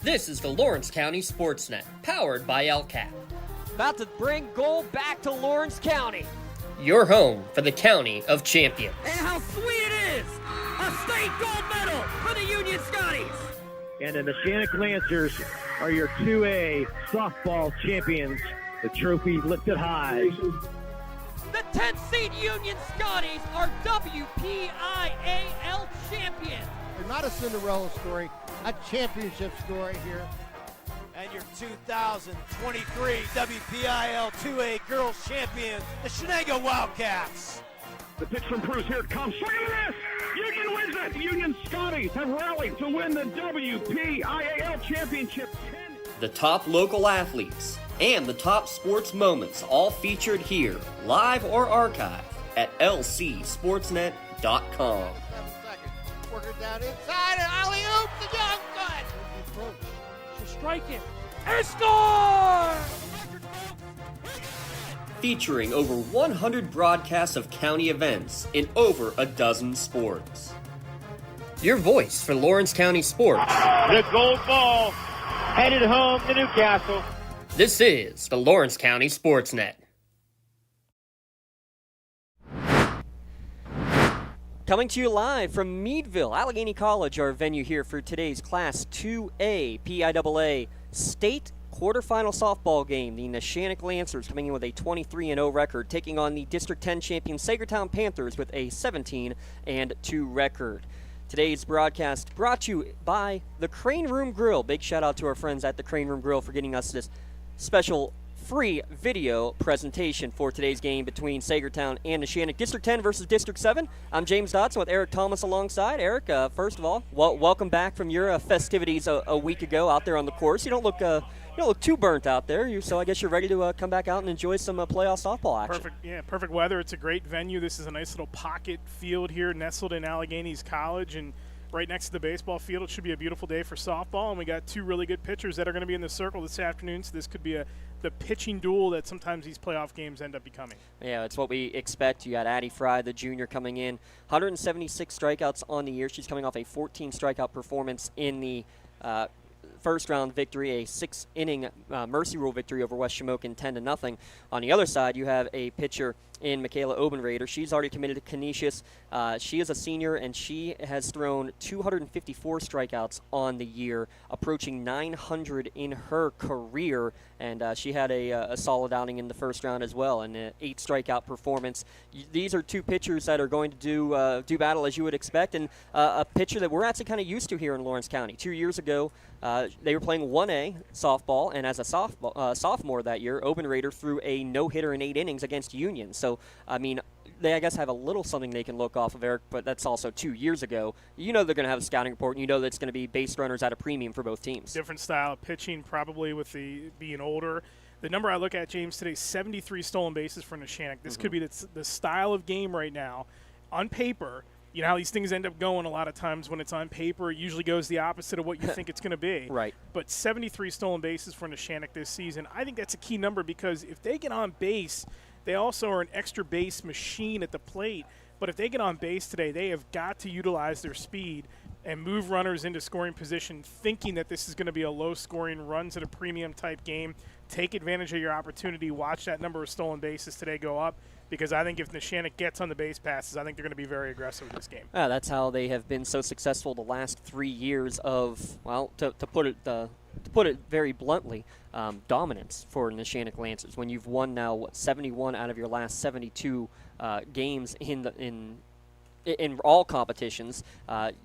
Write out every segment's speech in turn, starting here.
This is the Lawrence County SportsNet, powered by LCAP. About to bring gold back to Lawrence County. Your home for the County of Champions. And how sweet it is! A state gold medal for the Union Scotties! And the Neshannock Lancers are your 2A softball champions. The trophy lifted high. The 10th seed Union Scotties are WPIAL champions. They're not a Cinderella story, a championship story here. And your 2023 WPIL 2A Girls Champions, the Neshannock Wildcats. The pitch from Bruce, here it comes. Look at this! Union wins it! The Union Scotties have rallied to win the WPIAL Championship. The top local athletes and the top sports moments all featured here, live or archived at lcsportsnet.com. 7 seconds. Work it down inside and alley-oop to Young. Good. She'll strike it and score! Featuring over 100 broadcasts of county events in over a dozen sports. Your voice for Lawrence County sports. The gold ball headed home to Newcastle. This is the Lawrence County SportsNet. Coming to you live from Meadville, Allegheny College, our venue here for today's Class 2A PIAA State Quarterfinal softball game. The Neshannock Lancers coming in with a 23-0 record, taking on the District 10 champion Saegertown Panthers with a 17-2 record. Today's broadcast brought to you by the Crane Room Grill. Big shout out to our friends at the Crane Room Grill for getting us this special free video presentation for today's game between Saegertown and Neshannock. District 10 versus District 7. I'm James Dotson with Eric Thomas alongside. Eric, first of all, welcome back from your festivities a week ago out there on the course. You don't look too burnt out there, so I guess you're ready to come back out and enjoy some playoff softball action. Perfect weather. It's a great venue. This is a nice little pocket field here nestled in Allegheny's College, and right next to the baseball field. It should be a beautiful day for softball, and we got two really good pitchers that are going to be in the circle this afternoon, so this could be the pitching duel that sometimes these playoff games end up becoming. Yeah, it's what we expect. You got Addie Fry, the junior, coming in. 176 strikeouts on the year. She's coming off a 14 strikeout performance in the first round victory, a 6-inning Mercy Rule victory over West Shamokin 10-0. On the other side, you have a pitcher in Michaela Obenrader. She's already committed to Canisius. She is a senior, and she has thrown 254 strikeouts on the year, approaching 900 in her career, and she had a solid outing in the first round as well, and an 8 strikeout performance. These are two pitchers that are going to do battle as you would expect, and a pitcher that we're actually kind of used to here in Lawrence County. 2 years ago, they were playing 1A softball, and as a sophomore that year, Obenrader threw a no-hitter in 8 innings against Union. So, I mean, they, I guess, have a little something they can look off of, Eric, but that's also 2 years ago. You know they're going to have a scouting report, and you know that it's going to be base runners at a premium for both teams. Different style of pitching, probably with the being older. The number I look at, James, today, 73 stolen bases for Neshannock. This could be the style of game right now. On paper, you know how these things end up going a lot of times when it's on paper. It usually goes the opposite of what you think it's going to be. Right. But 73 stolen bases for Neshannock this season, I think that's a key number because if they get on base, they also are an extra base machine at the plate. But if they get on base today, they have got to utilize their speed and move runners into scoring position, thinking that this is going to be a low-scoring, runs at a premium type game. Take advantage of your opportunity. Watch that number of stolen bases today go up, because I think if Neshannock gets on the base passes, I think they're going to be very aggressive in this game. That's how they have been so successful the last 3 years of, well, to put it very bluntly, dominance for Neshannock Lancers. When you've won now 71 out of your last 72 games in all competitions,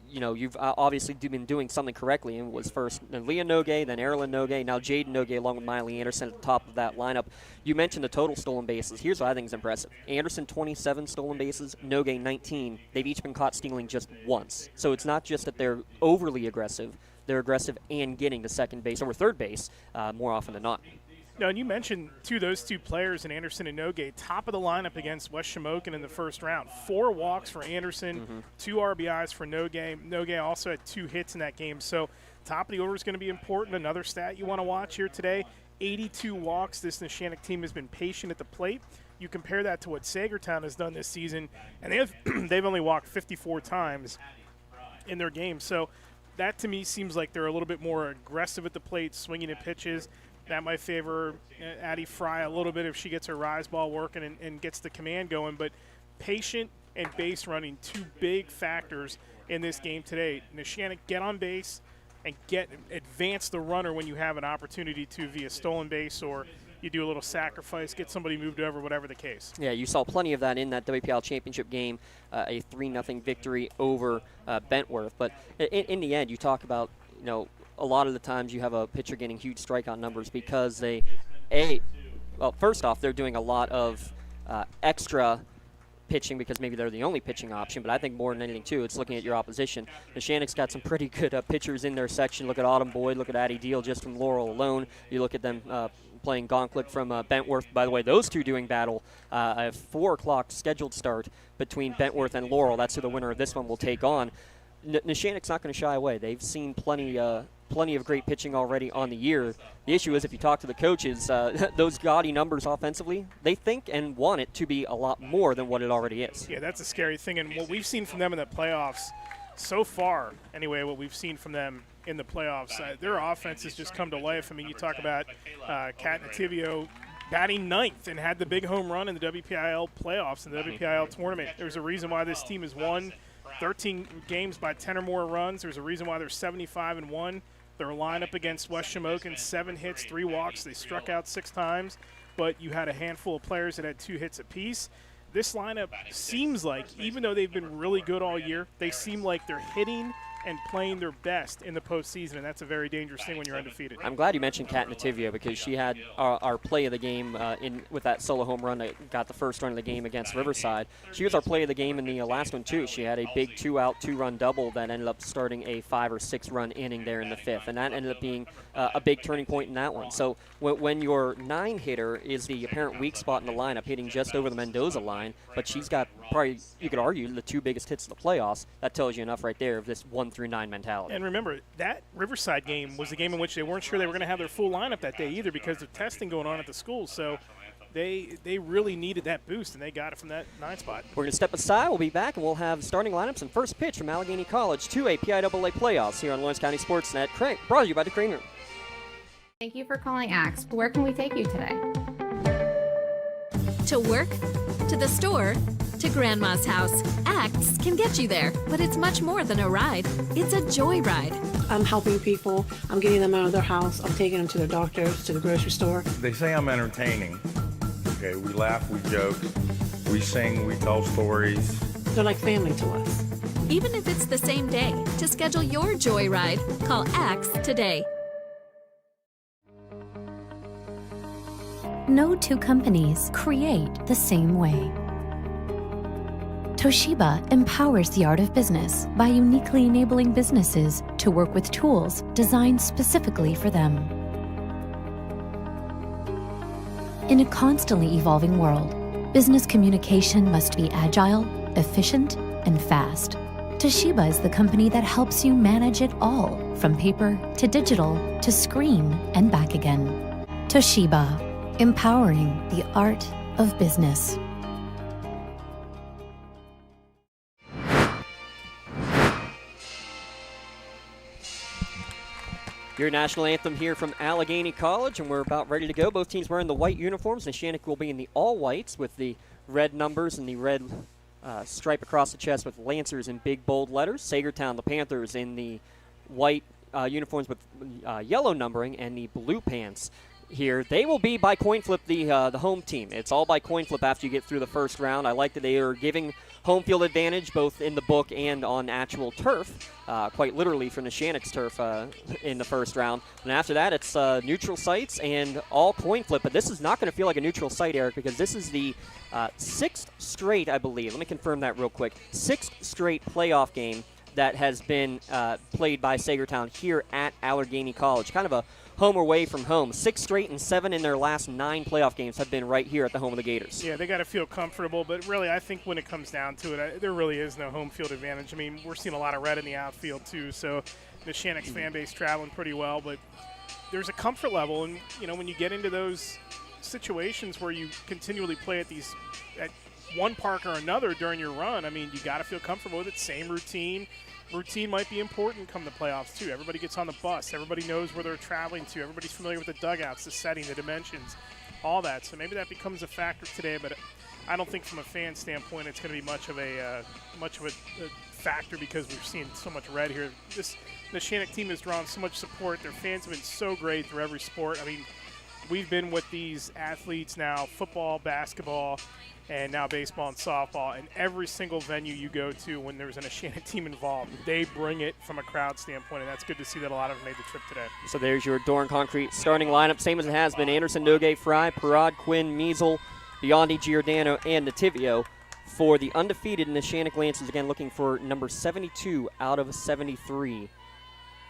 you've obviously been doing something correctly, and was first Leah Nogue, then Erilyn Nogue, now Jaden Nogue along with Miley Anderson at the top of that lineup. You mentioned the total stolen bases. Here's what I think is impressive. Anderson, 27 stolen bases, Nogue, 19. They've each been caught stealing just once. So it's not just that they're overly aggressive. They're aggressive and getting to second base or third base more often than not. No, and you mentioned those two players in Anderson and Nogue, top of the lineup against West Shamokin in the first round. 4 walks for Anderson, 2 RBIs for Nogue. Nogue also had 2 hits in that game. So top of the order is going to be important. Another stat you want to watch here today, 82 walks. This Neshannock team has been patient at the plate. You compare that to what Saegertown has done this season, and they've only walked 54 times in their game. So that to me seems like they're a little bit more aggressive at the plate, swinging at pitches. That might favor Addie Fry a little bit if she gets her rise ball working and gets the command going. But patient and base running, two big factors in this game today. Neshannock, get on base and advance the runner when you have an opportunity to via stolen base, or you do a little sacrifice, get somebody moved over, whatever the case. Yeah, you saw plenty of that in that WPL championship game, a 3-0 victory over Bentworth. But in the end, you talk about, a lot of the times you have a pitcher getting huge strikeout numbers because first off, they're doing a lot of extra pitching because maybe they're the only pitching option, but I think more than anything, too, it's looking at your opposition. Neshannock's got some pretty good pitchers in their section. Look at Autumn Boyd, look at Addie Deal just from Laurel alone. You look at them playing Gauntlet from Bentworth. By the way, those two doing battle. A 4 o'clock scheduled start between Bentworth and Laurel. That's who the winner of this one will take on. Neshannock's not going to shy away. They've seen plenty of great pitching already on the year. The issue is if you talk to the coaches, those gaudy numbers offensively, they think and want it to be a lot more than what it already is. Yeah, that's a scary thing. And what we've seen from them in the playoffs so far, anyway, what we've seen from them in the playoffs, their offense has just come to life. I mean, you talk about Kat Nativio batting 9th and had the big home run in the WPIL playoffs and the WPIL tournament. There's a reason why this team has won 13 games by 10 or more runs. There's a reason why they're 75-1. Their lineup against West Shamokin, 7 hits, 3 walks. They struck out 6 times, but you had a handful of players that had 2 hits apiece. This lineup seems like, even though they've been really good all year, they seem like they're hitting and playing their best in the postseason, and that's a very dangerous thing when you're undefeated. I'm glad you mentioned Kat Nativio because she had our play of the game with that solo home run that got the first run of the game against Riverside. She was our play of the game in the last one, too. She had a big 2-out, 2-run double that ended up starting a 5 or 6 run inning there in the 5th, and that ended up being a big turning point in that one. So when your 9-hitter is the apparent weak spot in the lineup, hitting just over the Mendoza line, but she's got probably, you could argue, the 2 biggest hits of the playoffs, that tells you enough right there of this 1-9 mentality. And remember, that Riverside game was a game in which they weren't sure they were going to have their full lineup that day either because of testing going on at the school. So they really needed that boost, and they got it from that 9 spot. We're going to step aside. We'll be back, and we'll have starting lineups and first pitch from Allegheny College to a PIAA playoffs here on Lawrence County SportsNet. Brought to you by the Crane Room. Thank you for calling Axe. Where can we take you today? To work, to the store, to Grandma's house. Axe can get you there, but it's much more than a ride. It's a joyride. I'm helping people. I'm getting them out of their house. I'm taking them to their doctors, to the grocery store. They say I'm entertaining. Okay, we laugh, we joke, we sing, we tell stories. They're like family to us. Even if it's the same day, to schedule your joyride, call Axe today. No two companies create the same way. Toshiba empowers the art of business by uniquely enabling businesses to work with tools designed specifically for them. In a constantly evolving world, business communication must be agile, efficient, and fast. Toshiba is the company that helps you manage it all, from paper to digital to screen and back again. Toshiba, empowering the art of business. Your national anthem here from Allegheny College, and we're about ready to go. Both teams wearing the white uniforms. Neshannock will be in the all-whites with the red numbers and the red stripe across the chest with Lancers in big, bold letters. Saegertown, the Panthers, in the white uniforms with yellow numbering and the blue pants here. They will be by coin flip the home team. It's all by coin flip after you get through the first round. I like that they are giving home field advantage both in the book and on actual turf, quite literally from Neshannock's turf in the first round. And after that, it's neutral sites and all coin flip. But this is not going to feel like a neutral site, Eric, because this is the 6th straight, I believe. Let me confirm that real quick. 6th straight playoff game that has been played by Saegertown here at Allegheny College. Kind of a home away from home. 6 straight and 7 in their last 9 playoff games have been right here at the home of the Gators. Yeah, they got to feel comfortable, but really I think when it comes down to it, there really is no home field advantage. I mean, we're seeing a lot of red in the outfield too, so Neshannock's fan base traveling pretty well, but there's a comfort level, and when you get into those situations where you continually play at one park or another during your run, I mean, you got to feel comfortable with it. Same routine. routine might be important come the playoffs, too. Everybody gets on the bus. Everybody knows where they're traveling to. Everybody's familiar with the dugouts, the setting, the dimensions, all that. So maybe that becomes a factor today, but I don't think from a fan standpoint it's going to be much of a factor because we've seen so much red here. The Neshannock team has drawn so much support. Their fans have been so great through every sport. I mean, we've been with these athletes now, football, basketball, and now baseball and softball, and every single venue you go to when there's an Neshannock team involved, they bring it from a crowd standpoint, and that's good to see that a lot of them made the trip today. So there's your Doran Concrete starting lineup, same as it has been. Anderson, Nogue, Fry, Parad, Quinn, Measle, Biondi, Giordano, and Nativio. For the undefeated Neshannock Lancers, again looking for number 72 out of 73.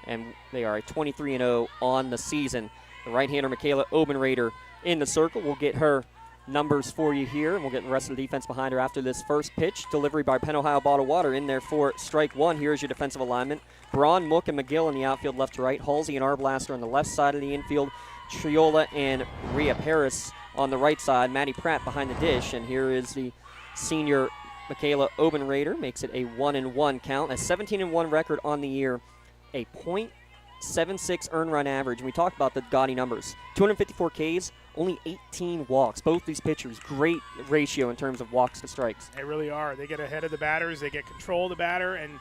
And they are a 23-0 on the season. The right-hander, Michaela Obenrader, in the circle. We'll get her numbers for you here, and we'll get the rest of the defense behind her after this first pitch. Delivery by Penn Ohio Bottled Water in there for strike one. Here's your defensive alignment. Braun, Mook, and McGill in the outfield left to right. Halsey and Arblaster on the left side of the infield. Triola and Rhea Paris on the right side. Maddie Pratt behind the dish, and here is the senior Michaela Obenrader. Makes it a 1-1 count. A 17-1 record on the year. A .76 earned run average. And we talked about the gaudy numbers. 254 Ks, only 18 walks. Both these pitchers, great ratio in terms of walks to strikes. They really are. They get ahead of the batters. They get control of the batter. And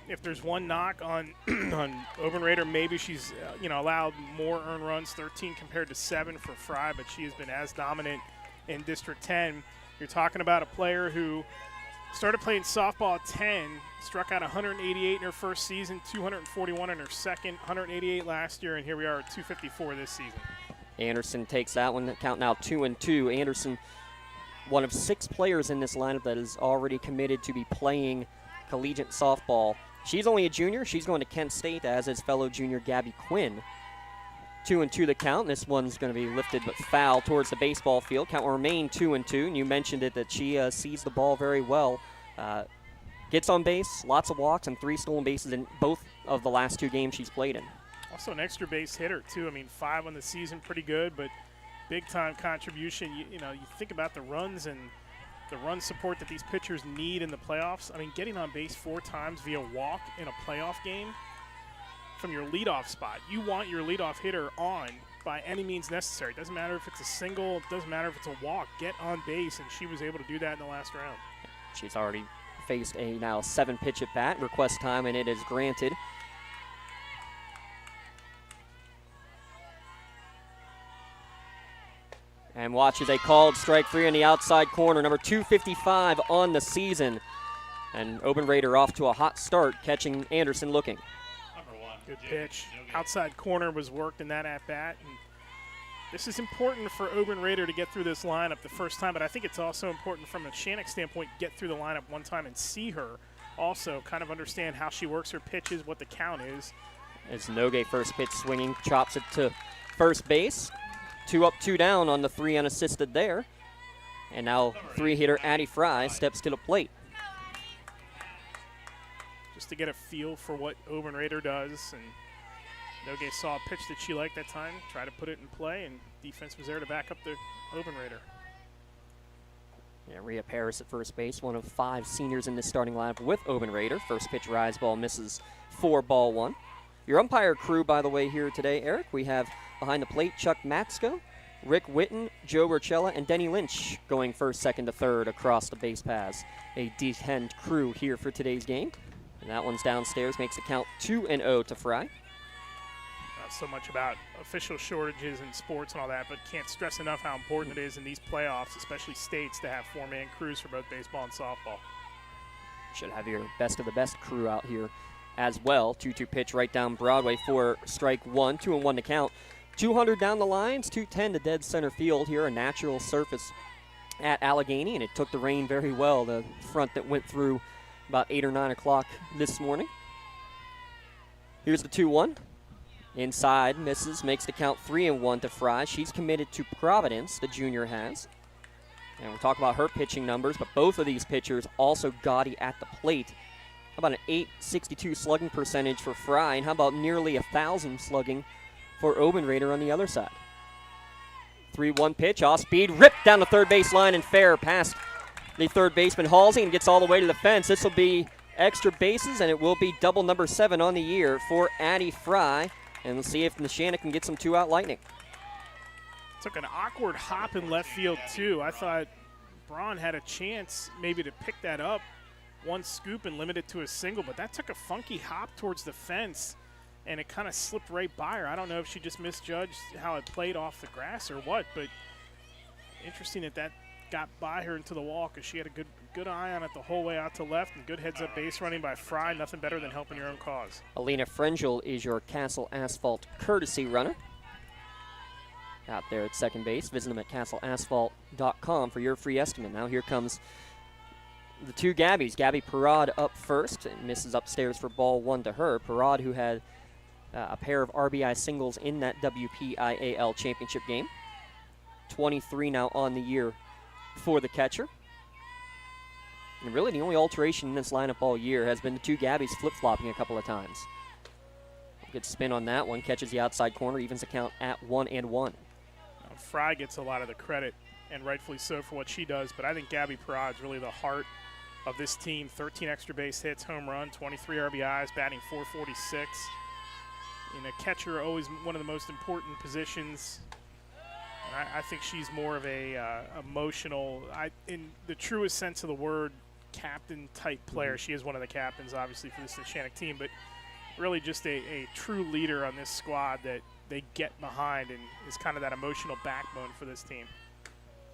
if there's one knock on on Obenrader, maybe she's allowed more earned runs, 13 compared to 7 for Fry, but she has been as dominant in District 10. You're talking about a player who started playing softball at 10, struck out 188 in her first season, 241 in her second, 188 last year, and here we are at 254 this season. Anderson takes that one. Count now 2-2. Anderson, one of 6 players in this lineup that is already committed to be playing collegiate softball. She's only a junior. She's going to Kent State, as is fellow junior Gabby Quinn. 2-2 the count. This one's going to be lifted but foul towards the baseball field. Count will remain 2-2. And you mentioned it that she sees the ball very well. Gets on base, lots of walks, and 3 stolen bases in both of the last 2 games she's played in. Also an extra base hitter, too. I mean, 5 on the season, pretty good, but big-time contribution. You think about the runs and the run support that these pitchers need in the playoffs. I mean, getting on base 4 times via walk in a playoff game from your leadoff spot. You want your leadoff hitter on by any means necessary. Doesn't matter if it's a single, doesn't matter if it's a walk. Get on base, and she was able to do that in the last round. She's already faced a now 7-pitch at bat. Request time, and it is granted. And watch as a called strike 3 on the outside corner. Number 255 on the season. And Obenrader off to a hot start, catching Anderson looking. Good pitch. Outside corner was worked in that at-bat. And this is important for Obenrader to get through this lineup the first time, but I think it's also important from a Neshannock standpoint, get through the lineup one time and see her also kind of understand how she works her pitches, what the count is. As Nogue first pitch swinging, chops it to first base. 2 up, 2 down on the 3 unassisted there. And now 3-hitter Addie Fry steps to the plate. Just to get a feel for what Obenrader does, and Nogue saw a pitch that she liked that time, tried to put it in play, and defense was there to back up the Obenrader. Yeah, Rhea Paris at first base, one of 5 seniors in this starting lineup with Obenrader. First pitch rise ball misses for ball 1. Your umpire crew, by the way, here today, Eric, we have behind the plate Chuck Matsko, Rick Witten, Joe Rochella, and Denny Lynch going first, second to third across the base paths. A D10 crew here for today's game. And that one's downstairs, makes the count 2-0 to Fry. Not so much about official shortages in sports and all that, but can't stress enough how important it is in these playoffs, especially states, to have 4-man crews for both baseball and softball. Should have your best of the best crew out here as well. 2-2 pitch right down Broadway for strike 1, 2-1 to count. 200 down the lines, 210 to dead center field here, a natural surface at Allegheny, and it took the rain very well, the front that went through about 8 or 9 o'clock this morning. Here's the 2-1. Inside, misses, makes the count 3-1 to Fry. She's committed to Providence, the junior has. And we'll talk about her pitching numbers, but both of these pitchers also gaudy at the plate. How about an .862 slugging percentage for Fry, and how about nearly 1,000 slugging for Obenrader on the other side? 3-1 pitch, off speed, ripped down the third base line and fair past the third baseman Halsey and gets all the way to the fence. This will be extra bases, and it will be double number 7 on the year for Addie Fry. And we'll see if Neshannock can get some 2-out lightning. Took an awkward hop in left field, too. I thought Braun had a chance maybe to pick that up, one scoop and limit it to a single, but that took a funky hop towards the fence, and it kind of slipped right by her. I don't know if she just misjudged how it played off the grass or what, but interesting that got by her into the wall because she had a good eye on it the whole way out to left, and good heads-up base running by Fry. Nothing better than helping your own cause. Alina Frengel is your Castle Asphalt courtesy runner out there at second base. Visit them at castleasphalt.com for your free estimate. Now here comes the two Gabbies. Gabby Parad up first and misses upstairs for ball 1 to her. Parad, who had a pair of RBI singles in that WPIAL championship game. 23 now on the year for the catcher. And really the only alteration in this lineup all year has been the two Gabbies flip-flopping a couple of times. Good spin on that one. Catches the outside corner. Evens the count at 1-1. Fry gets a lot of the credit, and rightfully so, for what she does, but I think Gabby Parad is really the heart of this team. 13 extra base hits, home run, 23 RBIs, batting .446. And a catcher, always one of the most important positions. And I think she's more of a emotional, in the truest sense of the word, captain-type player. She is one of the captains, obviously, for this Neshannock team, but really just a true leader on this squad that they get behind and is kind of that emotional backbone for this team.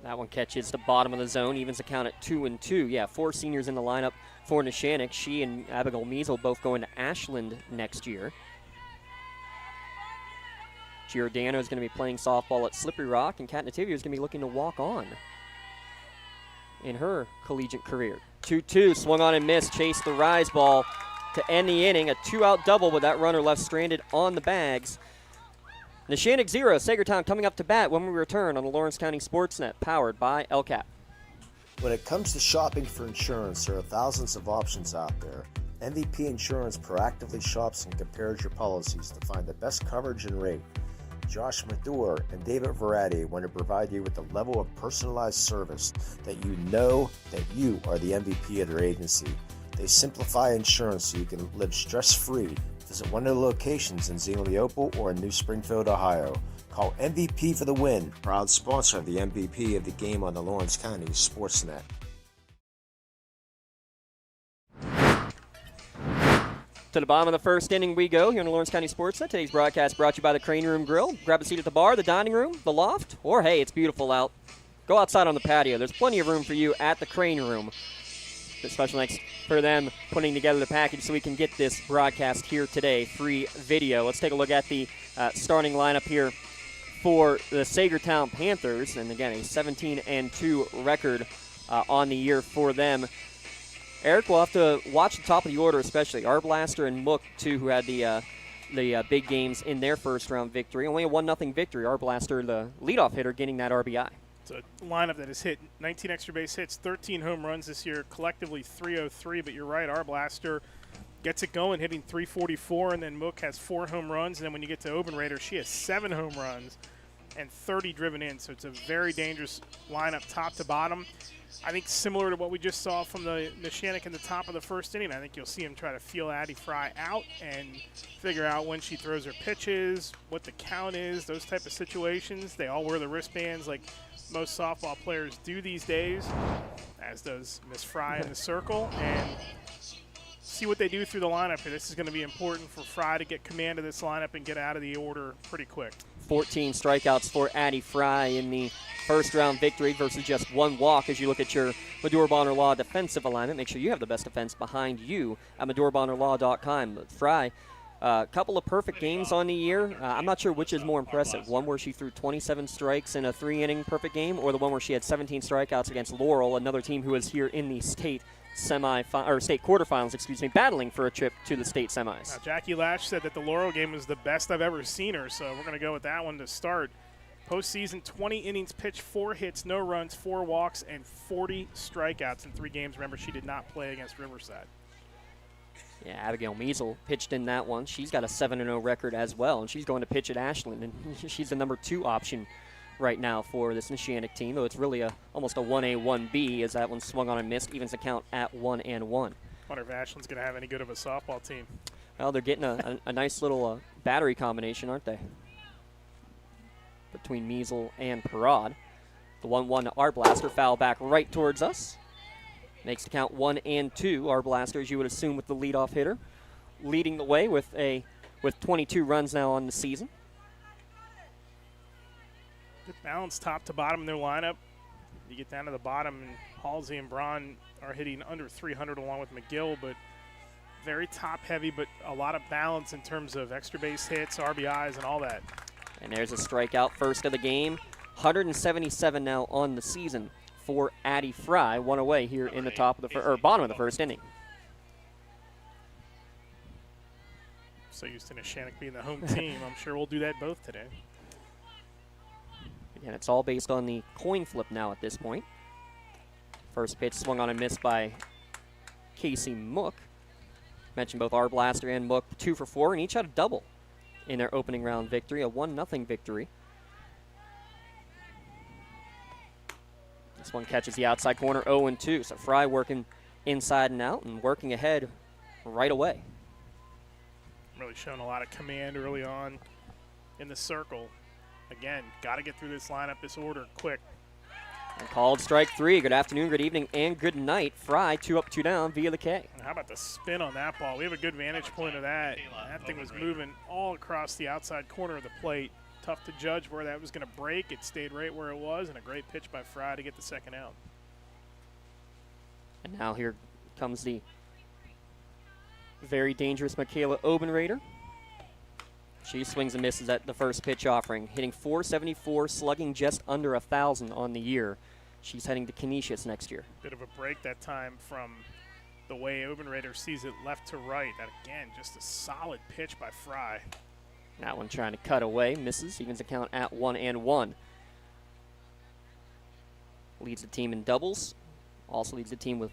That one catches the bottom of the zone, evens the count at 2-2. Yeah, 4 seniors in the lineup for Neshannock. She and Abigail Measle both going to Ashland next year. Giordano is going to be playing softball at Slippery Rock, and Kat Nativia is going to be looking to walk on in her collegiate career. 2-2, swung on and missed, chased the rise ball to end the inning. A 2-out double with that runner left stranded on the bags. Neshannock 0, Saegertown coming up to bat when we return on the Lawrence County SportsNet, powered by LCAP. When it comes to shopping for insurance, there are thousands of options out there. MVP Insurance proactively shops and compares your policies to find the best coverage and rate. Josh Madur and David Verratti want to provide you with the level of personalized service that you know that you are the MVP of their agency. They simplify insurance so you can live stress-free. Visit one of the locations in Xenia Leopold or in New Springfield, Ohio. Call MVP for the win. Proud sponsor of the MVP of the game on the Lawrence County SportsNet. To the bottom of the first inning we go here on the Lawrence County SportsNet. Today's broadcast brought to you by the Crane Room Grill. Grab a seat at the bar, the dining room, the loft, or hey, it's beautiful out. Go outside on the patio. There's plenty of room for you at the Crane Room. Special thanks for them putting together the package so we can get this broadcast here today. Free video. Let's take a look at the starting lineup here for the Saegertown Panthers. And again, a 17-2 record on the year for them. Eric, we'll have to watch the top of the order, especially Arblaster and Mook, too, who had the big games in their first-round victory. Only a 1-0 victory. Arblaster, the leadoff hitter, getting that RBI. It's a lineup that has hit 19 extra base hits, 13 home runs this year, collectively 303. But you're right, Arblaster gets it going, hitting 344, and then Mook has 4 home runs. And then when you get to Obenrader, she has 7 home runs and 30 driven in. So it's a very dangerous lineup top to bottom. I think similar to what we just saw from the Neshannock in the top of the first inning. I think you'll see him try to feel Addie Fry out and figure out when she throws her pitches, what the count is, those type of situations. They all wear the wristbands like most softball players do these days, as does Miss Fry in the circle. And see what they do through the lineup here. This is going to be important for Fry to get command of this lineup and get out of the order pretty quick. 14 strikeouts for Addie Fry in the first-round victory versus just 1 walk. As you look at your Medora Bonner Law defensive alignment, make sure you have the best defense behind you at MedoraBonnerLaw.com. Fry, a couple of perfect games on the year. I'm not sure which is more impressive. One where she threw 27 strikes in a 3-inning perfect game, or the one where she had 17 strikeouts against Laurel, another team who is here in the state state quarterfinals, battling for a trip to the state semis. Now, Jackie Lash said that the Laurel game was the best I've ever seen her, so we're going to go with that one to start. Postseason, 20 innings pitched, 4 hits, no runs, 4 walks, and 40 strikeouts in 3 games. Remember, she did not play against Riverside. Yeah, Abigail Measle pitched in that one. She's got a 7-0 record as well, and she's going to pitch at Ashland, and she's the number 2 option right now for this Neshannock team, though it's really almost a 1A, 1B as that one swung on and missed, evens the count at 1-1. Wonder if Ashland's going to have any good of a softball team. Well, they're getting a nice little battery combination, aren't they? Between Measle and Parad. The 1-1 to Arblaster, foul back right towards us. Makes the count 1-2. Arblaster, as you would assume, with the leadoff hitter, leading the way with 22 runs now on the season. Good balance top to bottom in their lineup. You get down to the bottom, and Halsey and Braun are hitting under 300 along with McGill, but very top-heavy, but a lot of balance in terms of extra base hits, RBIs, and all that. And there's a strikeout, first of the game. 177 now on the season for Addie Fry. One away here in the bottom of the first inning. So used to Neshannock being the home team, I'm sure we'll do that both today. Again, it's all based on the coin flip now at this point. First pitch swung on and missed by Casey Mook. Mentioned both Arblaster and Mook 2 for 4, and each had a double in their opening round victory, a 1-0 victory. This one catches the outside corner, 0-2. So Fry working inside and out and working ahead right away. Really showing a lot of command early on in the circle. Again, got to get through this lineup, this order, quick. And called strike 3. Good afternoon, good evening, and good night. Fry 2 up, 2 down via the K. How about the spin on that ball? We have a good vantage point of that. That thing was moving all across the outside corner of the plate. Tough to judge where that was going to break. It stayed right where it was, and a great pitch by Fry to get the second out. And now here comes the very dangerous Michaela Obenrader. She swings and misses at the first pitch offering, hitting .474, slugging just under 1,000 on the year. She's heading to Canisius next year. Bit of a break that time from the way Obenrader sees it left to right. That, again, just a solid pitch by Fry. That one trying to cut away, misses, evens the count at 1-1. Leads the team in doubles, also leads the team with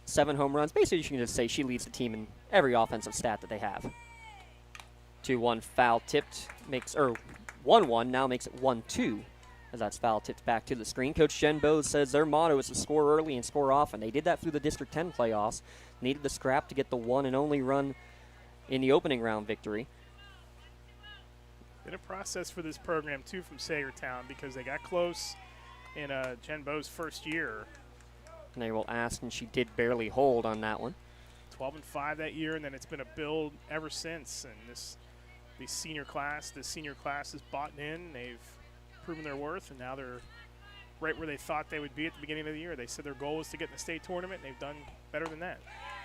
7 home runs. Basically, you can just say she leads the team in every offensive stat that they have. 2-1 foul tipped, 1-1 now makes it 1-2 as that's foul tipped back to the screen. Coach Jen Bose says their motto is to score early and score often. They did that through the District 10 playoffs, needed the scrap to get the one and only run in the opening round victory. Been a process for this program, too, from Saegertown because they got close in Jen Bowe's first year. And they will ask, and she did barely hold on that one. 12-5 that year, and then it's been a build ever since. And this senior class is bought in. They've proven their worth, and now they're right where they thought they would be at the beginning of the year. They said their goal was to get in the state tournament, and they've done better than that.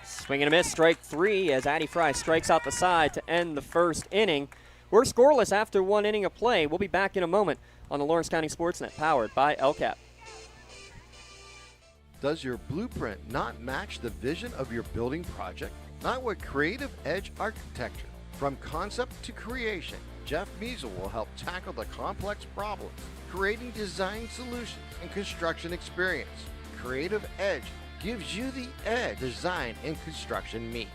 Swing and a miss, strike 3 as Addie Fry strikes out the side to end the first inning. We're scoreless after 1 inning of play. We'll be back in a moment on the Lawrence County SportsNet, powered by LCAP. Does your blueprint not match the vision of your building project? Not with Creative Edge Architecture. From concept to creation, Jeff Measle will help tackle the complex problems, creating design solutions and construction experience. Creative Edge gives you the edge design and construction meet.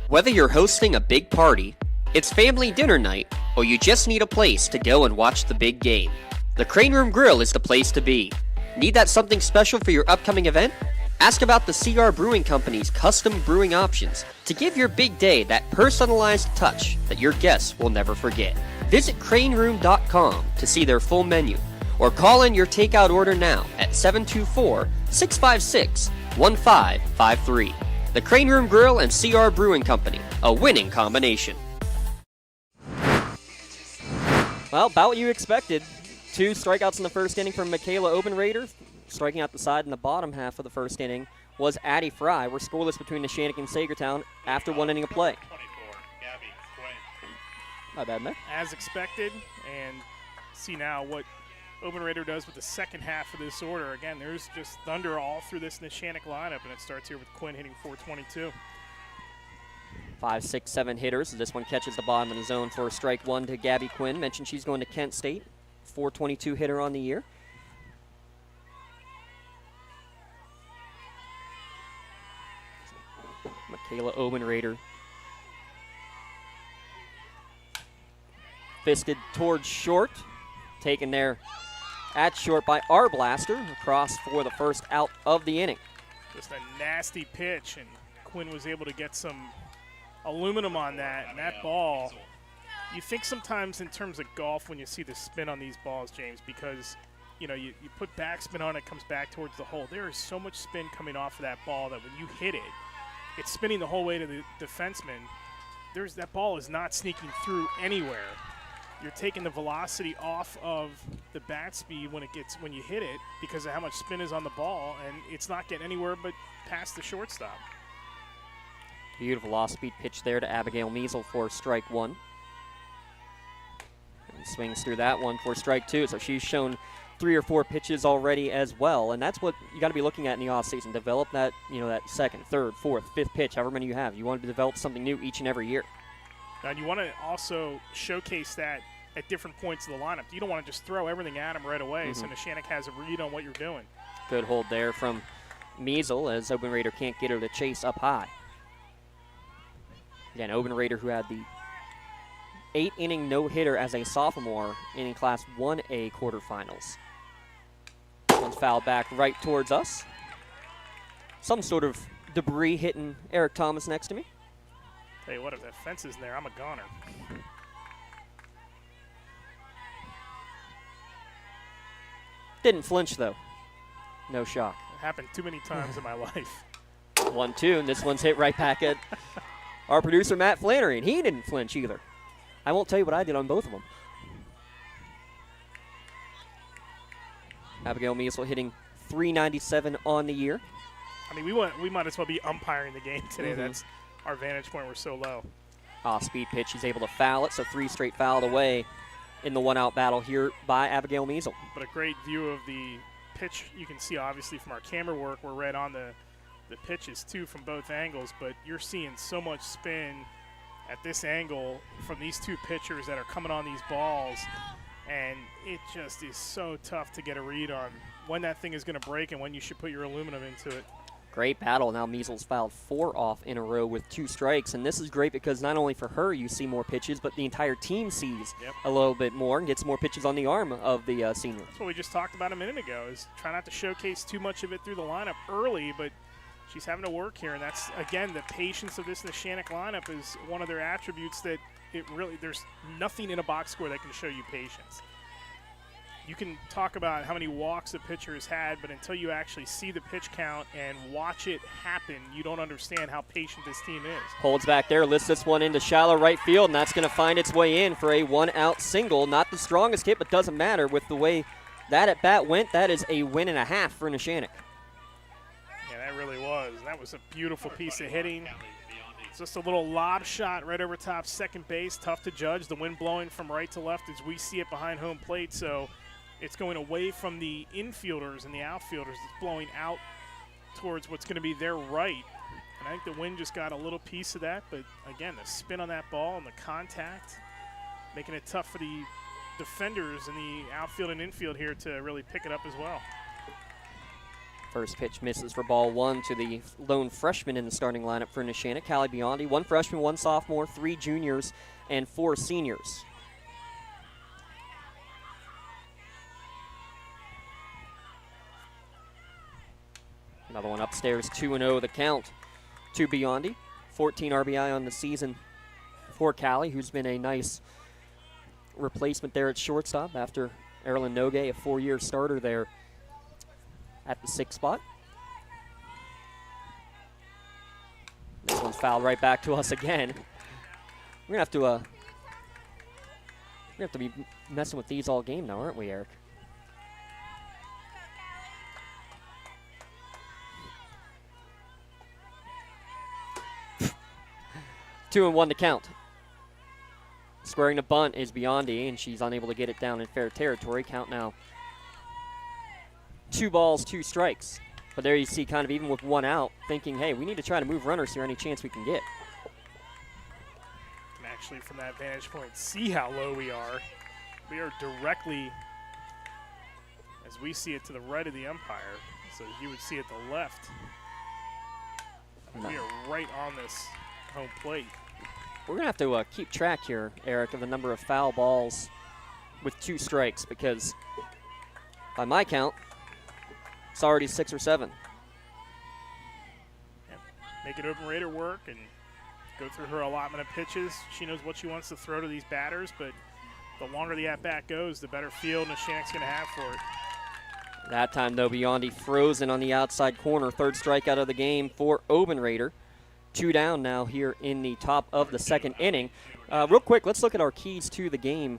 Whether you're hosting a big party, it's family dinner night, or you just need a place to go and watch the big game, the Crane Room Grill is the place to be. Need that something special for your upcoming event? Ask about the CR Brewing Company's custom brewing options to give your big day that personalized touch that your guests will never forget. Visit craneroom.com to see their full menu, or call in your takeout order now at 724-656-1553. The Crane Room Grill and CR Brewing Company, a winning combination. Well, about what you expected. 2 strikeouts in the first inning from Michaela Obenrader. Striking out the side in the bottom half of the first inning was Addie Fry. We're scoreless between Neshannock and Saegertown after 1 inning of play. Not bad, man. As expected, and see now what Obenrader does with the second half of this order. Again, there's just thunder all through this Neshannock lineup, and it starts here with Quinn hitting .422. 5, 6, 7 hitters. This one catches the bottom of the zone for strike 1 to Gabby Quinn. Mentioned she's going to Kent State. .422 hitter on the year. Michaela Obenrader fisted towards short. Taken there at short by Arblaster. Across for the first out of the inning. Just a nasty pitch, and Quinn was able to get some aluminum on that, and that ball, you think sometimes in terms of golf when you see the spin on these balls, James, because you put backspin on it, comes back towards the hole. There is so much spin coming off of that ball that when you hit it, it's spinning the whole way to the defenseman. That ball is not sneaking through anywhere. You're taking the velocity off of the bat speed when you hit it because of how much spin is on the ball, and it's not getting anywhere but past the shortstop. Beautiful off-speed pitch there to Abigail Measle for strike one. And swings through that one for strike two. So she's shown 3 or 4 pitches already as well, and that's what you got to be looking at in the offseason. Develop that, that second, third, fourth, fifth pitch, however many you have. You want to develop something new each and every year. And you want to also showcase that at different points of the lineup. You don't want to just throw everything at them right away, so Neshannock has a read on what you're doing. Good hold there from Measle as Open Raider can't get her to chase up high. Again, Open Raider, who had the 8-inning no-hitter as a sophomore in Class 1A quarterfinals. One's fouled back right towards us. Some sort of debris hitting Eric Thomas next to me. Hey, what if that fence is in there? I'm a goner. Didn't flinch, though. No shock. It happened too many times in my life. 1-2, and this one's hit right back at our producer, Matt Flannery, and he didn't flinch either. I won't tell you what I did on both of them. Abigail Measle hitting .397 on the year. I mean, we might as well be umpiring the game today. That's our vantage point. We're so low. Off-speed pitch. He's able to foul it, so 3 straight fouled away in the one-out battle here by Abigail Measle. But a great view of the pitch. You can see, obviously, from our camera work, we're right on the pitches, too, from both angles. But you're seeing so much spin at this angle from these two pitchers that are coming on these balls. And it just is so tough to get a read on when that thing is going to break and when you should put your aluminum into it. Great battle. Now Measle's fouled 4 off in a row with 2 strikes, and this is great because not only for her you see more pitches, but the entire team sees a little bit more and gets more pitches on the arm of the senior. That's what we just talked about a minute ago, is try not to showcase too much of it through the lineup early, but she's having to work here, and that's, again, the patience of this Neshannock lineup is one of their attributes that there's nothing in a box score that can show you patience. You can talk about how many walks a pitcher has had, but until you actually see the pitch count and watch it happen, you don't understand how patient this team is. Holds back there, lifts this one into shallow right field, and that's going to find its way in for a 1-out single. Not the strongest hit, but doesn't matter with the way that at-bat went. That is a win and a half for Neshannock. Yeah, that really was. That was a beautiful piece of hitting. It's just a little lob shot right over top second base. Tough to judge. The wind blowing from right to left as we see it behind home plate, so it's going away from the infielders and the outfielders. It's blowing out towards what's going to be their right. And I think the wind just got a little piece of that. But, again, the spin on that ball and the contact, making it tough for the defenders in the outfield and infield here to really pick it up as well. First pitch misses for ball 1 to the lone freshman in the starting lineup for Neshannock, Callie Biondi. 1 freshman, 1 sophomore, 3 juniors, and 4 seniors. Another one upstairs, 2-0 the count to Biondi. 14 RBI on the season for Callie, who's been a nice replacement there at shortstop after Erilyn Nogue, a 4-year starter there at the 6th spot. This one's fouled right back to us again. We're gonna have to be messing with these all game now, aren't we, Eric? Two and 1 to count. Squaring the bunt is Biondi, and she's unable to get it down in fair territory. Count now 2 balls, 2 strikes. But there you see, kind of even with 1 out, thinking, hey, we need to try to move runners here any chance we can get. And actually, from that vantage point, see how low we are. We are directly, as we see it, to the right of the umpire. So you would see it to the left. We are right on this home plate. We're going to have to keep track here, Eric, of the number of foul balls with 2 strikes, because by my count, it's already 6 or 7. make it open Raider work and go through her allotment of pitches. She knows what she wants to throw to these batters, but the longer the at-bat goes, the better feel Neshannock's going to have for it. That time, though, Biondi frozen on the outside corner. Third strikeout of the game for Oben Raider. 2 down now here in the top of the second inning. Real quick, let's look at our keys to the game.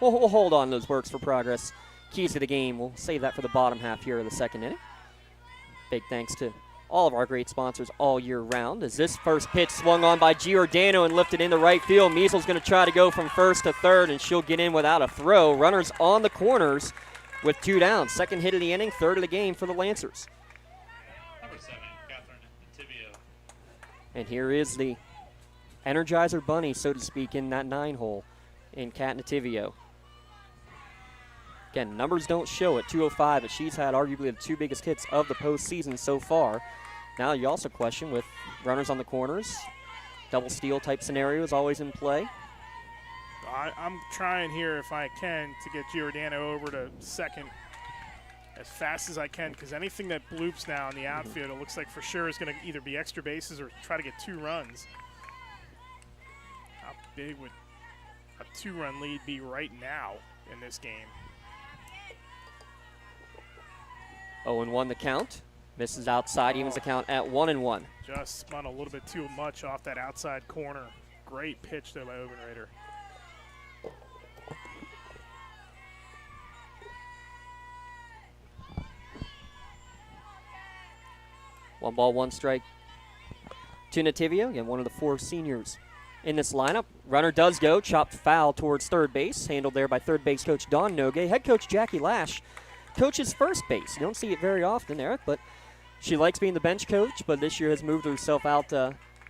We'll hold on those works for progress. Keys to the game, we'll save that for the bottom half here of the second inning. Big thanks to all of our great sponsors all year round. As this first pitch swung on by Giordano and lifted into right field. Meisel's going to try to go from first to third, and she'll get in without a throw. Runners on the corners with 2 down. Second hit of the inning, third of the game for the Lancers. Number 7, Catherine Tibio. And here is the Energizer Bunny, so to speak, in that 9-hole in Kat Nativio. Again, numbers don't show it, 205, but she's had arguably the 2 biggest hits of the postseason so far. Now you also question with runners on the corners, double steal type scenario is always in play. I'm trying here, if I can, to get Giordano over to second as fast as I can, because anything that bloops now in the outfield, it looks like for sure is going to either be extra bases or try to get 2 runs. How big would a 2-run lead be right now in this game? 0-1 the count. Misses outside, evens the count at 1-1. Just spun a little bit too much off that outside corner. Great pitch there by Oben Raider. One ball, one strike to Nativio. Again, one of the 4 seniors in this lineup. Runner does go, chopped foul towards third base, handled there by third base coach Don Nogue. Head coach Jackie Lash coaches first base. You don't see it very often, Eric, but she likes being the bench coach, but this year has moved herself out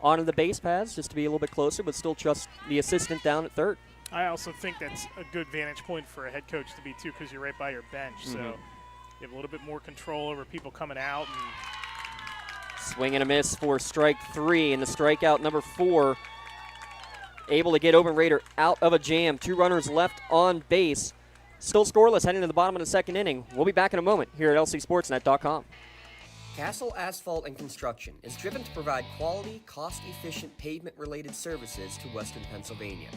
onto the base paths just to be a little bit closer, but still trusts the assistant down at third. I also think that's a good vantage point for a head coach to be, too, because you're right by your bench. So you have a little bit more control over people coming out. And swing and a miss for strike 3, and the strikeout number 4. Able to get Oben Raider out of a jam. 2 runners left on base. Still scoreless heading to the bottom of the second inning. We'll be back in a moment here at lcsportsnet.com. Castle Asphalt and Construction is driven to provide quality, cost-efficient pavement-related services to Western Pennsylvania.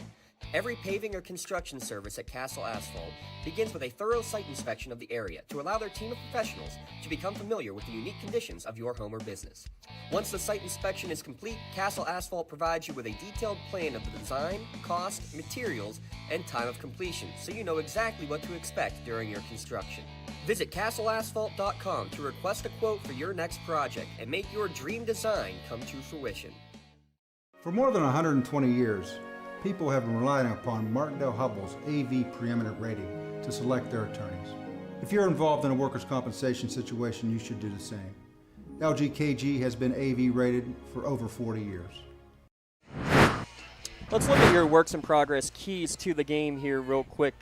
Every paving or construction service at Castle Asphalt begins with a thorough site inspection of the area to allow their team of professionals to become familiar with the unique conditions of your home or business. Once the site inspection is complete, Castle Asphalt provides you with a detailed plan of the design, cost, materials, and time of completion, so you know exactly what to expect during your construction. Visit castleasphalt.com to request a quote for your next project and make your dream design come to fruition. For more than 120 years, people have been relying upon Martindale Hubbell's AV preeminent rating to select their attorneys. If you're involved in a workers' compensation situation, you should do the same. LGKG has been AV rated for over 40 years. Let's look at your works in progress keys to the game here real quick.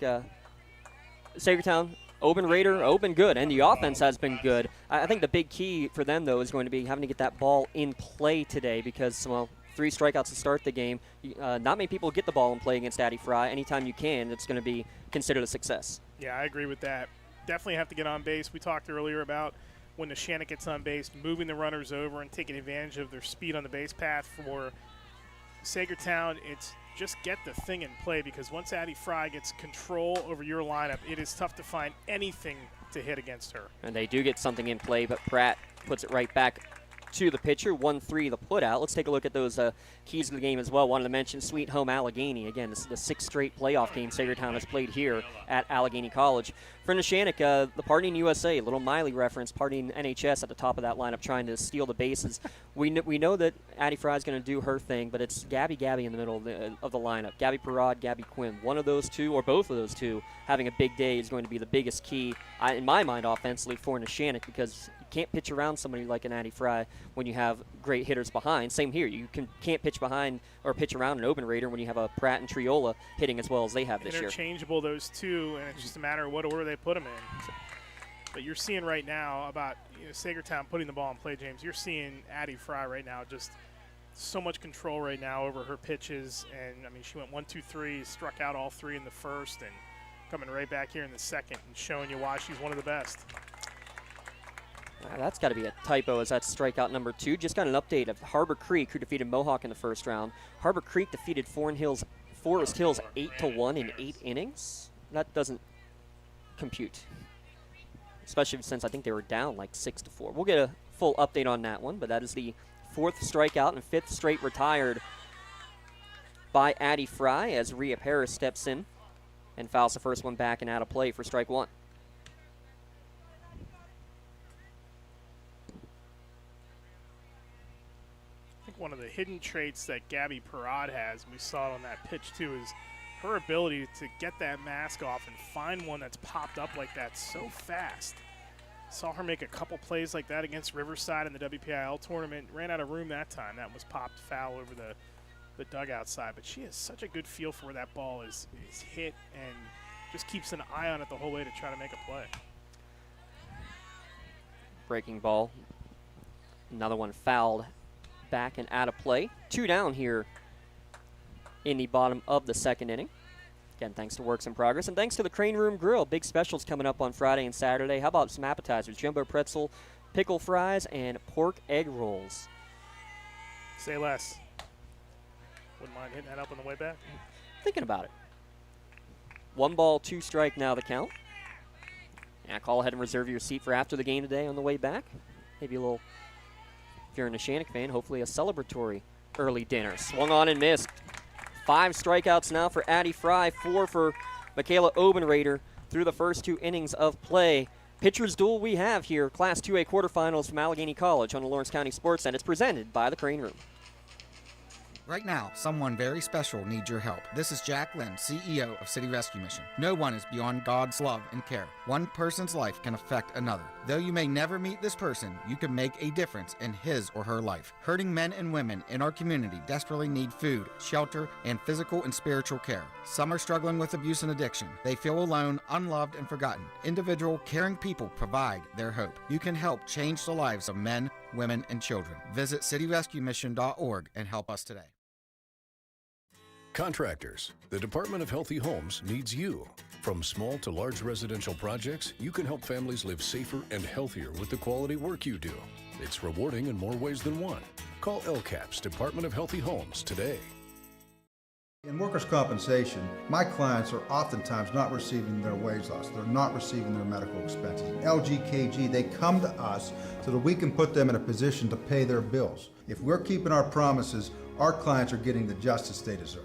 Saegertown, Oben Raider, Oben good, and the offense has been good. I think the big key for them, though, is going to be having to get that ball in play today because, well, 3 strikeouts to start the game. Not many people get the ball in play against Addie Fry. Anytime you can, it's going to be considered a success. Yeah, I agree with that. Definitely have to get on base. We talked earlier about when Neshannock gets on base, moving the runners over and taking advantage of their speed on the base path. For Saegertown, it's just get the thing in play because once Addie Fry gets control over your lineup, it is tough to find anything to hit against her. And they do get something in play, but Pratt puts it right back to the pitcher, 1-3 the put out. Let's take a look at those keys to the game as well. Wanted to mention Sweet Home Allegheny. Again, this is the 6th straight playoff game Saegertown has played here at Allegheny College. For Neshannock, the Partying USA, a little Miley reference, Partying NHS at the top of that lineup trying to steal the bases. We know that Addie Fry is going to do her thing, but it's Gabby in the middle of the lineup. Gabby Parad, Gabby Quinn. One of those two or both of those two having a big day is going to be the biggest key, in my mind, offensively for Neshannock because you can't pitch around somebody like an Addie Fry when you have great hitters behind. Same here. You can't pitch behind or pitch around an Oben Raider when you have a Pratt and Triola hitting as well as they have this year. Interchangeable, those two, and it's just a matter of what order they put them in. But you're seeing right now about Saegertown putting the ball in play, James. You're seeing Addie Fry right now just so much control right now over her pitches. And, I mean, she went 1-2-3, struck out all 3 in the first, and coming right back here in the second and showing you why she's one of the best. That's got to be a typo, as that's strikeout number 2. Just got an update of Harbor Creek, who defeated Mohawk in the first round. Harbor Creek defeated Forest Hills 8-1 in 8 innings. That doesn't compute, especially since I think they were down like 6-4. We'll get a full update on that one, but that is the 4th strikeout and 5th straight retired by Addie Fry as Rhea Paris steps in and fouls the first one back and out of play for strike 1. I think one of the hidden traits that Gabby Parad has, and we saw it on that pitch too, is her ability to get that mask off and find one that's popped up like that so fast. Saw her make a couple plays like that against Riverside in the WPIL tournament. Ran out of room that time. That was popped foul over the dugout side. But she has such a good feel for where that ball is hit and just keeps an eye on it the whole way to try to make a play. Breaking ball. Another one fouled back and out of play. 2 down here in the bottom of the 2nd inning. Again, thanks to Works in Progress, and thanks to the Crane Room Grill. Big specials coming up on Friday and Saturday. How about some appetizers? Jumbo pretzel, pickle fries, and pork egg rolls. Say less. Wouldn't mind hitting that up on the way back. Thinking about it. 1 ball, 2 strike now the count. And call ahead and reserve your seat for after the game today on the way back. Maybe a little, if you're a Neshannock fan, hopefully a celebratory early dinner. Swung on and missed. 5 strikeouts now for Addie Fry, 4 for Michaela Obenrader through the first 2 innings of play. Pitcher's duel we have here, Class 2A quarterfinals from Allegheny College on the Lawrence County SportsNet. It's presented by the Crane Room. Right now, someone very special needs your help. This is Jack Lynn, CEO of City Rescue Mission. No one is beyond God's love and care. One person's life can affect another. Though you may never meet this person, you can make a difference in his or her life. Hurting men and women in our community desperately need food, shelter, and physical and spiritual care. Some are struggling with abuse and addiction. They feel alone, unloved, and forgotten. Individual, caring people provide their hope. You can help change the lives of men, women, and children. Visit cityrescuemission.org and help us today. Contractors, the Department of Healthy Homes needs you. From small to large residential projects, you can help families live safer and healthier with the quality work you do. It's rewarding in more ways than one. Call LCAP's Department of Healthy Homes today. In workers' compensation, my clients are oftentimes not receiving their wage loss. They're not receiving their medical expenses. LGKG, they come to us so that we can put them in a position to pay their bills. If we're keeping our promises, our clients are getting the justice they deserve.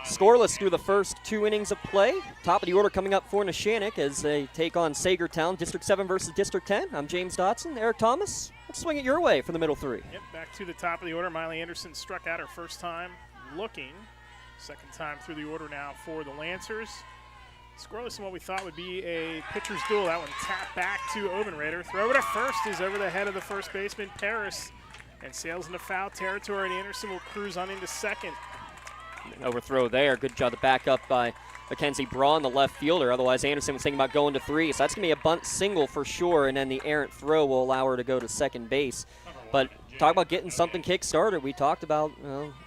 Scoreless through the first 2 innings of play. Top of the order coming up for Neshannock as they take on Saegertown. District 7 versus District 10. I'm James Dotson. Eric Thomas, let's swing it your way for the middle 3. Yep, back to the top of the order. Miley Anderson struck out her first time looking. Second time through the order now for the Lancers. Scoreless in what we thought would be a pitcher's duel. That one tapped back to Obenrader. Throw to first is over the head of the first baseman, Paris, and sails into foul territory, and Anderson will cruise on into second. Overthrow there. Good job to back up by Mackenzie Braun, the left fielder. Otherwise, Anderson was thinking about going to 3. So that's going to be a bunt single for sure, and then the errant throw will allow her to go to second base. But talk about getting something kick-started. We talked about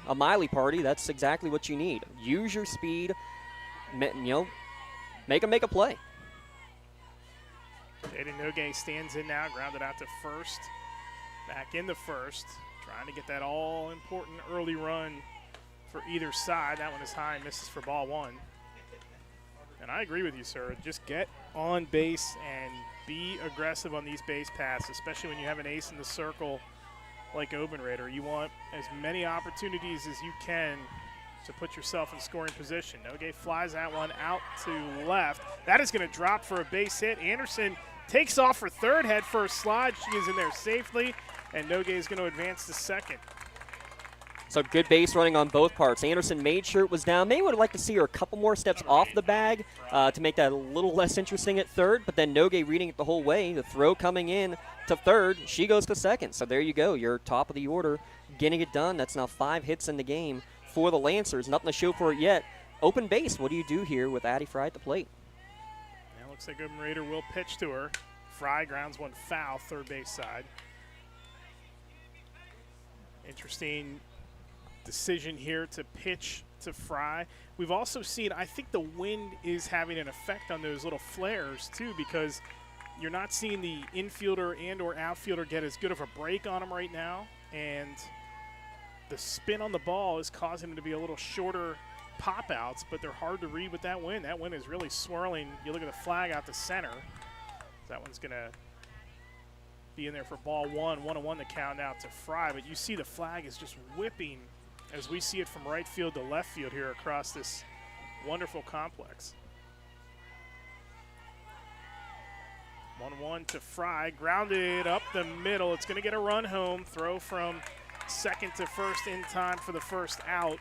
a Miley party. That's exactly what you need. Use your speed, make them make a play. Jaden Nogue stands in now, grounded out to first. Back in the first, trying to get that all-important early run for either side. That one is high and misses for ball 1. And I agree with you, sir. Just get on base and be aggressive on these base paths, especially when you have an ace in the circle like Obenrader. You want as many opportunities as you can to put yourself in scoring position. Nogue flies that one out to left. That is going to drop for a base hit. Anderson takes off for third, head first slide. She is in there safely, and Nogue is going to advance to second. So good base running on both parts. Anderson made sure it was down. Maybe would like to see her a couple more steps off the bag to make that a little less interesting at third, but then Nogue reading it the whole way. The throw coming in to third. She goes to second. So there you go. You're top of the order, getting it done. That's now 5 hits in the game for the Lancers. Nothing to show for it yet. Open base. What do you do here with Addie Fry at the plate? Now looks like Obenrader will pitch to her. Fry grounds one foul, third base side. Interesting decision here to pitch to Fry. We've also seen, I think the wind is having an effect on those little flares too, because you're not seeing the infielder and or outfielder get as good of a break on him right now, and the spin on the ball is causing him to be a little shorter pop-outs, but they're hard to read with that wind. That wind is really swirling. You look at the flag out the center. That one's going to be in there for ball one. 1-1 the count out to Fry, but you see the flag is just whipping as we see it from right field to left field here across this wonderful complex. 1-1 to Fry, grounded up the middle. It's going to get a run home. Throw from second to first in time for the first out.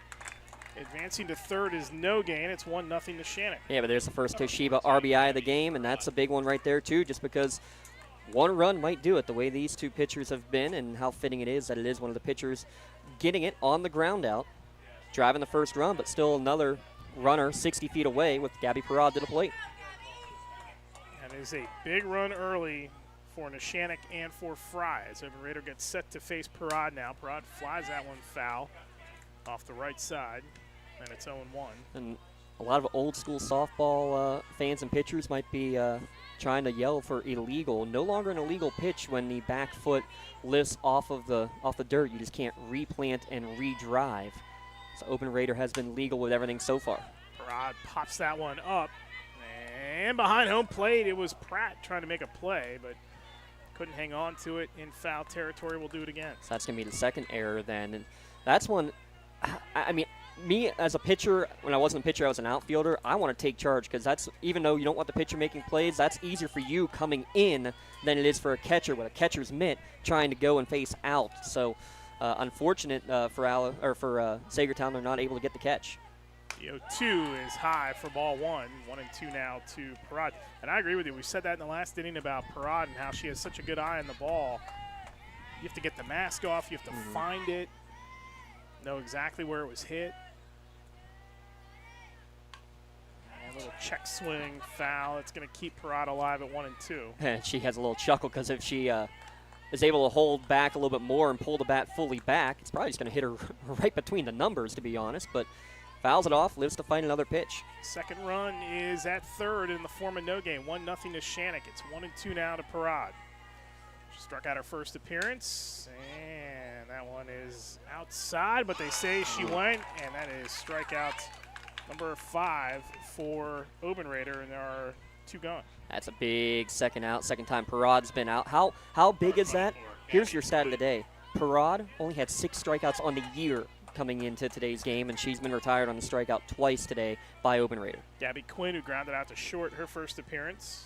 Advancing to third is no gain. It's 1-0 Neshannock. Yeah, but there's the first Toshiba RBI of the game, and that's a big one right there too, just because one run might do it the way these two pitchers have been and how fitting it is that it is one of the pitchers getting it on the ground out, driving the first run, but still another runner 60 feet away with Gabby Piaa to the plate. And it is a big run early for Neshannock and for Fry as Open Raider gets set to face Piaa now. Piaa flies that one foul off the right side, and it's 0-1. And a lot of old school softball fans and pitchers might be trying to yell for illegal. No longer an illegal pitch when the back foot lifts off the dirt. You just can't replant and redrive. So Open Raider has been legal with everything so far. Piaa pops that one up, and behind home plate it was Pratt trying to make a play, but couldn't hang on to it in foul territory. We'll do it again. So that's going to be the second error then. And that's one, I mean, me as a pitcher, when I wasn't a pitcher, I was an outfielder. I want to take charge because that's, even though you don't want the pitcher making plays, that's easier for you coming in than it is for a catcher with a catcher's mitt trying to go and face out. So unfortunate for Saegertown, they're not able to get the catch. The 0-2 is high for ball one. 1-2 now to Piaa. And I agree with you. We said that in the last inning about Piaa and how she has such a good eye on the ball. You have to get the mask off. You have to find it, know exactly where it was hit. And a little check swing foul. It's going to keep Piaa alive at 1-2. And she has a little chuckle because if she is able to hold back a little bit more and pull the bat fully back, it's probably just going to hit her right between the numbers, to be honest. But fouls it off, lives to find another pitch. Second run is at third in the form of no gain. 1-0 Neshannock. It's 1-2 now to Piaa. She struck out her first appearance, and that one is outside, but they say she went, and that is strikeout number 5 for Open Raider, and there are 2 gone. That's a big second out. Second time Pia's been out. How big is that? Here's your stat of the day. Piaa only had 6 strikeouts on the year coming into today's game, and she's been retired on the strikeout twice today by Open Raider. Gabby Quinn, who grounded out to short her first appearance.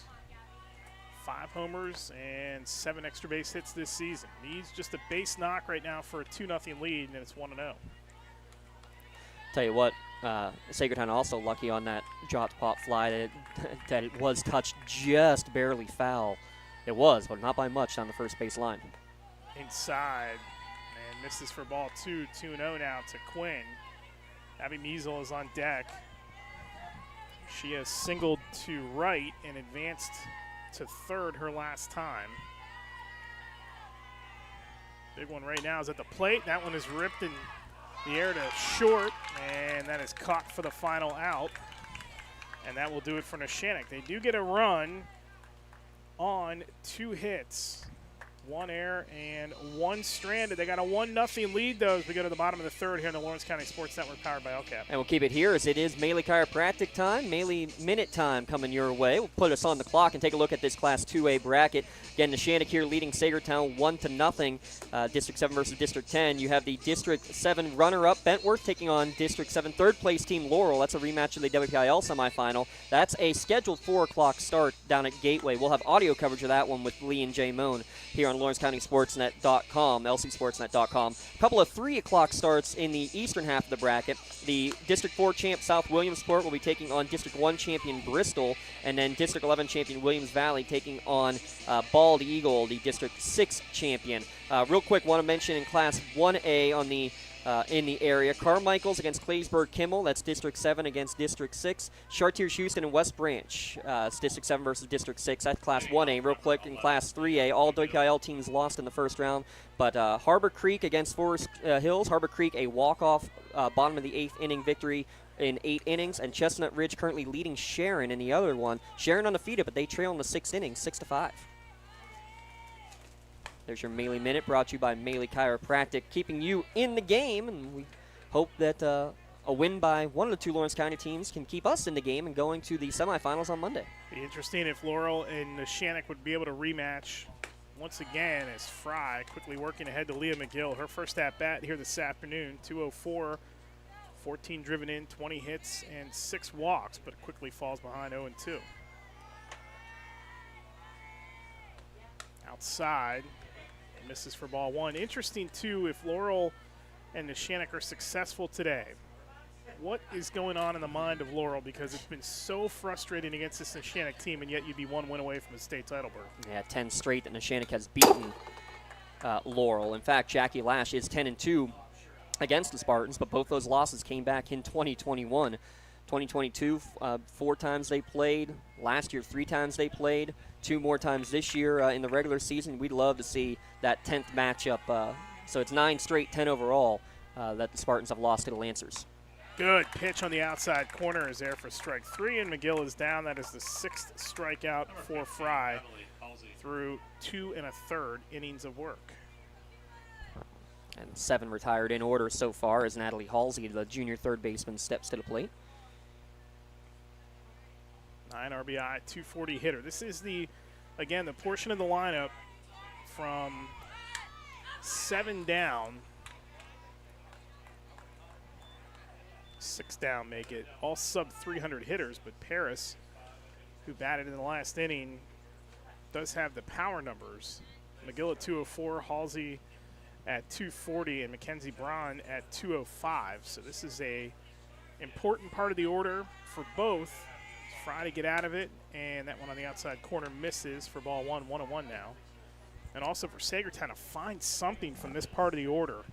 5 homers and 7 extra base hits this season. Needs just a base knock right now for a 2-0 lead, and it's 1-0. Tell you what, Saegertown also lucky on that dropped pop fly that it was touched just barely foul. It was, but not by much down the first base line. Inside. Misses for ball 2, 2-0 now to Quinn. Abby Measle is on deck. She has singled to right and advanced to third her last time. Big one right now is at the plate. That one is ripped in the air to short, and that is caught for the final out. And that will do it for Neshannock. They do get a run on 2 hits. 1 error and 1 stranded. They got a 1-0 lead, though, as we go to the bottom of the third here on the Lawrence County Sports Network, powered by LCAP. And we'll keep it here as it is Melee Chiropractic time. Melee Minute time coming your way. We'll put us on the clock and take a look at this Class 2A bracket. Again, Neshannock here leading Saegertown 1-0. District 7 versus District 10. You have the District 7 runner-up, Bentworth, taking on District 7 third-place team Laurel. That's a rematch of the WPIL semifinal. That's a scheduled 4 o'clock start down at Gateway. We'll have audio coverage of that one with Lee and Jay Moan here on LawrenceCountySportsNet.com, LCSportsNet.com. A couple of 3 o'clock starts in the eastern half of the bracket. The District 4 champ South Williamsport will be taking on District 1 champion Bristol, and then District 11 champion Williams Valley taking on Bald Eagle, the District 6 champion. Real quick, want to mention in Class 1A on the in the area, Carmichael's against Claysburg Kimmel. That's District 7 against District 6. Chartiers Houston and West Branch. It's District 7 versus District 6. That's Class 1A. Real quick, in Class 3A, all WPIL teams lost in the first round. But Harbor Creek against Forest Hills. Harbor Creek, a walk-off bottom of the 8th inning victory in 8 innings, and Chestnut Ridge currently leading Sharon in the other one. Sharon undefeated, but they trail in the 6th inning, 6-5. There's your Melee Minute, brought to you by Melee Chiropractic, keeping you in the game, and we hope that a win by one of the 2 Lawrence County teams can keep us in the game and going to the semifinals on Monday. Be interesting if Laurel and Neshannock would be able to rematch once again, as Fry quickly working ahead to Leah McGill. Her first at-bat here this afternoon, 204, 14 driven in, 20 hits, and 6 walks, but quickly falls behind 0-2. Outside, misses for ball 1. Interesting, too, if Laurel and Neshannock are successful today, what is going on in the mind of Laurel, because it's been so frustrating against this Neshannock team, and yet you'd be 1 win away from a state title berth. Yeah, 10 straight that Neshannock has beaten Laurel. In fact, Jackie Lash is 10-2 against the Spartans, but both those losses came back in 2021. 2022, 4 times they played. Last year, 3 times they played. 2 more times this year in the regular season. We'd love to see that 10th matchup. So it's 9 straight, 10 overall that the Spartans have lost to the Lancers. Good pitch on the outside corner is there for strike 3, and McGill is down. That is the 6th strikeout for Fry through 2 1/3 innings of work. And 7 retired in order so far as Natalie Halsey, the junior third baseman, steps to the plate. 9 RBI, 240 hitter. This is the portion of the lineup from 7 down. 6 down make it all sub 300 hitters, but Paris, who batted in the last inning, does have the power numbers. McGill at 204, Halsey at 240, and Mackenzie Braun at 205. So this is a important part of the order for both. Fry to get out of it, and that one on the outside corner misses for ball 1, 1-1 now. And also for Saegertown to find something from this part of the order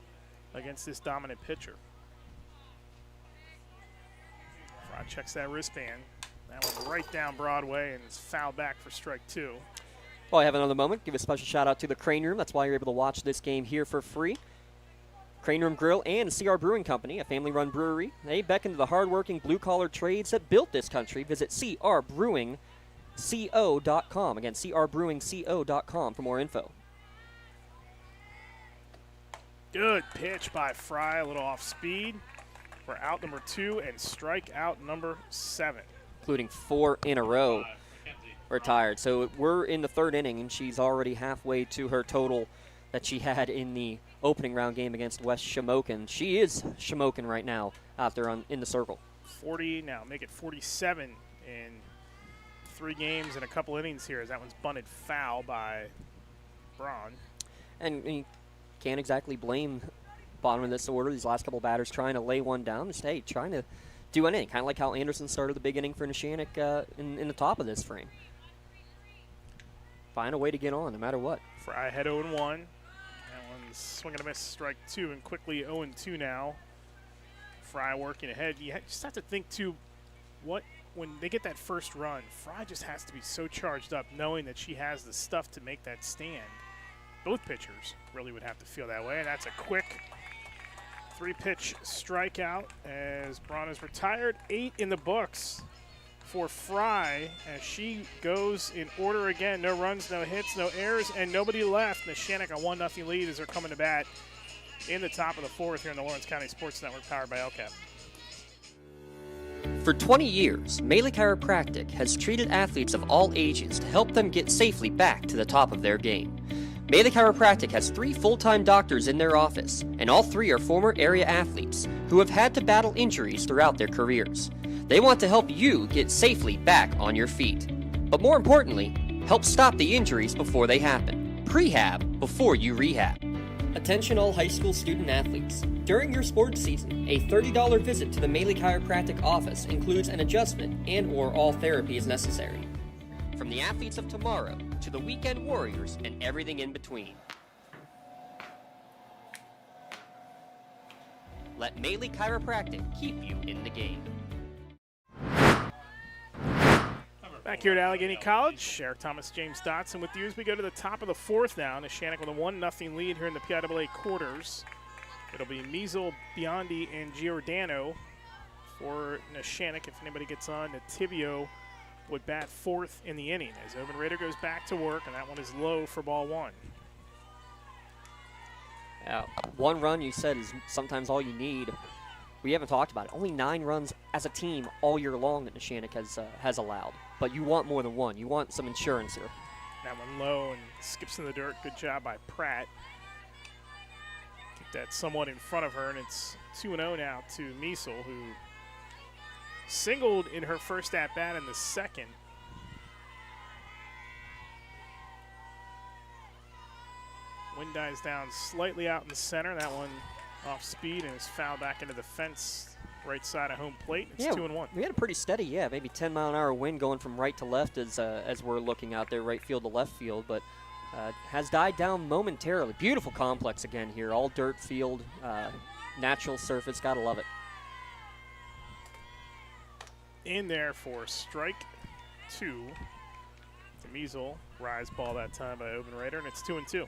against this dominant pitcher. Fry checks that wristband. That one right down Broadway, and it's fouled back for strike 2. Well, I have another moment. Give a special shout out to the Crane Room. That's why you're able to watch this game here for free. Crane Room Grill and CR Brewing Company, a family-run brewery. They beckon to the hardworking blue-collar trades that built this country. Visit crbrewingco.com. Again, crbrewingco.com for more info. Good pitch by Fry, a little off speed for out number 2 and strike out number 7. Including 4 in a row retired. So we're in the 3rd inning, and she's already halfway to her total that she had in the opening round game against West Shamokin. She is Shamokin right now out there in the circle. 40 now, make it 47 in 3 games and a couple innings here, as that one's bunted foul by Braun. And you can't exactly blame bottom of this order, these last couple batters trying to lay one down. Just, hey, trying to do anything. Kind of like how Anderson started the big inning for Neshannock in the top of this frame. Find a way to get on no matter what. Fry had 0-1. That one's swing and a miss, strike 2, and quickly 0-2 now. Fry working ahead. You just have to think, too, when they get that first run, Fry just has to be so charged up knowing that she has the stuff to make that stand. Both pitchers really would have to feel that way, and that's a quick 3-pitch strikeout as Braun is retired. 8 in the books for Fry as she goes in order again. No runs, no hits, no errors, and nobody left. Neshannock on 1-0 lead as they're coming to bat in the top of the 4th here in the Lawrence County Sports Network, powered by LCAP. For 20 years, Melee Chiropractic has treated athletes of all ages to help them get safely back to the top of their game. Melee Chiropractic has 3 full-time doctors in their office, and all 3 are former area athletes who have had to battle injuries throughout their careers. They want to help you get safely back on your feet. But more importantly, help stop the injuries before they happen. Prehab before you rehab. Attention all high school student athletes. During your sports season, a $30 visit to the Melee Chiropractic office includes an adjustment and/or all therapy is necessary. From the athletes of tomorrow to the weekend warriors and everything in between. Let Melee Chiropractic keep you in the game. Back here at Allegheny College, Eric Thomas, James Dotson with you as we go to the top of the 4th now. Neshannock with a 1-0 lead here in the Piaa quarters. It'll be Measle, Biondi, and Giordano for Neshannock. If anybody gets on, Nativio would bat fourth in the inning as Open Raider goes back to work, and that one is low for ball one. One run, you said, is sometimes all you need. We haven't talked about it. Only 9 runs as a team all year long that Neshannock has allowed. But you want more than one. You want some insurance here. That one low and skips in the dirt. Good job by Pratt. Get that somewhat in front of her, and it's 2-0 now to Miesel, who singled in her first at-bat in the second. Wind dies down slightly out in the center. That one off speed and is fouled back into the fence, right side of home plate. It's 2-1. We had a pretty steady, maybe 10-mile-an-hour wind going from right to left as we're looking out there, right field to left field, but has died down momentarily. Beautiful complex again here, all dirt field, natural surface. Gotta love it. In there for strike 2 to Miesel. Rise ball that time by Open Raider, and it's 2-2.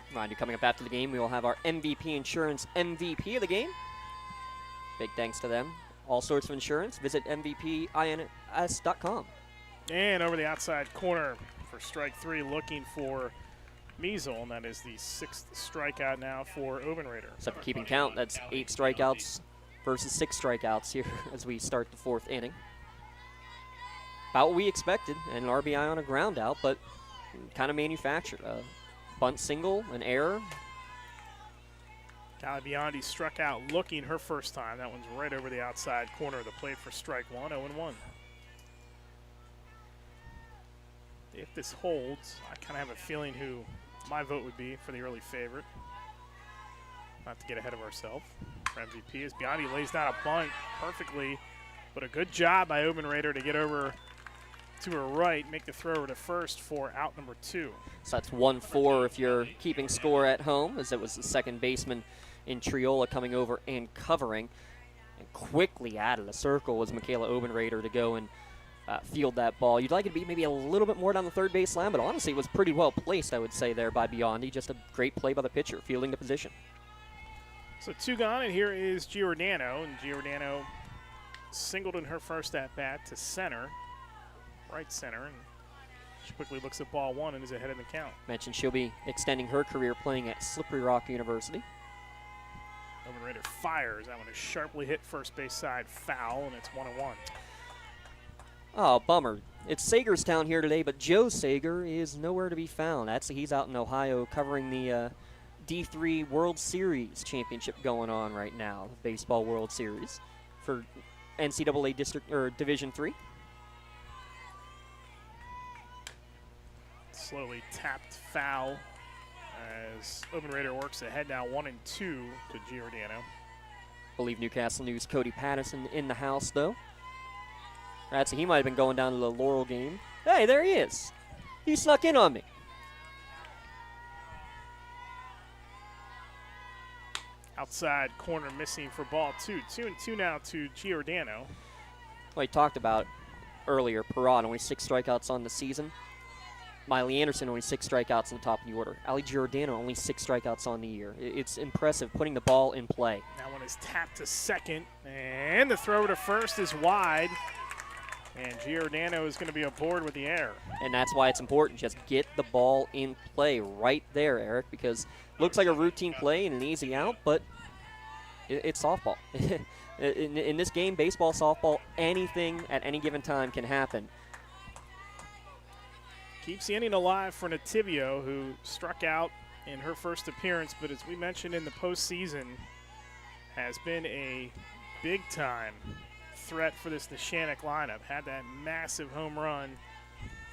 Reminder, coming up after the game, we will have our MVP Insurance MVP of the game. Big thanks to them. All sorts of insurance. Visit MVPINS.com. And over the outside corner for strike 3, looking for Miesel, and that is the 6th strikeout now for Open Raider. So for keeping count, that's 8 strikeouts versus 6 strikeouts here as we start the 4th inning. About what we expected, an RBI on a ground out, but kind of manufactured. Bunt single, an error. Callie Biondi struck out looking her first time. That one's right over the outside corner of the plate for strike 1, 0-1. If this holds, I kind of have a feeling who my vote would be for the early favorite. Not to get ahead of ourselves. For MVP as Biondi lays down a bunt perfectly, but a good job by Open Raider to get over to her right, make the throw over to first for out number 2. So that's 1-4 if you're keeping score at home, as it was the second baseman in Triola coming over and covering. And quickly out of the circle was Michaela Open Raider to go and field that ball. You'd like it to be maybe a little bit more down the third base line, but honestly it was pretty well placed, I would say, there by Biondi. Just a great play by the pitcher, fielding the position. So 2 gone, and here is Giordano, and Giordano singled in her first at-bat to center. Right center, and she quickly looks at ball 1 and is ahead in the count. Mentioned she'll be extending her career playing at Slippery Rock University. Open Raider fires. That one is sharply hit first base side foul, and it's 1-1. Oh, bummer. It's Saegertown here today, but Joe Sager is nowhere to be found. He's out in Ohio covering the D3 World Series championship going on right now, the Baseball World Series for NCAA District or Division III. Slowly tapped foul as Open Raider works ahead now 1-2 to Giordano. I believe Newcastle News' Cody Patterson in the house, though. He might have been going down to the Laurel game. Hey, there he is. He snuck in on me. Outside corner missing for ball 2. 2-2 now to Giordano. Well, he talked about earlier, Piaa only 6 strikeouts on the season. Miley Anderson only 6 strikeouts in the top of the order. Ali Giordano only 6 strikeouts on the year. It's impressive putting the ball in play. That one is tapped to second, and the throw to first is wide. And Giordano is going to be aboard with the air. And that's why it's important. Just get the ball in play right there, Eric, because it looks like a routine play and an easy out, but it's softball. in this game, baseball, softball, anything at any given time can happen. Keeps the inning alive for Nativio, who struck out in her first appearance, but as we mentioned in the postseason, has been a big-time threat for this Neshannock lineup. Had that massive home run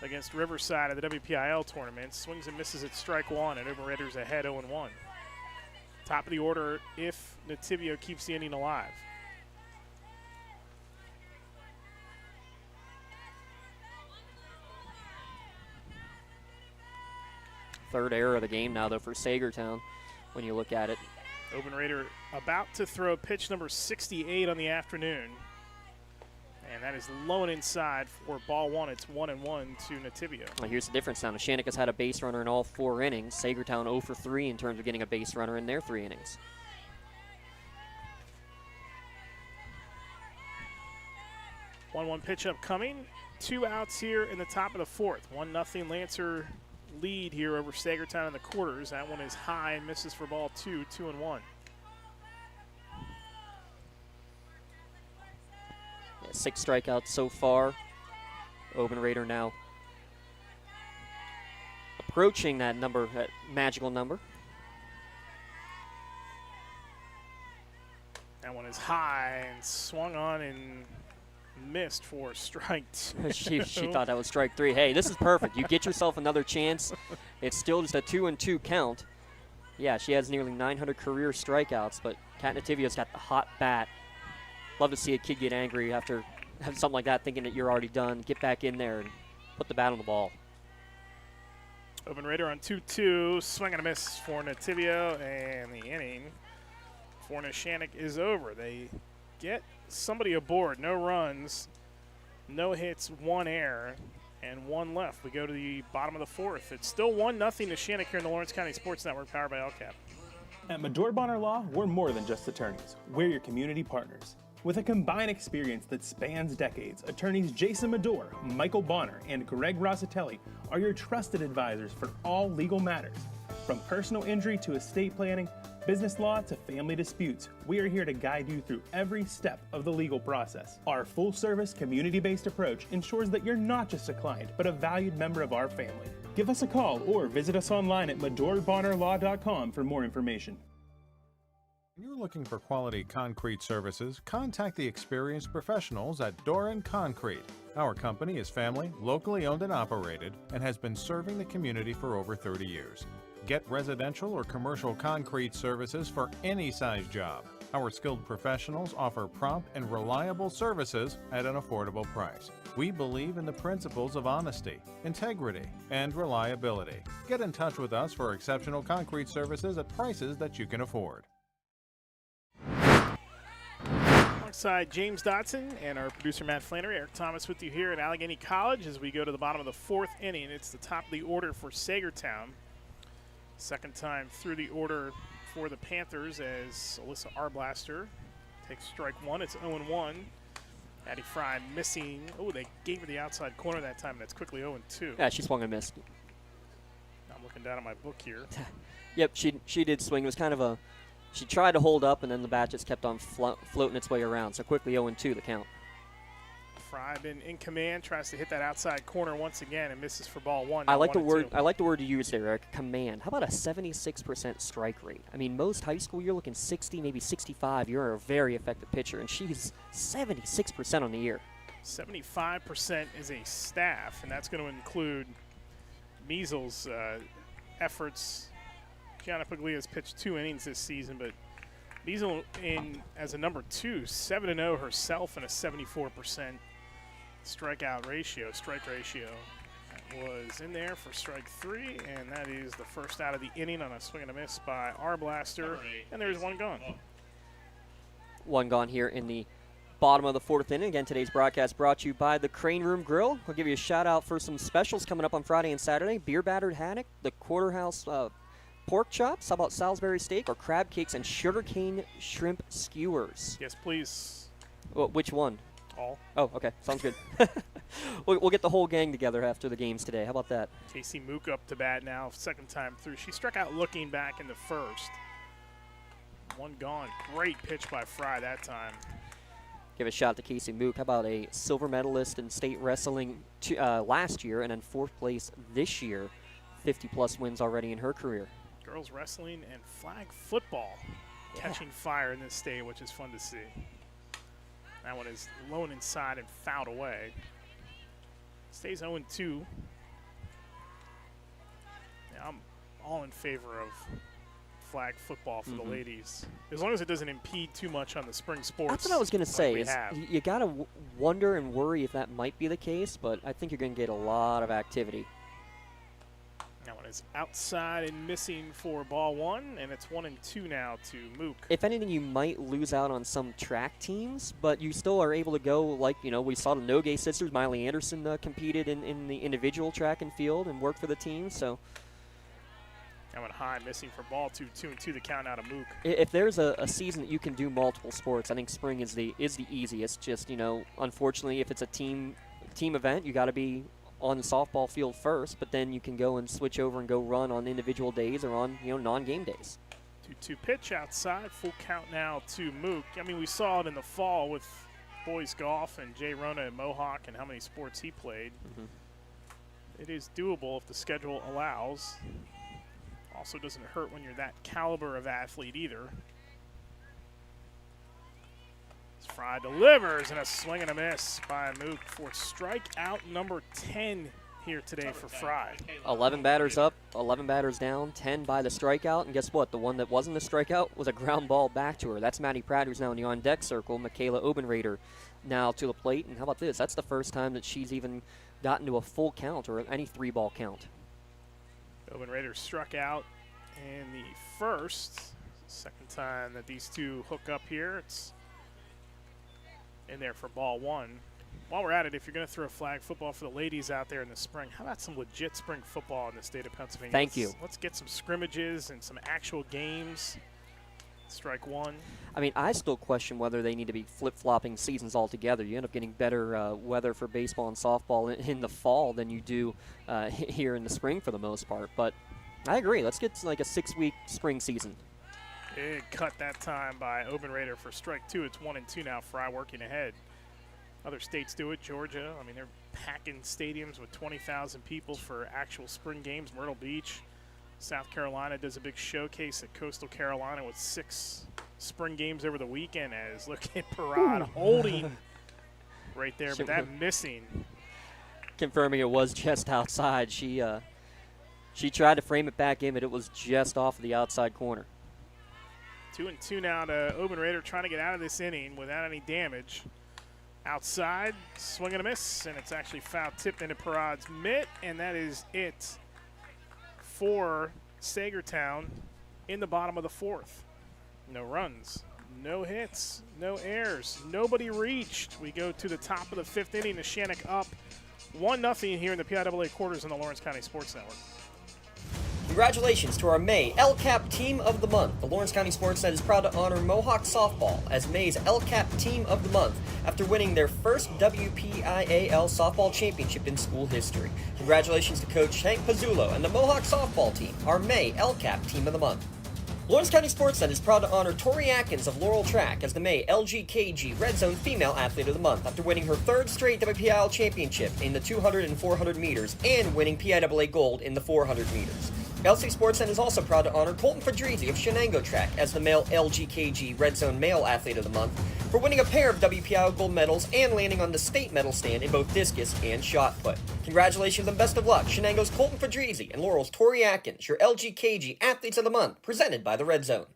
against Riverside at the WPIL tournament. Swings and misses at strike 1, and Open Raiders ahead 0-1. Top of the order if Nativio keeps the inning alive. Third error of the game now, though, for Saegertown when you look at it. Open Raider about to throw pitch number 68 on the afternoon. And that is low and inside for ball 1. It's 1-1 to Nativio. Well, here's the difference now. Neshannock has had a base runner in all 4 innings. Saegertown 0 for 3 in terms of getting a base runner in their 3 innings. 1-1 pitch up coming. 2 outs here in the top of the fourth. 1-0 Lancer lead here over Saegertown in the quarters. That one is high and misses for ball 2, 2-1. Yeah, 6 strikeouts so far. Open Raider now approaching that number, that magical number. That one is high and swung on and missed for strike 2. she thought that was strike 3. Hey, this is perfect. You get yourself another chance. It's still just a 2-2 count. Yeah, she has nearly 900 career strikeouts, but Kat Nativia's got the hot bat. Love to see a kid get angry after having something like that, thinking that you're already done. Get back in there and put the bat on the ball. Open Raider on 2-2. Swing and a miss for Nativia, and the inning for Neshannock is over. They get somebody aboard. No runs, no hits, 1 error, and 1 left. We go to the bottom of the fourth. It's still 1-0 Neshannock here in the Lawrence County Sports Network, powered by LCAP. At Medore Bonner Law, we're more than just attorneys. We're your community partners. With a combined experience that spans decades, attorneys Jason Medore, Michael Bonner, and Greg Rossitelli are your trusted advisors for all legal matters. From personal injury to estate planning, business law to family disputes, we are here to guide you through every step of the legal process. Our full-service, community-based approach ensures that you're not just a client, but a valued member of our family. Give us a call or visit us online at MedoreBonnerLaw.com for more information. When you're looking for quality concrete services, contact the experienced professionals at Doran Concrete. Our company is family, locally owned and operated, and has been serving the community for over 30 years. Get residential or commercial concrete services for any size job. Our skilled professionals offer prompt and reliable services at an affordable price. We believe in the principles of honesty, integrity, and reliability. Get in touch with us for exceptional concrete services at prices that you can afford. Alongside James Dotson and our producer Matt Flannery, Eric Thomas with you here at Allegheny College as we go to the bottom of the fourth inning. It's the top of the order for Saegertown. Second time through the order for the Panthers as Alyssa Arblaster takes strike 1. It's 0-1. Addie Fry missing. Oh, they gave her the outside corner that time, and it's quickly 0-2. Yeah, she swung and missed. I'm looking down at my book here. Yep, she did swing. It was kind of a, she tried to hold up, and then the bat just kept on floating its way around. So quickly 0-2 the count. Fry been in command, tries to hit that outside corner once again and misses for ball 1. I like the word. I like the word you used there, Eric. Command. How about a 76% strike rate? I mean, most high school you're looking 60, maybe 65. You're a very effective pitcher, and she's 76% on the year. 75% is a staff, and that's going to include Measles' efforts. Gianna Puglia has pitched 2 innings this season, but Measles in as a number 2, 7-0 herself and a 74% strike ratio. That was in there for strike 3, and that is the first out of the inning on a swing and a miss by Arblaster, and there's 1 gone. 1 gone here in the bottom of the fourth inning. Again, today's broadcast brought to you by the Crane Room Grill. We'll give you a shout out for some specials coming up on Friday and Saturday. Beer battered haddock, the Quarterhouse pork chops, how about Salisbury steak or crab cakes and sugarcane shrimp skewers? Yes, please. Well, which one? All. Oh, okay. Sounds good. We'll get the whole gang together after the games today. How about that? Casey Mook up to bat now, second time through. She struck out looking back in the first. 1 gone. Great pitch by Fry that time. Give a shout to Casey Mook. How about a silver medalist in state wrestling last year and in 4th place this year. 50-plus wins already in her career. Girls wrestling and flag football catching fire in this state, which is fun to see. That one is low and inside and fouled away. Stays 0-2. Yeah, I'm all in favor of flag football for the ladies, as long as it doesn't impede too much on the spring sports. That's what I was going to say. You got to wonder and worry if that might be the case, but I think you're going to get a lot of activity. That one is outside and missing for ball 1, and it's 1-2 now to Mook. If anything, you might lose out on some track teams, but you still are able to go, like, you know, we saw the Nogue sisters. Miley Anderson competed in the individual track and field and worked for the team, so That one high, missing for ball 2-2 the count out of Mook. If there's a season that you can do multiple sports, I think spring is the easiest. Just, unfortunately, if it's a team event, you got to be on the softball field first, but then you can go and switch over and go run on individual days or on non-game days. 2-2 pitch outside, full count now to Mook. I mean, we saw it in the fall with boys golf and Jay Rona and Mohawk and how many sports he played. It is doable if the schedule allows. Also doesn't hurt when you're that caliber of athlete either. Fry delivers and a swing and a miss by Mook for strikeout number 10 here today for Fry. 11 batters up, 11 batters down, 10 by the strikeout, and guess what? The one that wasn't a strikeout was a ground ball back to her. That's Maddie Pratt, who's now in the on-deck circle. Michaela Obenrader now to the plate, and how about this? That's the first time that she's even gotten to a full count or any 3-ball count. Obenrader struck out in the first. Second time that these two hook up here. It's in there for ball 1. While we're at it, if you're going to throw flag football for the ladies out there in the spring, how about some legit spring football in the state of Pennsylvania? Thank you. Let's get some scrimmages and some actual games. Strike one. I mean, I still question whether they need to be flip-flopping seasons altogether. You end up getting better weather for baseball and softball in the fall than you do here in the spring for the most part. But I agree. Let's get like a 6-week spring season. Big cut that time by Obenrader for strike 2. It's 1-2 now. Fry working ahead. Other states do it. Georgia, I mean, they're packing stadiums with 20,000 people for actual spring games. Myrtle Beach. South Carolina does a big showcase at Coastal Carolina with 6 spring games over the weekend. As look at Piaa holding right there, but that missing. Confirming it was just outside. She tried to frame it back in, but it was just off of the outside corner. 2-2 now to Obenrader, trying to get out of this inning without any damage. Outside, swing and a miss, and it's actually foul tipped into Piaa's mitt, and that is it for Saegertown in the bottom of the 4th. No runs, no hits, no errors, nobody reached. We go to the top of the 5th inning. Neshannock up 1-0 here in the PIAA quarters on the Lawrence County Sports Network. Congratulations to our May LCAP Team of the Month. The Lawrence County SportsNet is proud to honor Mohawk Softball as May's LCAP Team of the Month after winning their first WPIAL Softball Championship in school history. Congratulations to Coach Hank Pizzulo and the Mohawk Softball Team, our May LCAP Team of the Month. Lawrence County SportsNet is proud to honor Tori Atkins of Laurel Track as the May LGKG Red Zone Female Athlete of the Month after winning her 3rd straight WPIAL Championship in the 200 and 400 meters and winning PIAA Gold in the 400 meters. LC SportsNet is also proud to honor Colton Fedrizzi of Shenango Track as the male LGKG Red Zone Male Athlete of the Month for winning a pair of WPIAL gold medals and landing on the state medal stand in both discus and shot put. Congratulations and best of luck, Shenango's Colton Fedrizzi and Laurel's Tori Atkins, your LGKG Athletes of the Month, presented by the Red Zone.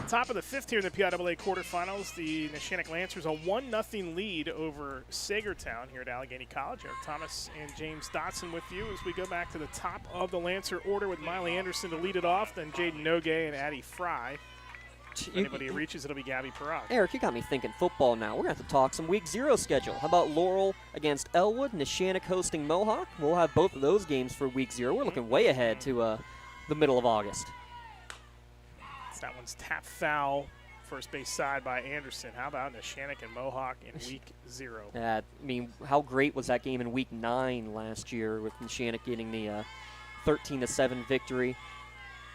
Top of the 5th here in the PIAA quarterfinals. The Neshannock Lancers a 1-0 lead over Saegertown here at Allegheny College. Eric Thomas and James Dotson with you as we go back to the top of the Lancer order with Miley Anderson to lead it off, then Jaden Nogue and Addie Fry. If anybody reaches, it'll be Gabby Piaa. Eric, you got me thinking football now. We're going to have to talk some Week 0 schedule. How about Laurel against Elwood, Neshannock hosting Mohawk? We'll have both of those games for Week 0. We're looking way ahead to the middle of August. That one's tap foul, first base side by Anderson. How about Neshannock and Mohawk in Week 0? I mean, how great was that game in Week 9 last year with Neshannock getting the 13-7 victory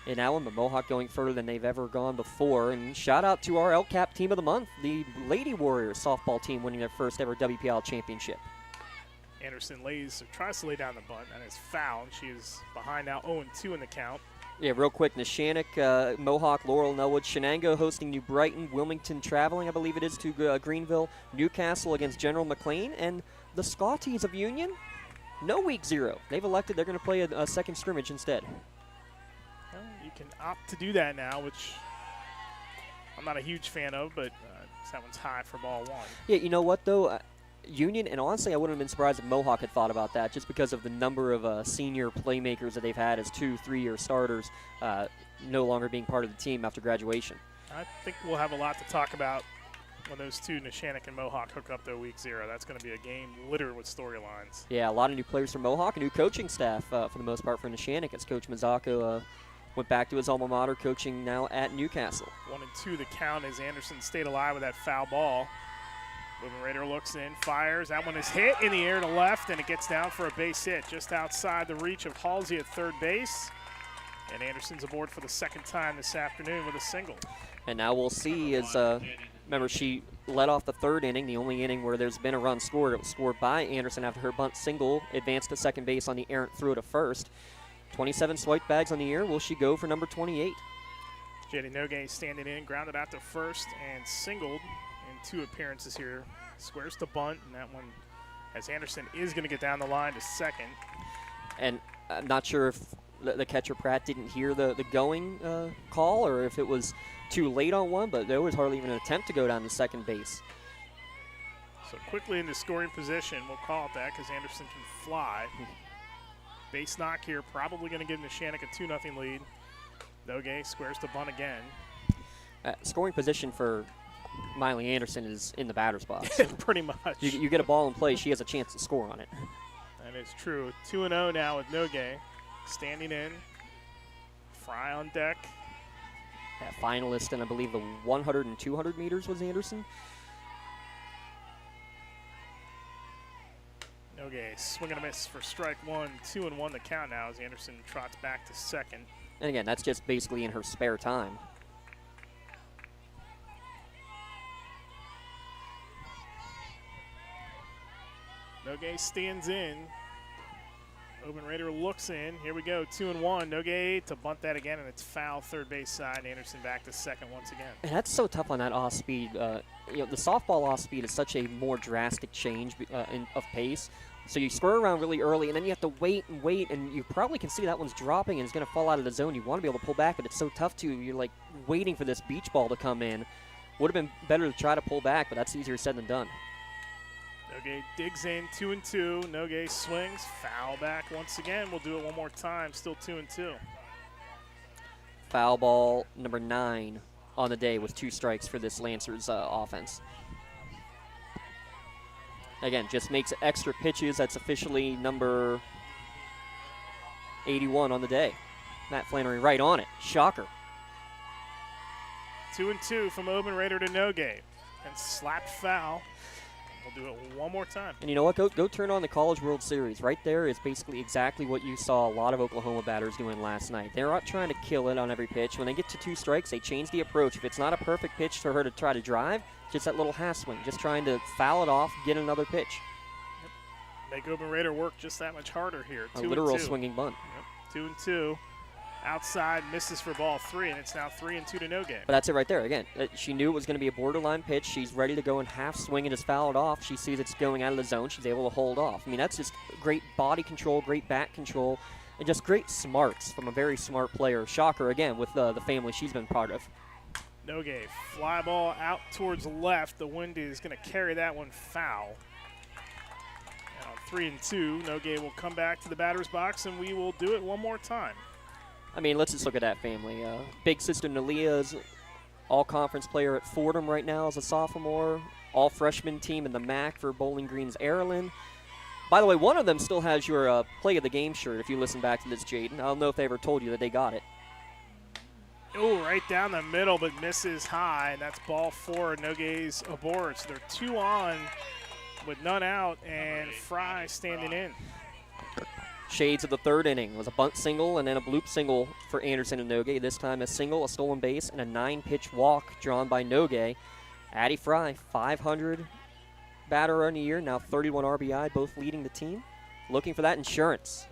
in Allen, but Mohawk going further than they've ever gone before. And shout out to our LCAP Team of the Month, the Lady Warriors softball team winning their first ever WPIAL championship. Anderson tries to lay down the bunt, and is fouled. She is behind now 0-2 in the count. Yeah, real quick, Neshannock, Mohawk, Laurel, and Elwood. Shenango hosting New Brighton, Wilmington traveling, I believe it is, to Greenville. Newcastle against General McLean. And the Scotties of Union, no Week 0. They've elected they're going to play a second scrimmage instead. Well, you can opt to do that now, which I'm not a huge fan of, but that one's high for ball 1. Yeah, you know what, though? Union, and honestly, I wouldn't have been surprised if Mohawk had thought about that just because of the number of senior playmakers that they've had as 2-3-year starters no longer being part of the team after graduation. I think we'll have a lot to talk about When those two, Neshannock and Mohawk, hook up, though, week 0, that's going to be a game littered with storylines. Yeah, a lot of new players from Mohawk, a new coaching staff for the most part for Neshannock, as Coach Mazzocco went back to his alma mater, coaching now at Newcastle. 1-2 the count as Anderson stayed alive with that foul ball. Moving Raider looks in, fires. That one is hit in the air to left, and it gets down for a base hit just outside the reach of Halsey at third base. And Anderson's aboard for the second time this afternoon with a single. And now we'll see as, remember, she led off the third inning, the only inning where there's been a run scored. It was scored by Anderson after her bunt single, advanced to second base on the errant throw to first. 27 swipe bags on the year. Will she go for number 28? JD Nogue standing in, grounded out to first and singled in 2 appearances here. Squares to bunt, and that one, as Anderson is going to get down the line to second. And I'm not sure if the catcher Pratt didn't hear the going call or if it was too late on one, but there was hardly even an attempt to go down to second base. So quickly into scoring position, we'll call it that because Anderson can fly. Base knock here, probably going to give Neshannock a 2-0 lead. Nogue squares to bunt again. Scoring position for Miley Anderson is in the batter's box. Pretty much. You get a ball in play, she has a chance to score on it. That is true. 2-0 now with Nogue standing in. Fry on deck. Finalist in, I believe, the 100 and 200 meters was Anderson. Nogue swing and a miss for strike one. 2-1 the count now as Anderson trots back to second. And again, that's just basically in her spare time. Nogue stands in. Open Raider looks in. Here we go, 2-1. Nogue to bunt that again, and it's foul third base side. Anderson back to second once again. And that's so tough on that off speed. The softball off speed is such a more drastic change of pace. So you square around really early, and then you have to wait, and you probably can see that one's dropping and it's going to fall out of the zone. You want to be able to pull back, but it's so tough to. You're like waiting for this beach ball to come in. Would have been better to try to pull back, but that's easier said than done. Nogue digs in, 2-2. Nogue swings, foul back once again. We'll do it one more time, still 2-2. Foul ball number 9 on the day with 2 strikes for this Lancers offense. Again, just makes extra pitches. That's officially number 81 on the day. Matt Flannery right on it. Shocker. 2-2 from Open Raider to Nogue. And slapped foul. We'll do it one more time. And you know what? Go turn on the College World Series. Right there is basically exactly what you saw a lot of Oklahoma batters doing last night. They're not trying to kill it on every pitch. When they get to 2 strikes, they change the approach. If it's not a perfect pitch for her to try to drive, just that little half swing, just trying to foul it off, get another pitch. Make Open Raider work just that much harder here. A literal swinging bunt. Yep. 2-2. Outside, misses for ball 3, and it's now 3-2 to Nogue. But that's it right there. Again, she knew it was going to be a borderline pitch. She's ready to go in half swing and just foul it off. She sees it's going out of the zone. She's able to hold off. I mean, that's just great body control, great bat control, and just great smarts from a very smart player. Shocker, again, with the family she's been part of. Nogue, fly ball out towards left. The wind is going to carry that one foul. Now 3-2, Nogue will come back to the batter's box, and we will do it one more time. I mean, let's just look at that family. Big sister Nalia is all-conference player at Fordham right now as a sophomore. All-freshman team in the MAC for Bowling Green's Erilyn. By the way, one of them still has your play of the game shirt if you listen back to this, Jaden. I don't know if they ever told you that they got it. Oh, right down the middle, but misses high, and that's ball 4. Nogue's aboard. So they're 2 on with none out, and Fry standing in. Shades of the third inning. It was a bunt single and then a bloop single for Anderson and Nogue. This time a single, a stolen base, and a 9-pitch walk drawn by Nogue. Addie Fry, 500 batter on the year, now 31 RBI, both leading the team. Looking for that insurance.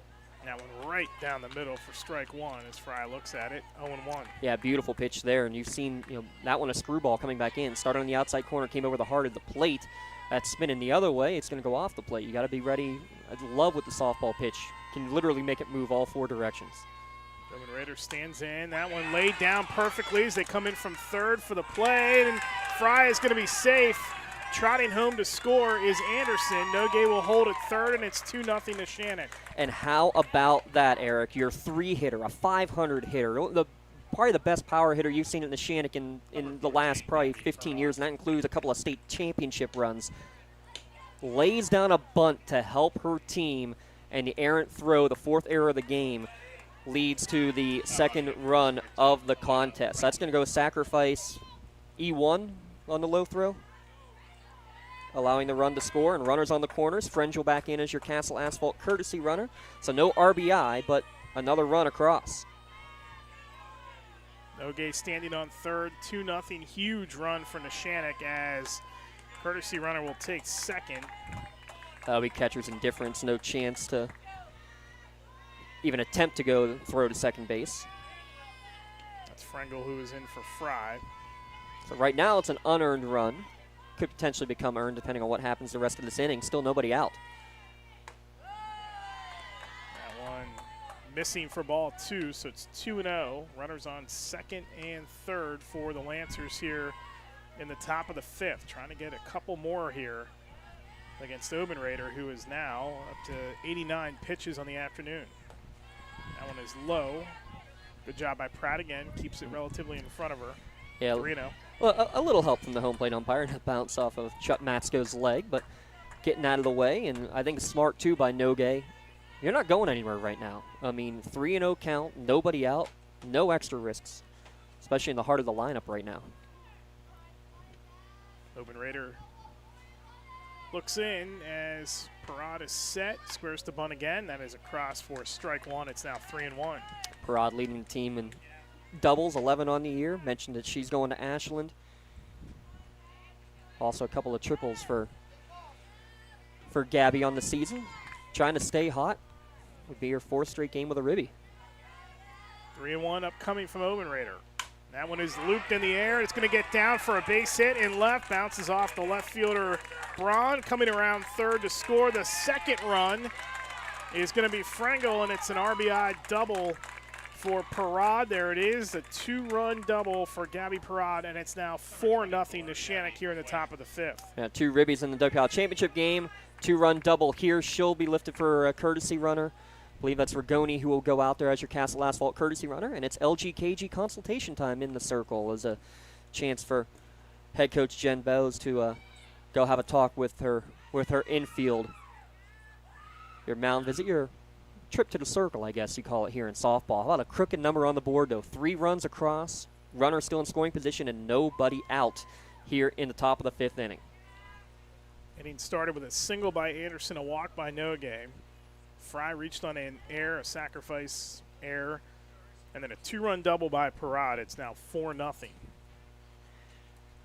That one right down the middle for strike 1 as Fry looks at it, 0-1. Yeah, beautiful pitch there, and you've seen that one, a screwball coming back in. Started on the outside corner, came over the heart of the plate. That's spinning the other way. It's going to go off the plate. You got to be ready. I love with the softball pitch. Can literally make it move all 4 directions. Open Raider stands in. That one laid down perfectly as they come in from third for the play. And Fry is going to be safe. Trotting home to score is Anderson. Nogue will hold at third, and it's 2-0 Neshannock. And how about that, Eric? Your 3-hitter, a 500 hitter. The probably the best power hitter you've seen at Neshannock in the last probably 15 years, and that includes a couple of state championship runs. Lays down a bunt to help her team, and the errant throw, the fourth error of the game, leads to the second run of the contest. That's going to go sacrifice E1 on the low throw, allowing the run to score, and runners on the corners. Frangel back in as your Castle Asphalt courtesy runner. So no RBI, but another run across. Nogue standing on third, 2-0. Huge run for Neshannock as courtesy runner will take second. That'll be catcher's indifference. No chance to even attempt to go throw to second base. That's Frangel who is in for Fry. So right now it's an unearned run. Could potentially become earned depending on what happens the rest of this inning. Still nobody out. That one missing for ball 2, so it's 2-0. Runners on second and third for the Lancers here in the top of the 5th. Trying to get a couple more here against Obenraider, who is now up to 89 pitches on the afternoon. That one is low. Good job by Pratt again. Keeps it relatively in front of her. Yeah, 3-0. Well, a little help from the home plate umpire to bounce off of Chuck Matsko's leg, but getting out of the way, and I think smart too by Nogue. You're not going anywhere right now. I mean, 3-0 count, nobody out, no extra risks, especially in the heart of the lineup right now. Obenraider looks in as Parad is set, squares the bunt again. That is a cross for strike one. It's now 3-1. Parad leading the team in doubles, 11 on the year. Mentioned that she's going to Ashland. Also a couple of triples for Gabby on the season. Trying to stay hot. Would be her 4th straight game with a ribby. 3-1 upcoming from Obenraider. That one is looped in the air. It's going to get down for a base hit in left. Bounces off the left fielder, Braun. Coming around third to score the second run is going to be Frangel, and it's an RBI double for Parad. There it is, a 2-run double for Gabby Parad, and it's now 4-0 Neshannock here in the top of the 5th. Yeah, 2 ribbies in the WPL championship game. 2-run double here. She'll be lifted for a courtesy runner. I believe that's Rigoni who will go out there as your Castle Asphalt courtesy runner, and it's LGKG consultation time in the circle as a chance for head coach Jen Bowes to go have a talk with her infield. Your mound visit, your trip to the circle, I guess you call it here in softball. How about a crooked number on the board, though? 3 runs across, runner still in scoring position, and nobody out here in the top of the 5th inning. Inning started with a single by Anderson, a walk by Nogue. Fry reached on an error, a sacrifice error, and then a 2-run double by Parad. It's now 4-0.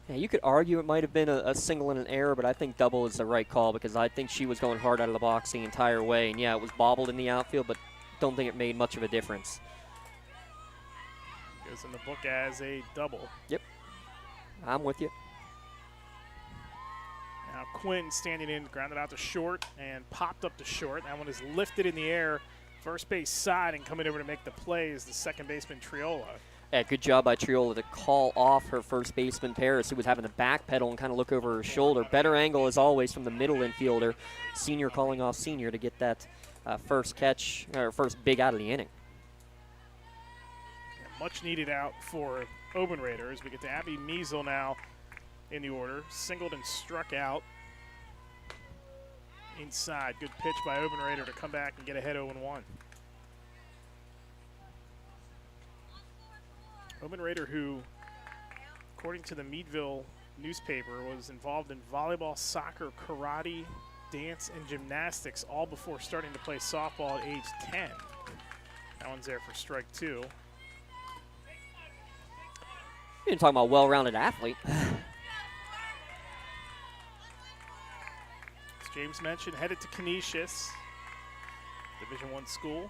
Yeah, you could argue it might have been a single and an error, but I think double is the right call because I think she was going hard out of the box the entire way. And, yeah, it was bobbled in the outfield, but don't think it made much of a difference. Goes in the book as a double. Yep. I'm with you. Now Quinn standing in, grounded out to short and popped up to short. That one is lifted in the air, first base side, and coming over to make the play is the second baseman Triola. Yeah, good job by Triola to call off her first baseman Paris, who was having to backpedal and kind of look over her shoulder. Better angle as always from the middle infielder. Senior calling off senior to get that first catch, or first big out of the inning. Much needed out for Obenraider as we get to Abby Measle now in the order. Singled and struck out. Inside, good pitch by Obenraider to come back and get ahead 0-1. Obenraider, who, according to the Meadville newspaper, was involved in volleyball, soccer, karate, dance, and gymnastics, all before starting to play softball at age 10. That one's there for strike 2. You're talking about a well-rounded athlete. As James mentioned, headed to Canisius, Division I school.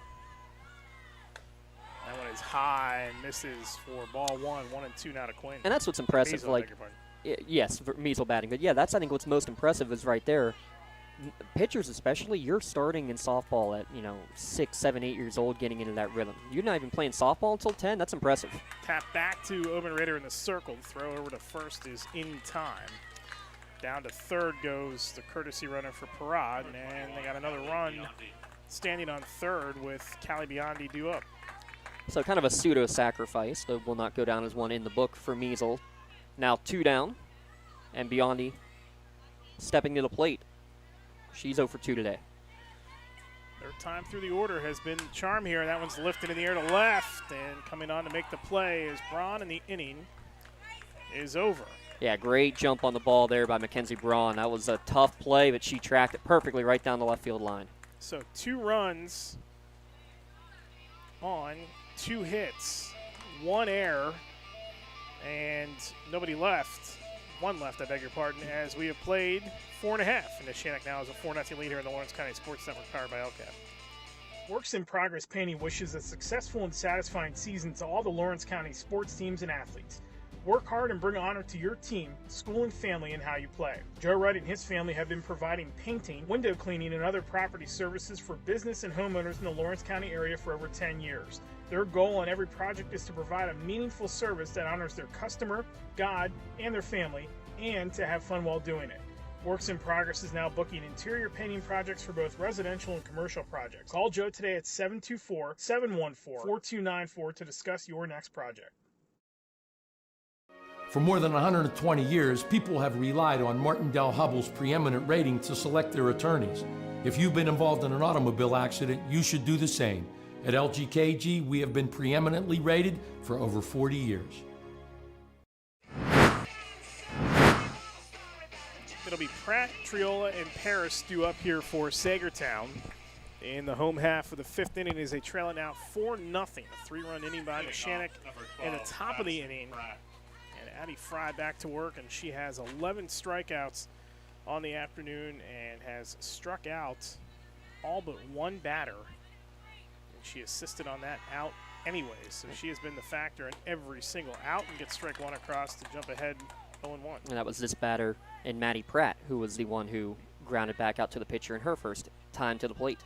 That one is high and misses for ball 1, 1-2 now to Quinn. And that's what's impressive. Measle, Yes, Measle batting. But, yeah, that's, I think, what's most impressive is right there. Pitchers especially, you're starting in softball at, 6, 7, 8 years old getting into that rhythm. You're not even playing softball until 10. That's impressive. Tap back to Obenraider in the circle. Throw over to first is in time. Down to third goes the courtesy runner for Parad, and they got another run standing on third with Callie Biondi due up. So kind of a pseudo-sacrifice, though will not go down as one in the book for Measle. Now 2 down, and Biondi stepping to the plate. She's 0 for 2 today. Third time through the order has been charm here. That one's lifted in the air to left, and coming on to make the play is Braun, and the inning is over. Yeah, great jump on the ball there by Mackenzie Braun. That was a tough play, but she tracked it perfectly right down the left field line. So 2 runs on 2 hits, 1 error, and nobody left. 1 left, I beg your pardon, as we have played 4.5. And Neshannock now is a 4-0 lead here in the Lawrence County Sports Network, powered by LCAP. Works in Progress Painting wishes a successful and satisfying season to all the Lawrence County sports teams and athletes. Work hard and bring honor to your team, school, and family in how you play. Joe Wright and his family have been providing painting, window cleaning, and other property services for business and homeowners in the Lawrence County area for over 10 years. Their goal on every project is to provide a meaningful service that honors their customer, God, and their family, and to have fun while doing it. Works in Progress is now booking interior painting projects for both residential and commercial projects. Call Joe today at 724-714-4294 to discuss your next project. For more than 120 years, people have relied on Martindale-Hubbell's preeminent rating to select their attorneys. If you've been involved in an automobile accident, you should do the same. At LGKG, we have been preeminently rated for over 40 years. It'll be Pratt, Triola, and Paris due up here for Saegertown. In the home half of the 5th inning as they trail it now 4-0. A 3-run inning by Neshannock in the top of the inning. And Addie Fry back to work, and she has 11 strikeouts on the afternoon and has struck out all but 1 batter. And she assisted on that out anyways, so she has been the factor in every single out and gets strike 1 across to jump ahead 0-1. And that was this batter in Maddie Pratt, who was the one who grounded back out to the pitcher in her first time to the plate.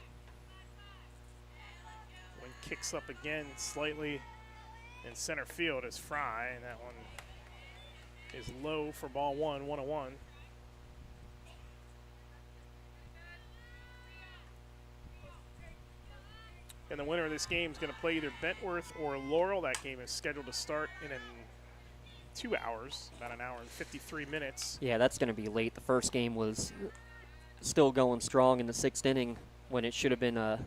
One kicks up again slightly in center field as Fry, and that one is low for ball 1, 1-1. And the winner of this game is going to play either Bentworth or Laurel. That game is scheduled to start in 2 hours, about an hour and 53 minutes. Yeah, that's going to be late. The first game was still going strong in the 6th inning when it should have been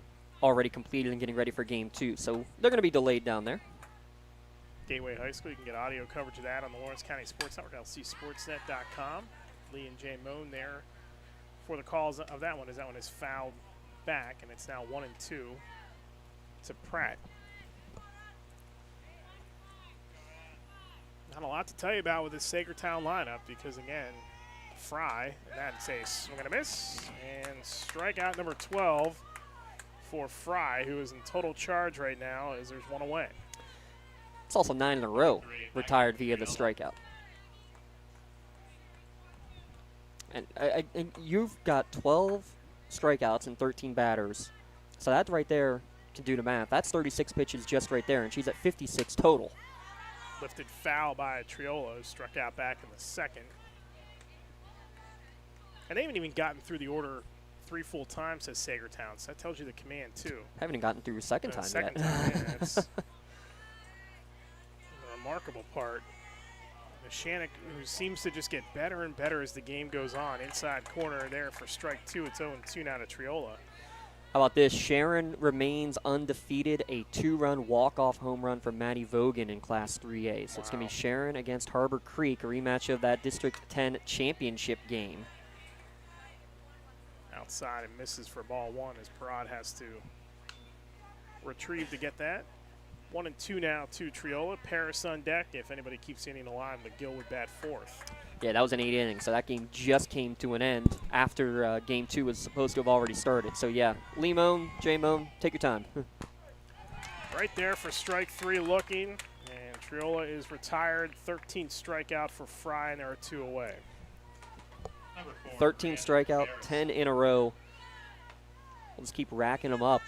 already completed and getting ready for game 2. So they're going to be delayed down there. Gateway High School, you can get audio coverage of that on the Lawrence County Sports Network, lcsportsnet.com. Lee and Jay Moan there for the calls of that one, as that one is fouled back, and it's now 1-2 to Pratt. Not a lot to tell you about with this Saegertown lineup because, again, Fry, and that's a swing and a miss, and strikeout number 12 for Fry, who is in total charge right now as there's 1 away. It's also 9 in a row retired via the strikeout. And you've got 12 strikeouts and 13 batters. So that right there can do the math. That's 36 pitches just right there, and she's at 56 total. Lifted foul by Triola, who struck out back in the 2nd. And they haven't even gotten through the order 3 full times, says Saegertown. So that tells you the command, too. Haven't even gotten through a second time yet. Yeah, that's the remarkable part. Neshannock, who seems to just get better and better as the game goes on. Inside corner there for strike 2. It's 0-2 now to Triola. How about this? Sharon remains undefeated. A 2-run walk-off home run from Maddie Vogan in Class 3A. So it's going to be Sharon against Harbor Creek, a rematch of that District 10 championship game. Outside and misses for ball 1 as Piaa has to retrieve to get that. 1-2 now to Triola. Paris on deck. If anybody keeps the inning alive, McGill would bat 4th. Yeah, that was an 8 inning, so that game just came to an end after game 2 was supposed to have already started. So yeah, Lee Moan, Jay Moan, take your time. Right there for strike 3 looking, and Triola is retired. 13 strikeout for Fry, and there are 2 away. 13 strikeout, 10 in a row. We'll just keep racking them up.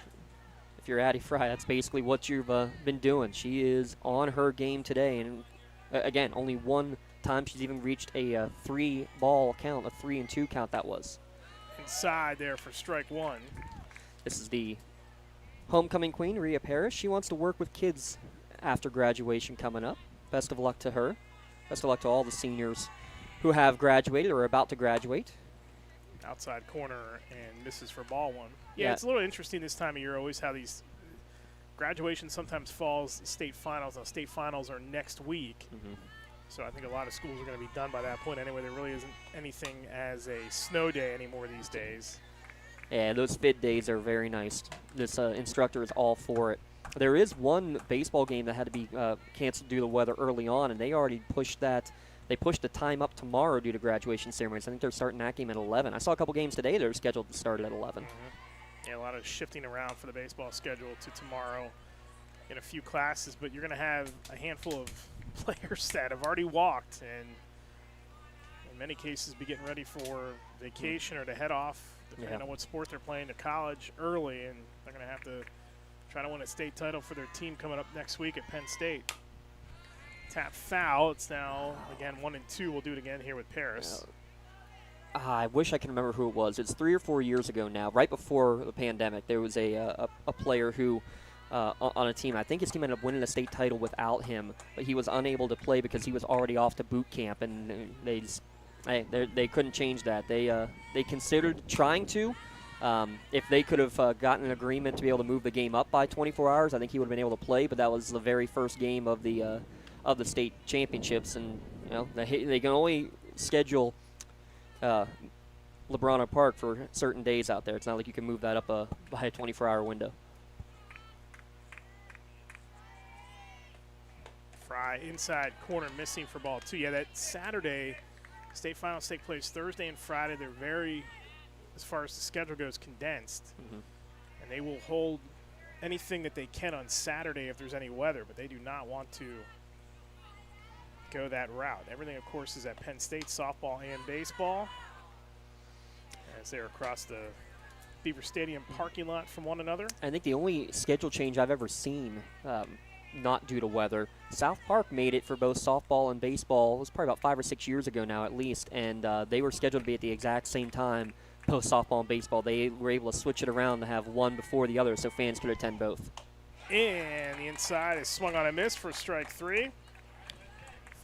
If you're Addie Fry, that's basically what you've been doing. She is on her game today, and again, only one time she's even reached a 3-ball count, a 3-2 count that was. Inside there for strike 1. This is the homecoming queen, Rhea Parrish. She wants to work with kids after graduation coming up. Best of luck to her. Best of luck to all the seniors who have graduated or are about to graduate. Outside corner and misses for ball one. Yeah, it's a little interesting this time of year. Always how these graduation sometimes falls state finals. Now, state finals are next week. So I think a lot of schools are going to be done by that point anyway. There really isn't anything as a snow day anymore these days. Yeah, those FID days are very nice. This instructor is all for it. There is one baseball game that had to be canceled due to the weather early on, and they already pushed that. They pushed the time up tomorrow due to graduation ceremonies. I think they're starting that game at 11. I saw a couple games today that are scheduled to start at 11. Yeah, a lot of shifting around for the baseball schedule to tomorrow in a few classes, but you're going to have a handful of players that have already walked and in many cases be getting ready for vacation or to head off, depending on what sport they're playing, to college early, and they're going to have to try to win a state title for their team coming up next week at Penn State. Tap foul. It's now, again, 1-2. We'll do it again here with Paris. I wish I can remember who it was. It's 3 or 4 years ago now, right before the pandemic. There was a player who, on a team, I think his team ended up winning a state title without him, but he was unable to play because he was already off to boot camp, and they couldn't change that. They considered trying to. If they could have gotten an agreement to be able to move the game up by 24 hours, I think he would have been able to play, but that was the very first game of the state championships, and they can only schedule LeBron Park for certain days out there. It's not like you can move that up by a 24-hour window. Fry inside corner missing for ball two. Yeah, that Saturday state finals take place Thursday and Friday. They're very, as far as the schedule goes, condensed. And they will hold anything that they can on Saturday if there's any weather, but they do not want to go that route. Everything, of course, is at Penn State, softball and baseball, as they're across the Beaver Stadium parking lot from one another. I think the only schedule change I've ever seen, not due to weather, South Park made it for both softball and baseball. It was probably about 5 or 6 years ago now at least, and they were scheduled to be at the exact same time, both softball and baseball. They were able to switch it around to have one before the other so fans could attend both. And the inside is swung on a miss for strike three.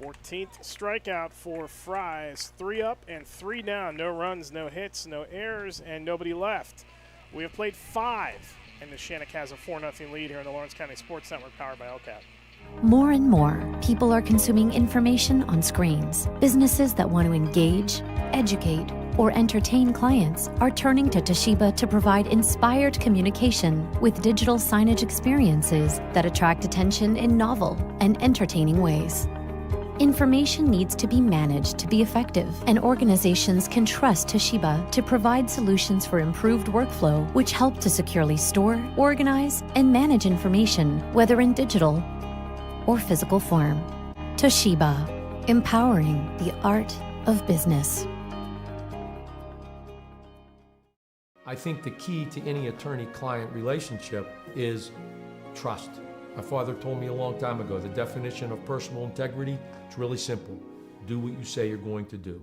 14th strikeout for Fry. Is 3 up and 3 down. No runs, no hits, no errors, and nobody left. We have played 5, and Neshannock has a 4-0 lead here in the Lawrence County Sports Network, powered by LCAP. More and more people are consuming information on screens. Businesses that want to engage, educate, or entertain clients are turning to Toshiba to provide inspired communication with digital signage experiences that attract attention in novel and entertaining ways. Information needs to be managed to be effective, and organizations can trust Toshiba to provide solutions for improved workflow, which help to securely store, organize, and manage information, whether in digital or physical form. Toshiba, empowering the art of business. I think the key to any attorney-client relationship is trust. My father told me a long time ago, the definition of personal integrity is really simple. Do what you say you're going to do.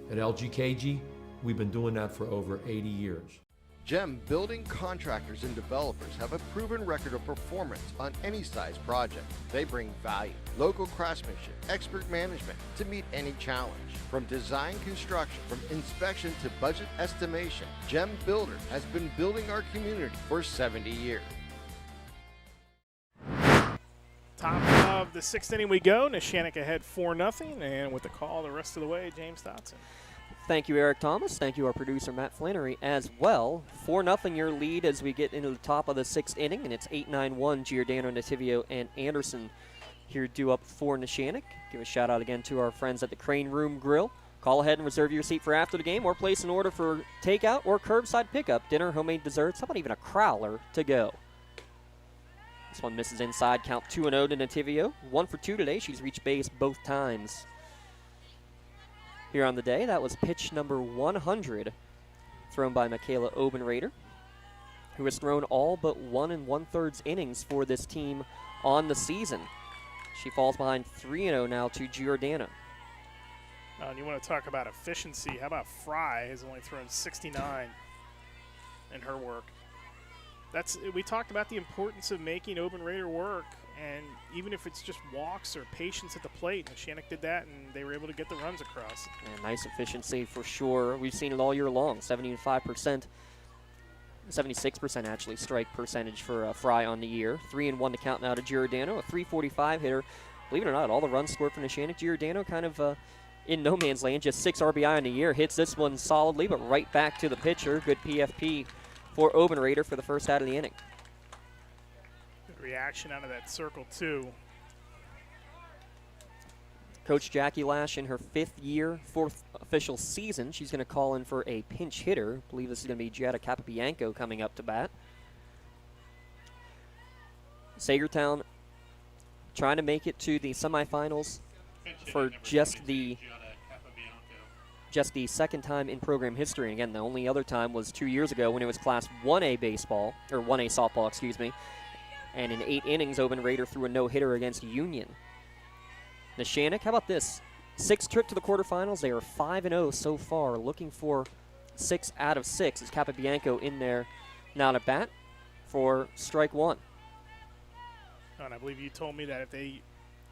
At LGKG, we've been doing that for over 80 years. GEM building contractors and developers have a proven record of performance on any size project. They bring value, local craftsmanship, expert management to meet any challenge. From design construction, from inspection to budget estimation, GEM Builder has been building our community for 70 years. Top of the 6th inning we go. Neshannock ahead 4-0, and with the call the rest of the way, James Dotson. Thank you, Eric Thomas. Thank you, our producer, Matt Flannery, as well. 4-0 your lead as we get into the top of the 6th inning, and it's 8-9-1, Giordano, Nativio, and Anderson here due up for Neshannock. Give a shout-out again to our friends at the Crane Room Grill. Call ahead and reserve your seat for after the game, or place an order for takeout or curbside pickup, dinner, homemade desserts, how about even a crowler to go. This one misses inside, count 2-0 to Nativio. 1 for 2 today. She's reached base both times here on the day. That was pitch number 100, thrown by Michaela Obenrader, who has thrown all but 1 1/3 innings for this team on the season. She falls behind 3-0 now to Giordano. And you want to talk about efficiency. How about Fry has only thrown 69 in her work. we talked about the importance of making Open Raider work, and even if it's just walks or patience at the plate, Neshannock did that, and they were able to get the runs across. And nice efficiency for sure. We've seen it all year long, 75%. 76% actually strike percentage for Fry on the year. 3-1 to count now to Giordano, a .345 hitter. Believe it or not, all the runs scored for Neshannock. Giordano kind of in no man's land, just 6 RBI on the year. Hits this one solidly, but right back to the pitcher. Good PFP for Open Raider for the first out of the inning. Good reaction out of that circle, too. Coach Jackie Lash in her 5th year, 4th official season. She's going to call in for a pinch hitter. I believe this is going to be Giada Capabianco coming up to bat. Saegertown trying to make it to the semifinals for just the second time in program history. And again, the only other time was 2 years ago when it was Class 1A baseball, or 1A softball, excuse me. And in 8 innings, Open Raider threw a no-hitter against Union. Neshannock, how about this? 6th trip to the quarterfinals. They are 5-0 so far, looking for 6 out of 6. Is Capabianco in there now to bat for strike 1. And I believe you told me that if they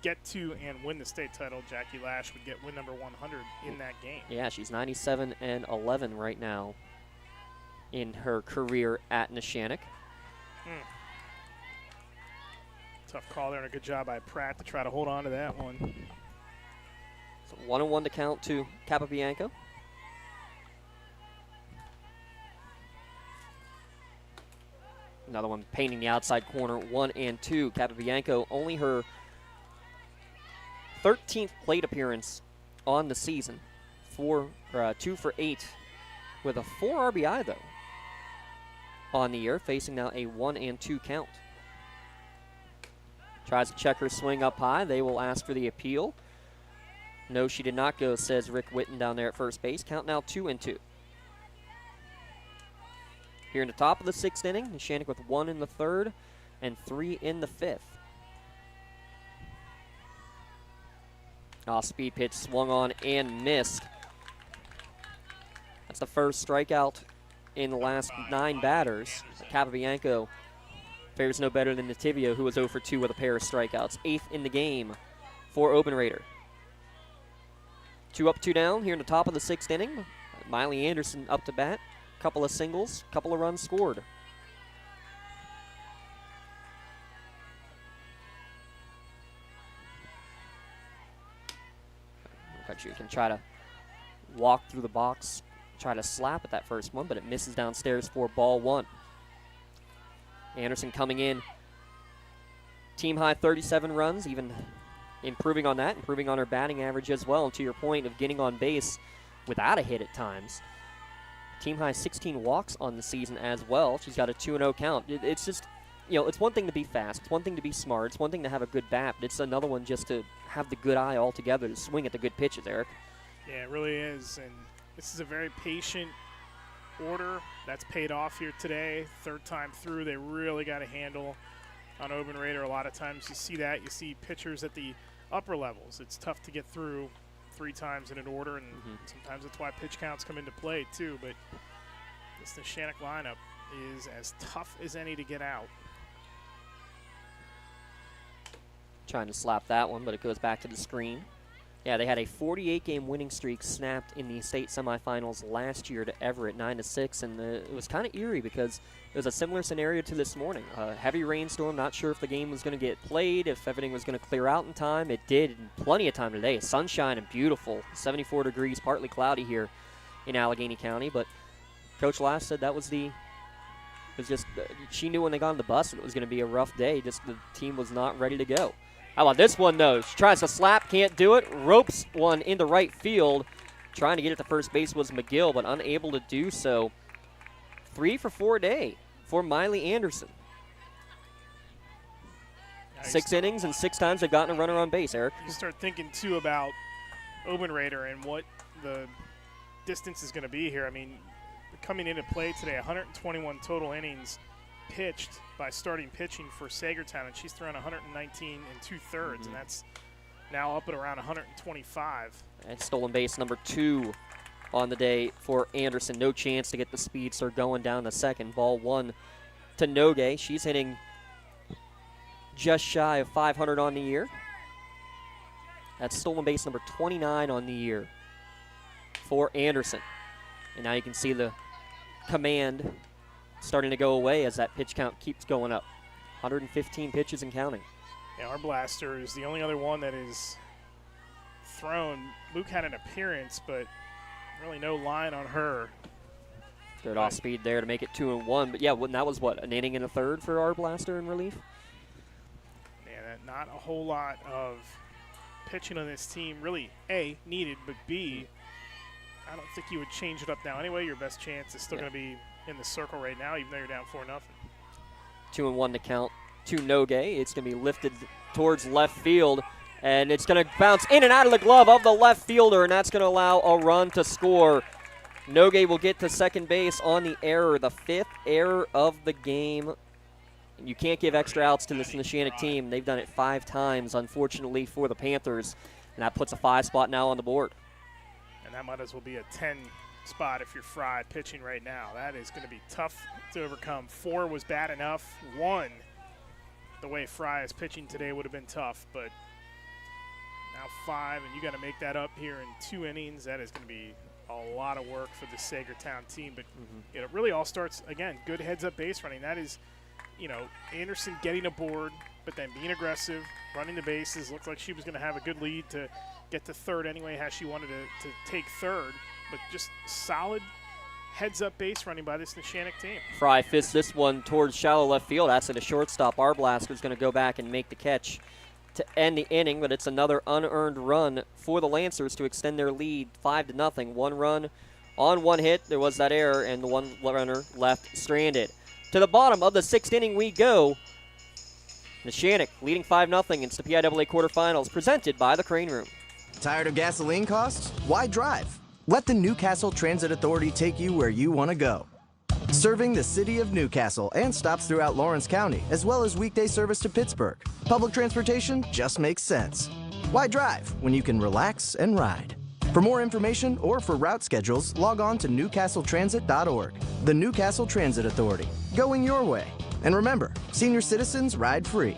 get to and win the state title, Jackie Lash would get win number 100 in that game. Yeah, she's 97-11 right now in her career at Neshannock. Tough call there, and a good job by Pratt to try to hold on to that one. So 1-1 to count to Capabianco. Another one painting the outside corner, 1-2. Capabianco, only her 13th plate appearance on the season. 2 for 8 with a 4 RBI, though, on the year, facing now a 1-2 count. Tries to check her swing up high. They will ask for the appeal. No, she did not go, says Rick Witten down there at first base. Count now 2-2. Here in the top of the 6th inning, Neshannock with 1 in the 3rd and 3 in the 5th. Speed pitch swung on and missed. That's the first strikeout in the last 9 batters. Capabianco fares no better than Nativio, who was 0 for 2 with a pair of strikeouts. 8th in the game for Open Raider. 2 up, 2 down here in the top of the 6th inning. Miley Anderson up to bat. Couple of singles, couple of runs scored. You can try to walk through the box, try to slap at that first one, but it misses downstairs for ball 1. Anderson coming in, team high 37 runs, even improving on that, improving on her batting average as well. And to your point of getting on base without a hit at times, team high 16 walks on the season as well. She's got a 2-0 count. It's just, it's one thing to be fast, it's one thing to be smart, it's one thing to have a good bat, but it's another one just to have the good eye altogether to swing at the good pitches, Eric. Yeah, it really is, and this is a very patient order that's paid off here today. 3rd time through, they really got a handle on Open Raider. A lot of times you see that. You see pitchers at the upper levels. It's tough to get through 3 times in an order, and sometimes that's why pitch counts come into play too. But this Neshannock lineup is as tough as any to get out. Trying to slap that one, but it goes back to the screen. Yeah, they had a 48-game winning streak snapped in the state semifinals last year to Everett, 9-6, and it was kind of eerie because it was a similar scenario to this morning. A heavy rainstorm, not sure if the game was going to get played, if everything was going to clear out in time. It did, in plenty of time today. Sunshine and beautiful, 74 degrees, partly cloudy here in Allegheny County, but Coach Lash said that was she knew when they got on the bus that it was going to be a rough day, just the team was not ready to go. How about this one, though? She tries to slap, can't do it. Ropes one into right field. Trying to get it to first base was McGill, but unable to do so. 3 for 4 day for Miley Anderson. Nice. 6 innings and 6 times they've gotten a runner on base, Eric. You start thinking, too, about Open Raider and what the distance is going to be here. I mean, coming into play today, 121 total innings pitched by starting pitching for Saegertown, and she's thrown 119 2/3, and that's now up at around 125. And stolen base number 2 on the day for Anderson. No chance to get the speedster going down the second. Ball 1 to Noge. She's hitting just shy of 500 on the year. That's stolen base number 29 on the year for Anderson. And now you can see the command starting to go away as that pitch count keeps going up. 115 pitches and counting. Yeah, our blaster is the only other one that is thrown. Luke had an appearance, but really no line on her. Good off speed there to make it 2-1. But yeah, that was what, an inning and a third for our blaster in relief? Yeah, not a whole lot of pitching on this team. Really, A, needed, but B, I don't think you would change it up now anyway. Your best chance is still going to be in the circle right now, even though you're down 4-0. 2-1 to count to Noge. It's going to be lifted towards left field, and it's going to bounce in and out of the glove of the left fielder, and that's going to allow a run to score. Noge will get to second base on the error, the 5th error of the game. You can't give extra outs to this Neshannock team. They've done it 5 times, unfortunately, for the Panthers, and that puts a 5 spot now on the board. And that might as well be a 10 spot if you're Fry pitching right now. That is going to be tough to overcome. 4 was bad enough. 1, the way Fry is pitching today, would have been tough, but now 5, and you got to make that up here in 2 innings. That is going to be a lot of work for the Saegertown team, but it really all starts, again, good heads-up base running. That is, Anderson getting aboard, but then being aggressive, running the bases. Looked like she was going to have a good lead to get to third anyway, how she wanted to take third, but just solid heads-up base running by this Neshannock team. Fry fists this one towards shallow left field. That's at a shortstop. Our blaster's going to go back and make the catch to end the inning, but it's another unearned run for the Lancers to extend their lead 5-0. 1 run on 1 hit. There was that error, and the 1 runner left stranded. To the bottom of the 6th inning we go. Neshannock leading 5-0 into the PIAA quarterfinals, presented by the Crane Room. Tired of gasoline costs? Why drive? Let the Newcastle Transit Authority take you where you want to go. Serving the city of Newcastle and stops throughout Lawrence County, as well as weekday service to Pittsburgh. Public transportation just makes sense. Why drive when you can relax and ride? For more information or for route schedules, log on to newcastletransit.org. The Newcastle Transit Authority, going your way. And remember, senior citizens ride free.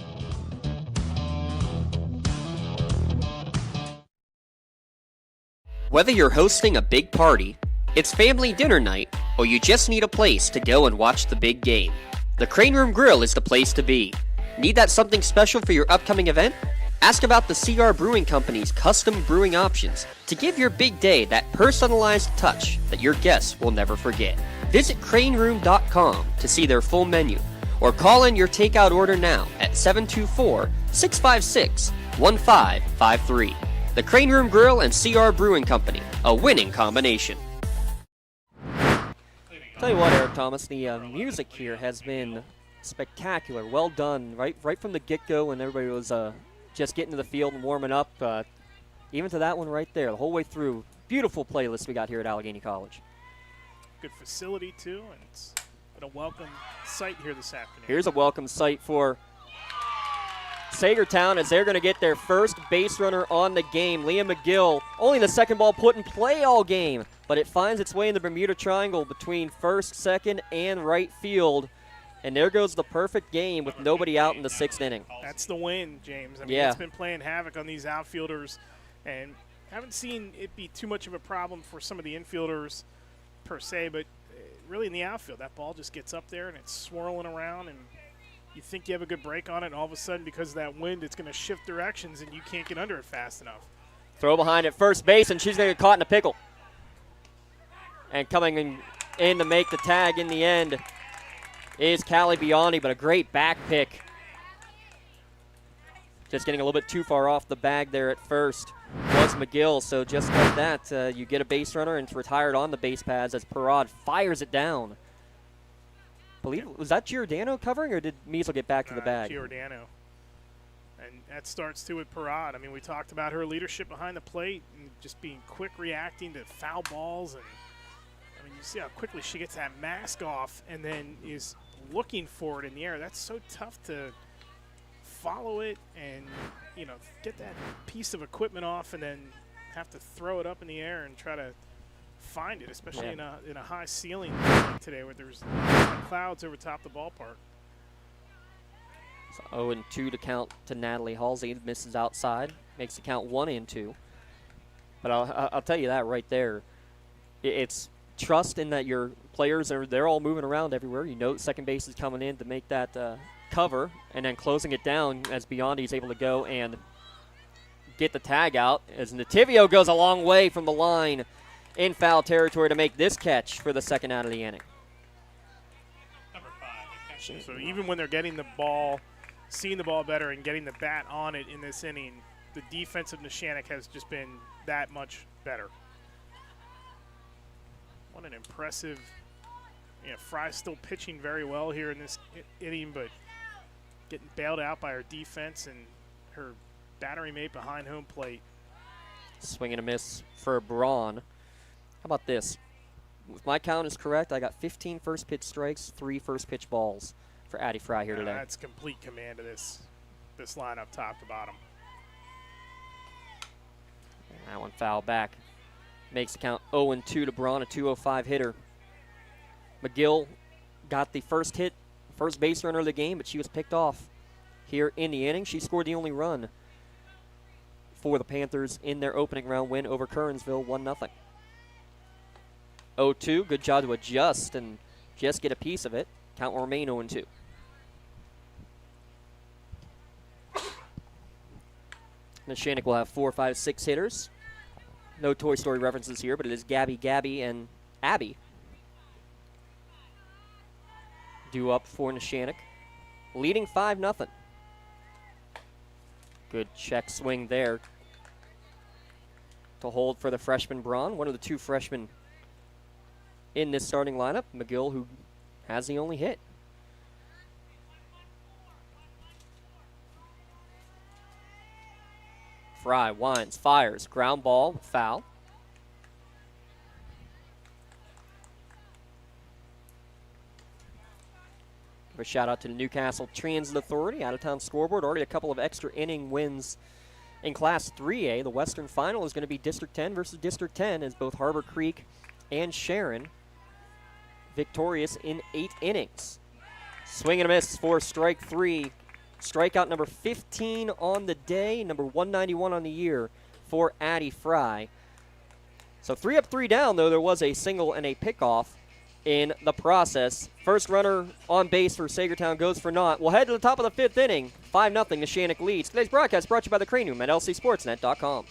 Whether you're hosting a big party, it's family dinner night, or you just need a place to go and watch the big game, the Crane Room Grill is the place to be. Need that something special for your upcoming event? Ask about the CR Brewing Company's custom brewing options to give your big day that personalized touch that your guests will never forget. Visit craneroom.com to see their full menu, or call in your takeout order now at 724-656-1553. The Crane Room Grill and CR Brewing Company, a winning combination. Tell you what, Eric Thomas, the music here has been spectacular. Well done, right from the get-go when everybody was just getting to the field and warming up. Even to that one right there, the whole way through. Beautiful playlist we got here at Allegheny College. Good facility, too, and it's been a welcome sight here this afternoon. Here's a welcome sight for Saegertown as they're going to get their first base runner on the game. Leah McGill, only the second ball put in play all game, but it finds its way in the Bermuda Triangle between first, second, and right field. And there goes the perfect game with nobody out in the 6th inning. That's the win, James. I mean, yeah. It's been playing havoc on these outfielders, and haven't seen it be too much of a problem for some of the infielders per se, but really in the outfield, that ball just gets up there and it's swirling around, and you think you have a good break on it, and all of a sudden, because of that wind, it's going to shift directions, and you can't get under it fast enough. Throw behind at first base, and she's going to get caught in a pickle. And coming in to make the tag in the end is Callie Biondi, but a great back pick. Just getting a little bit too far off the bag there at first was McGill. So just like that, you get a base runner, and it's retired on the base pads as Parad fires it down. Was that Giordano covering, or did Measle get back to the bag? Giordano. And that starts too with Parad. I mean, we talked about her leadership behind the plate and just being quick reacting to foul balls. And I mean, you see how quickly she gets that mask off and then is looking for it in the air. That's so tough to follow it and, get that piece of equipment off and then have to throw it up in the air and try to find it, especially in a high ceiling like today where there's clouds over top the ballpark. So 0-2 to count to Natalie Halsey. Misses outside. Makes the count 1-2. But I'll tell you that right there. It's trust in that your players they're all moving around everywhere. You know second base is coming in to make that cover, and then closing it down as Biondi is able to go and get the tag out as Nativio goes a long way from the line in foul territory to make this catch for the second out of the inning. So even when they're getting the ball, seeing the ball better and getting the bat on it in this inning, the defense of Neshannock has just been that much better. What an impressive, Fry's still pitching very well here in this inning, but getting bailed out by her defense and her battery mate behind home plate. Swing and a miss for Braun. How about this? If my count is correct, I got 15 first pitch strikes, 3 first pitch balls for Addie Fry here today. That's complete command of this lineup top to bottom. And that one foul back. Makes the count 0-2 to Braun, a 205 hitter. McGill got the first hit, first base runner of the game, but she was picked off here in the inning. She scored the only run for the Panthers in their opening round win over Kernsville, 1-0. 0-2, good job to adjust and just get a piece of it. Count will remain 0-2. Neshannock will have 4, 5, 6 hitters. No Toy Story references here, but it is Gabby, and Abby. Due up for Neshannock. Leading 5-0. Good check swing there to hold for the freshman Braun, one of the 2 freshmen in this starting lineup. McGill, who has the only hit. Fry winds, fires, ground ball, foul. Give a shout out to the Newcastle Transit Authority, out-of-town scoreboard. Already a couple of extra inning wins in Class 3A. The Western Final is going to be District 10 versus District 10 as both Harbor Creek and Sharon victorious in 8 innings. Swing and a miss for strike 3. Strikeout number 15 on the day, number 191 on the year for Addie Fry. So 3 up, 3 down, though there was a single and a pickoff in the process. First runner on base for Saegertown goes for naught. We'll head to the top of the 5th inning. 5-0, Neshannock leads. Today's broadcast brought to you by the Crane Room at lcsportsnet.com.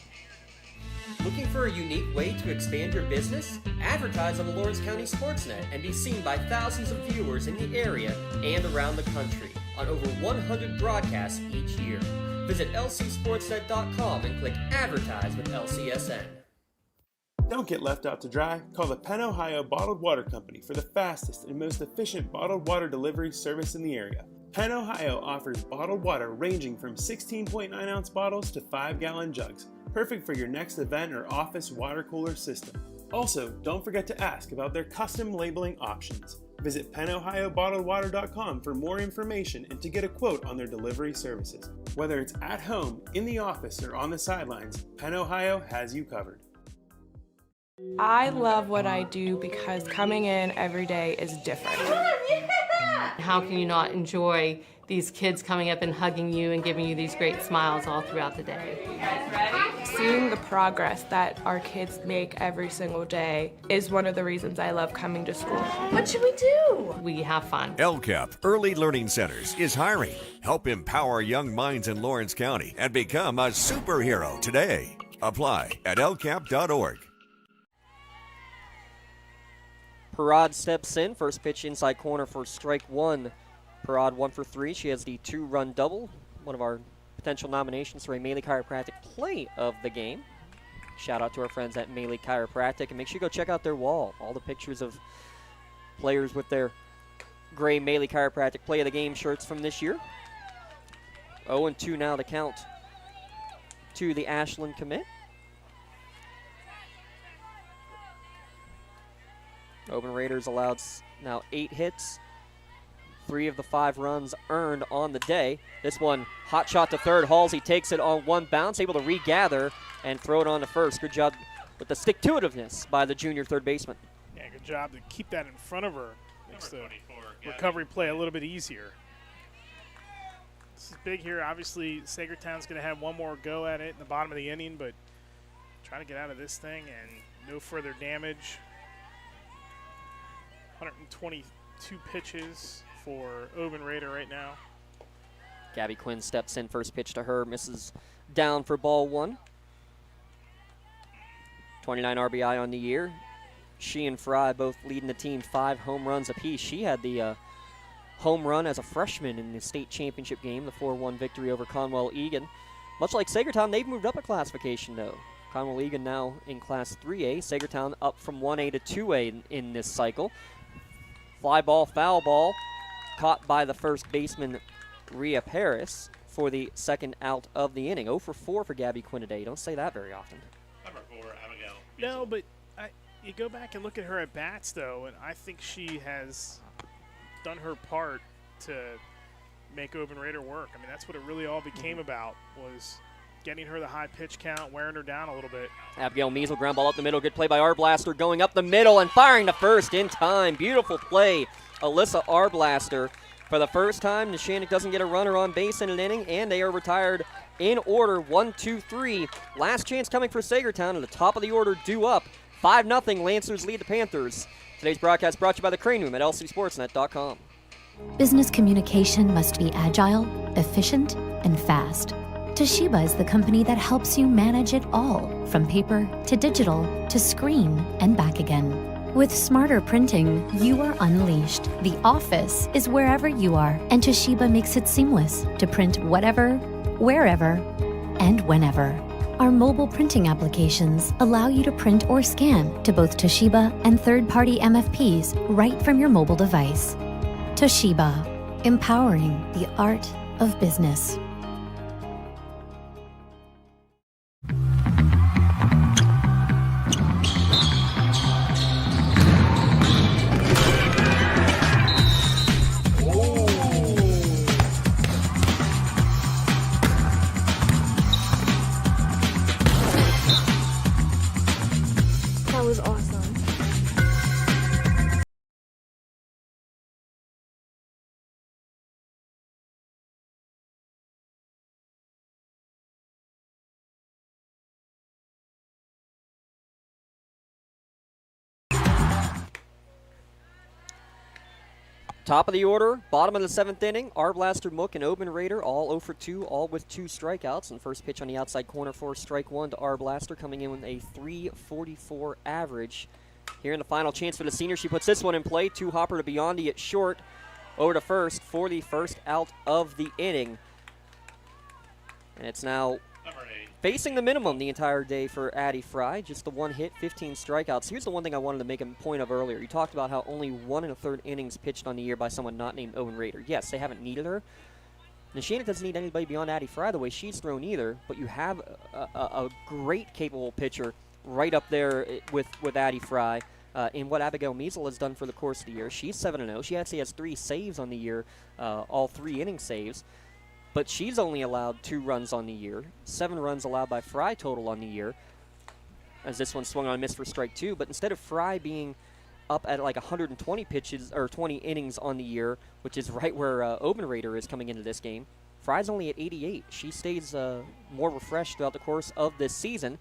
Looking for a unique way to expand your business? Advertise on the Lawrence County SportsNet and be seen by thousands of viewers in the area and around the country on over 100 broadcasts each year. Visit lcsportsnet.com and click Advertise with LCSN. Don't get left out to dry. Call the Penn Ohio Bottled Water Company for the fastest and most efficient bottled water delivery service in the area. Penn Ohio offers bottled water ranging from 16.9-ounce bottles to 5-gallon jugs, perfect for your next event or office water cooler system. Also, don't forget to ask about their custom labeling options. Visit PennOhioBottledWater.com for more information and to get a quote on their delivery services. Whether it's at home, in the office, or on the sidelines, Penn Ohio has you covered. I love what I do because coming in every day is different. How can you not enjoy these kids coming up and hugging you and giving you these great smiles all throughout the day? Seeing the progress that our kids make every single day is one of the reasons I love coming to school. What should we do? We have fun. LCAP Early Learning Centers is hiring. Help empower young minds in Lawrence County and become a superhero today. Apply at lcap.org. Piaa steps in. First pitch inside corner for strike 1. Piaa 1 for 3. She has the 2-run double. One of our potential nominations for a Maley Chiropractic Play of the Game. Shout out to our friends at Maley Chiropractic. And make sure you go check out their wall. All the pictures of players with their gray Maley Chiropractic Play of the Game shirts from this year. 0-2 now to count to the Ashland commit. Oakland Raiders allowed now 8 hits. 3 of the 5 runs earned on the day. This one, hot shot to third. Halsey takes it on one bounce, able to regather and throw it on to first. Good job with the stick-to-itiveness by the junior third baseman. Yeah, good job to keep that in front of her. Makes the recovery play a little bit easier. This is big here. Obviously, Saegertown's going to have one more go at it in the bottom of the inning, but trying to get out of this thing and no further damage. 122 pitches for Oben Raider right now. Gabby Quinn steps in, first pitch to her, misses down for ball one. 29 RBI on the year. She and Fry both leading the team 5 home runs apiece. She had the home run as a freshman in the state championship game, the 4-1 victory over Conwell Egan. Much like Saegertown, they've moved up a classification, though. Conwell Egan now in Class 3A. Saegertown up from 1A to 2A in this cycle. Fly ball, foul ball, caught by the first baseman, Rhea Paris, for the second out of the inning. 0 for 4 for Gabby Quinn today. You don't say that very often. Number 4, Abigail. No, but you go back and look at her at bats, though, and I think she has done her part to make Oben Raider work. I mean, that's what it really all became about, was getting her the high pitch count, wearing her down a little bit. Abigail Measle, ground ball up the middle. Good play by Arblaster, going up the middle and firing to first in time. Beautiful play, Alyssa Arblaster. For the first time, Neshannock doesn't get a runner on base in an inning, and they are retired in order, 1, 2, 3. Last chance coming for Saegertown, at the top of the order, due up. 5-0, Lancers lead the Panthers. Today's broadcast brought to you by the Crane Room at lcsportsnet.com. Business communication must be agile, efficient, and fast. Toshiba is the company that helps you manage it all, from paper to digital to screen and back again. With smarter printing, you are unleashed. The office is wherever you are, and Toshiba makes it seamless to print whatever, wherever, and whenever. Our mobile printing applications allow you to print or scan to both Toshiba and third-party MFPs right from your mobile device. Toshiba, empowering the art of business. That was awesome. Top of the order, bottom of the 7th inning, Arblaster, Mook, and Oben Raider all 0 for 2, all with 2 strikeouts. And first pitch on the outside corner for strike 1 to Arblaster, coming in with a .344 average. Here in the final chance for the senior, she puts this one in play. 2-hopper to Biondi at short, over to first for the first out of the inning. And it's now facing the minimum the entire day for Addie Fry. Just the 1 hit, 15 strikeouts. Here's the one thing I wanted to make a point of earlier. You talked about how only 1 1/3 innings pitched on the year by someone not named Owen Raider. Yes, they haven't needed her. Neshannock doesn't need anybody beyond Addie Fry the way she's thrown either, but you have a great capable pitcher right up there with Addie Fry in what Abigail Measle has done for the course of the year. She's 7-0. She actually has 3 saves on the year, all 3 inning saves. But she's only allowed 2 runs on the year. 7 runs allowed by Fry total on the year, as this one swung on a miss for strike 2. But instead of Fry being up at like 120 pitches or 20 innings on the year, which is right where Oben Raider is coming into this game, Fry's only at 88. She stays more refreshed throughout the course of this season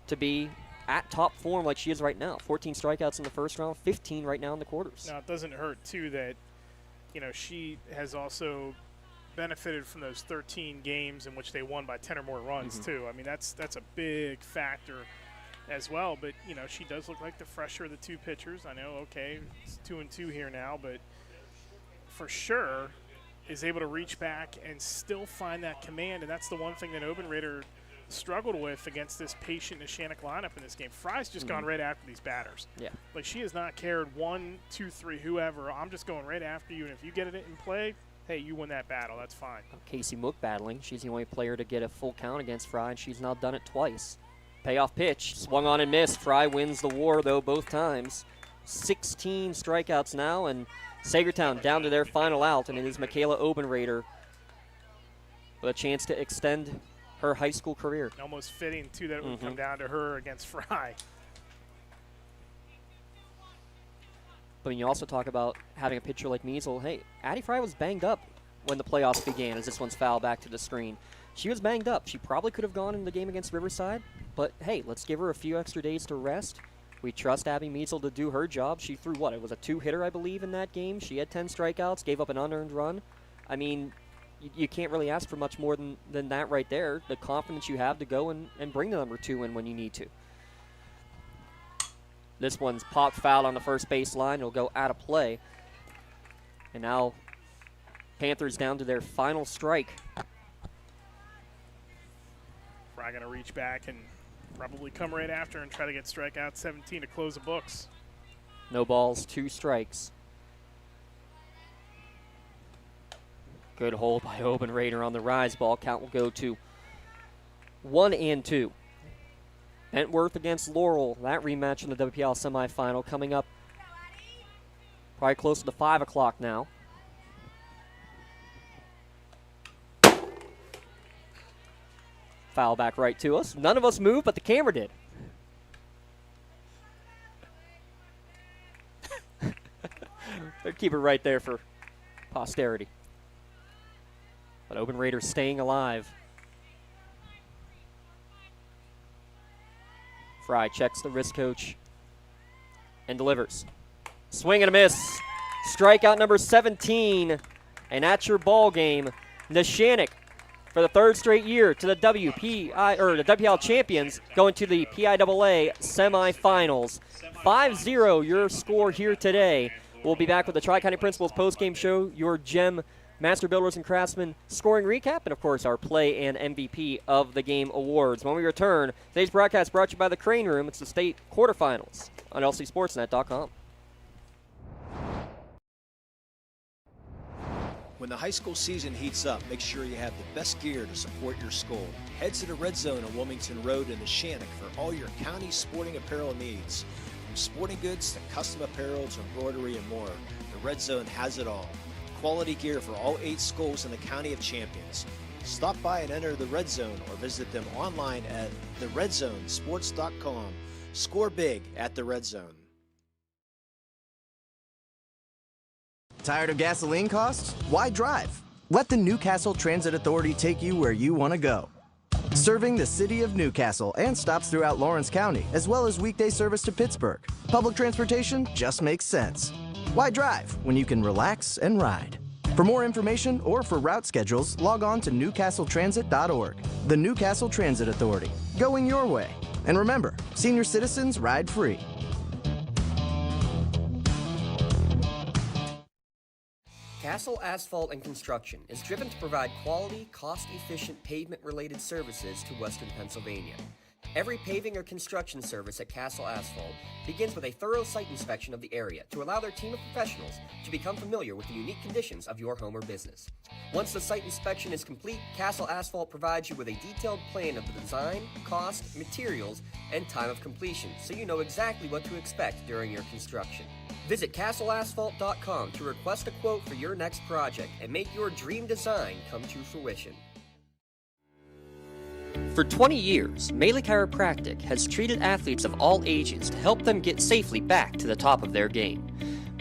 to be at top form like she is right now. 14 strikeouts in the first round, 15 right now in the quarters. Now, it doesn't hurt, too, that, she has also benefited from those 13 games in which they won by 10 or more runs, too. I mean, that's a big factor as well. But, she does look like the fresher of the 2 pitchers. I know, okay, it's 2-2 here now, but for sure is able to reach back and still find that command. And that's the one thing that Oben Raider struggled with against this patient Neshannock lineup in this game. Fry's just gone right after these batters. Yeah. Like, she has not cared 1, 2, 3, whoever. I'm just going right after you, and if you get it in play, hey, you win that battle. That's fine. Casey Mook battling. She's the only player to get a full count against Fry, and she's now done it twice. Payoff pitch, swung on and missed. Fry wins the war, though, both times. 16 strikeouts now, and Saegertown down to their final out, and it is Michaela Oben Raider with a chance to extend her high school career. Almost fitting, too, that it would come down to her against Fry. But when you also talk about having a pitcher like Measle, hey, Addie Fry was banged up when the playoffs began, as this one's fouled back to the screen. She was banged up. She probably could have gone in the game against Riverside, but hey, let's give her a few extra days to rest. We trust Abby Measel to do her job. She threw what? It was a 2-hitter, I believe, in that game. She had 10 strikeouts, gave up an unearned run. I mean, you can't really ask for much more than that right there. The confidence you have to go and bring the number 2 in when you need to. This one's popped foul on the first baseline. It'll go out of play. And now Panthers down to their final strike. Fry going to reach back and probably come right after and try to get strikeout 17 to close the books. No balls, 2 strikes. Good hold by Oben Raider on the rise ball. Count will go to 1-2. Bentworth against Laurel. That rematch in the WPL semifinal coming up probably closer to 5 o'clock now. Foul back right to us. None of us moved, but the camera did. They'd keep it right there for posterity. But Oben Raiders staying alive. Fry checks the wrist coach and delivers. Swing and a miss. Strikeout number 17. And that's your ball game. Neshannock, for the 3rd straight year, to the WPL champions, going to the PIAA semifinals. 5-0 your score here today. We'll be back with the Tri-County Principals postgame show, your GEM Master Builders and Craftsmen scoring recap, and of course our play and MVP of the game awards. When we return, today's broadcast brought to you by the Crane Room. It's the state quarterfinals on lcsportsnet.com. When the high school season heats up, make sure you have the best gear to support your school. Head to the Red Zone on Wilmington Road in Neshannock for all your county sporting apparel needs. From sporting goods to custom apparel to embroidery and more, the Red Zone has it all. Quality gear for all 8 schools in the County of Champions. Stop by and enter the Red Zone or visit them online at theredzonesports.com. Score big at the Red Zone. Tired of gasoline costs? Why drive? Let the Newcastle Transit Authority take you where you want to go. Serving the city of Newcastle and stops throughout Lawrence County, as well as weekday service to Pittsburgh. Public transportation just makes sense. Why drive when you can relax and ride? For more information or for route schedules, log on to newcastletransit.org. The Newcastle Transit Authority, going your way. And remember, senior citizens ride free. Castle Asphalt and Construction is driven to provide quality, cost-efficient pavement-related services to Western Pennsylvania. Every paving or construction service at Castle Asphalt begins with a thorough site inspection of the area to allow their team of professionals to become familiar with the unique conditions of your home or business. Once the site inspection is complete, Castle Asphalt provides you with a detailed plan of the design, cost, materials, and time of completion, so you know exactly what to expect during your construction. Visit castleasphalt.com to request a quote for your next project and make your dream design come to fruition. For 20 years, Melee Chiropractic has treated athletes of all ages to help them get safely back to the top of their game.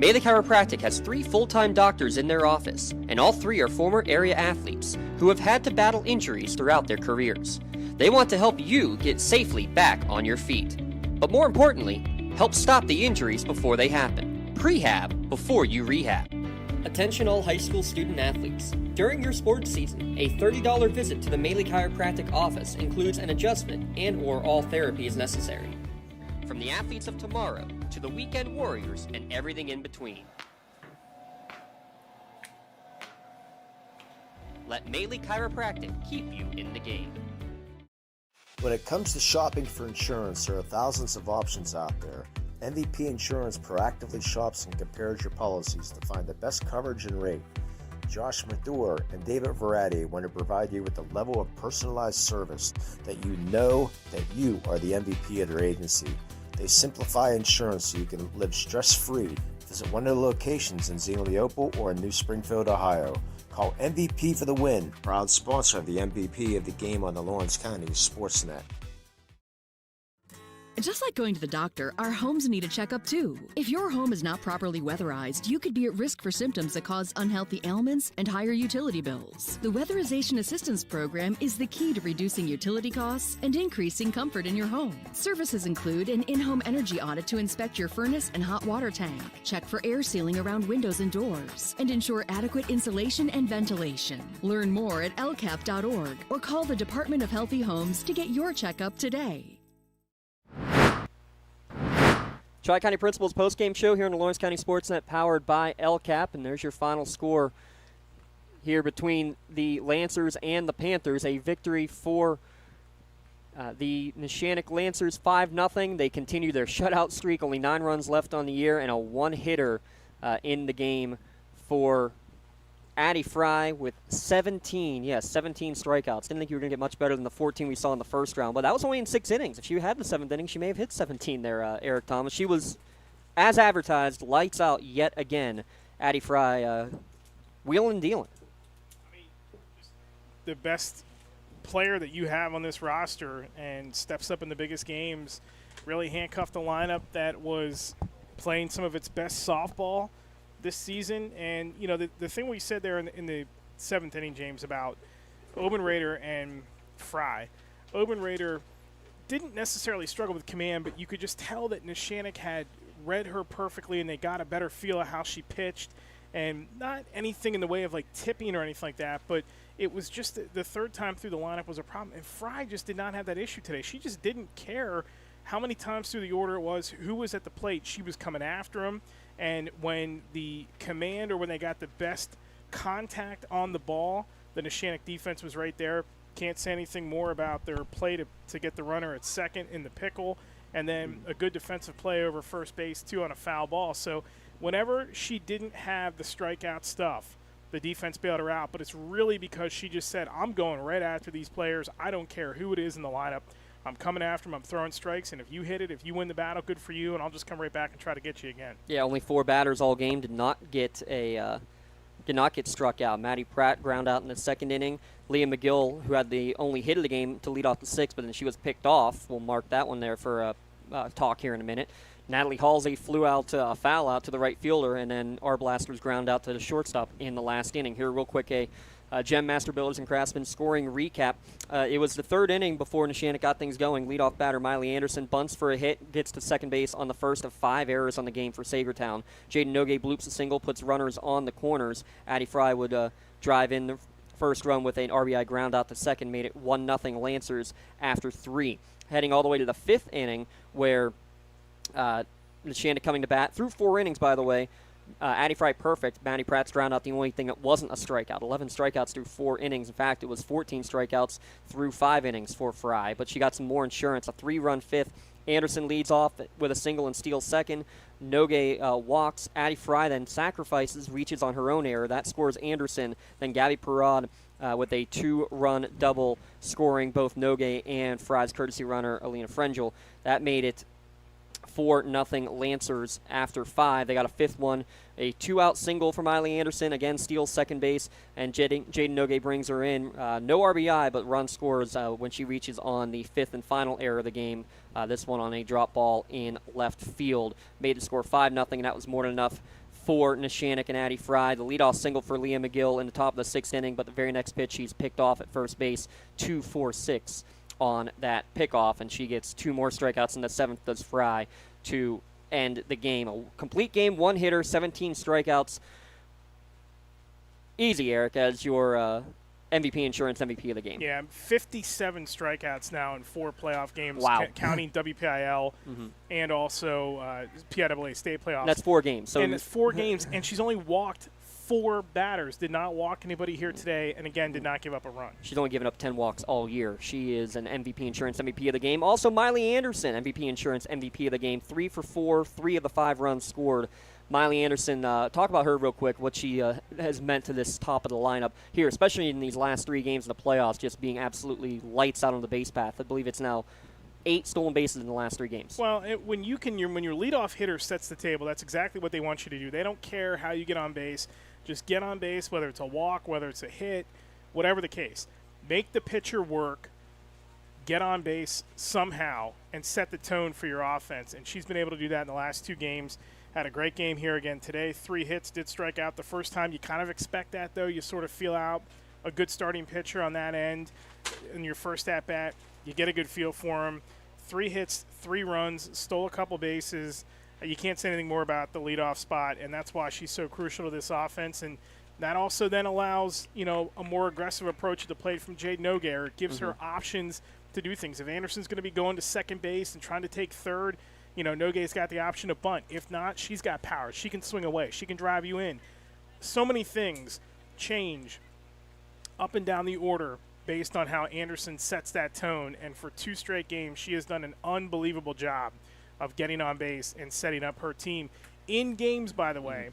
Melee Chiropractic has 3 full-time doctors in their office, and all 3 are former area athletes who have had to battle injuries throughout their careers. They want to help you get safely back on your feet. But more importantly, help stop the injuries before they happen. Prehab before you rehab. Attention all high school student athletes. During your sports season, a $30 visit to the Melee Chiropractic office includes an adjustment and/or all therapy is necessary. From the athletes of tomorrow to the weekend warriors and everything in between. Let Melee Chiropractic keep you in the game. When it comes to shopping for insurance, there are thousands of options out there. MVP Insurance proactively shops and compares your policies to find the best coverage and rate. Josh Mathur and David Verratti want to provide you with the level of personalized service that you know that you are the MVP of their agency. They simplify insurance so you can live stress-free. Visit one of the locations in Xenia Leopold or in New Springfield, Ohio. Call MVP for the win, proud sponsor of the MVP of the game on the Lawrence County SportsNet. Just like going to the doctor, our homes need a checkup too. If your home is not properly weatherized, you could be at risk for symptoms that cause unhealthy ailments and higher utility bills. The Weatherization Assistance Program is the key to reducing utility costs and increasing comfort in your home. Services include an in-home energy audit to inspect your furnace and hot water tank, check for air sealing around windows and doors, and ensure adequate insulation and ventilation. Learn more at lcap.org or call the Department of Healthy Homes to get your checkup today. Tri-County Principals postgame show here on the Lawrence County SportsNet, powered by LCAP, and there's your final score here between the Lancers and the Panthers. A victory for the Neshannock Lancers, 5-0. They continue their shutout streak, only 9 runs left on the year, and a one-hitter in the game for Addie Fry with 17 strikeouts. Didn't think you were going to get much better than the 14 we saw in the first round, but that was only in 6 innings. If she had the 7th inning, she may have hit 17 there, Eric Thomas. She was, as advertised, lights out yet again. Addie Fry wheeling and dealing. The best player that you have on this roster and steps up in the biggest games, really handcuffed a lineup that was playing some of its best softball this season. And, you know, the thing we said there in the 7th inning, James, about Obenrader and Fry. Obenrader didn't necessarily struggle with command, but you could just tell that Neshannock had read her perfectly and they got a better feel of how she pitched. And not anything in the way of, like, tipping or anything like that, but it was just the third time through the lineup was a problem. And Fry just did not have that issue today. She just didn't care how many times through the order it was, who was at the plate. She was coming after him. And when the command or when they got the best contact on the ball, the Neshannock defense was right there. Can't say anything more about their play to get the runner at second in the pickle. And then a good defensive play over first base, too, on a foul ball. So whenever she didn't have the strikeout stuff, the defense bailed her out. But it's really because she just said, I'm going right after these players. I don't care who it is in the lineup. I'm coming after them. I'm throwing strikes, and if you hit it, if you win the battle, good for you, and I'll just come right back and try to get you again. Yeah, only 4 batters all game did not get struck out. Maddie Pratt ground out in the 2nd inning. Leah McGill, who had the only hit of the game, to lead off the 6th, but then she was picked off. We'll mark that one there for talk here in a minute. Natalie Halsey flew out a foul out to the right fielder, and then our Blasters ground out to the shortstop in the last inning. Here, real quick, Gem Master Builders and Craftsman scoring recap. It was the 3rd inning before Neshannock got things going. Leadoff batter Miley Anderson bunts for a hit, gets to second base on the first of 5 errors on the game for Saegertown. Jaden Nogue bloops a single, puts runners on the corners. Addie Fry would drive in the first run with an RBI ground out to second, made it 1-0 Lancers after 3. Heading all the way to the 5th inning, where Neshannock coming to bat through 4 innings, by the way. Addie Fry perfect. Maddie Pratt's ground out the only thing that wasn't a strikeout. 11 strikeouts through 4 innings. In fact, it was 14 strikeouts through 5 innings for Fry. But she got some more insurance. A 3-run 5th. Anderson leads off with a single and steals second. Nogue walks. Addie Fry then sacrifices, reaches on her own error. That scores Anderson. Then Gabby Perrod with a 2-run double, scoring both Nogue and Fry's courtesy runner, Alina Frengel. That made it 4-0 Lancers after 5. They got a 5th one, a 2-out single from Miley Anderson, again steals second base, and Jaden Nogue brings her in. No RBI, but run scores when she reaches on the 5th and final error of the game. This one on a drop ball in left field. Made the score 5-0, and that was more than enough for Neshannock and Addie Fry. The leadoff single for Leah McGill in the top of the 6th inning, but the very next pitch she's picked off at first base, 2-4-6 on that pickoff, and she gets 2 more strikeouts in the 7th, does Fry, to end the game. A complete game, 1 hitter, 17 strikeouts. Easy, Eric, as your MVP insurance MVP of the game. Yeah, 57 strikeouts now in 4 playoff games, wow. Counting WPIL and also PIAA state playoffs. And that's 4 games. So and it's 4 games, and she's only walked 4 batters, did not walk anybody here today, and again, did not give up a run. She's only given up 10 walks all year. She is an MVP insurance MVP of the game. Also, Miley Anderson, MVP insurance MVP of the game. 3 for 4, 3 of the 5 runs scored. Miley Anderson, talk about her real quick, what she has meant to this top of the lineup here, especially in these last 3 games in the playoffs, just being absolutely lights out on the base path. I believe it's now 8 stolen bases in the last 3 games. Well, when your leadoff hitter sets the table, that's exactly what they want you to do. They don't care how you get on base. Just get on base, whether it's a walk, whether it's a hit, whatever the case. Make the pitcher work. get on base somehow and set the tone for your offense. And she's been able to do that in the last 2 games. Had a great game here again today. 3 hits, did strike out the first time. You kind of expect that, though. You sort of feel out a good starting pitcher on that end in your first at-bat. You get a good feel for him. 3 hits, 3 runs, stole a couple bases. You can't say anything more about the leadoff spot, and that's why she's so crucial to this offense. And that also then allows, a more aggressive approach at the plate from Jade Noguer. It gives her options to do things. If Anderson's going to be going to second base and trying to take third, Noguer's got the option to bunt. If not, she's got power. She can swing away. She can drive you in. So many things change up and down the order based on how Anderson sets that tone. And for 2 straight games, she has done an unbelievable job of getting on base and setting up her team in games, by the way,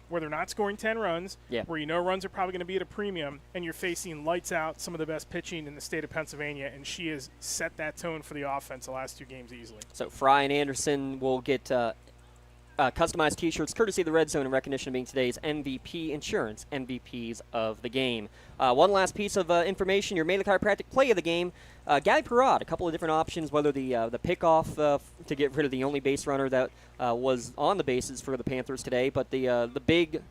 where they're not scoring 10 runs, where runs are probably going to be at a premium, and you're facing lights out some of the best pitching in the state of Pennsylvania, and she has set that tone for the offense the last 2 games easily. So Fry and Anderson will get customized T-shirts courtesy of the Red Zone in recognition of being today's MVP Insurance MVPs of the game. One last piece of information, your Mele Chiropractic play of the game. Gabby Piaa, a couple of different options, whether the pickoff to get rid of the only base runner that was on the bases for the Panthers today, but the big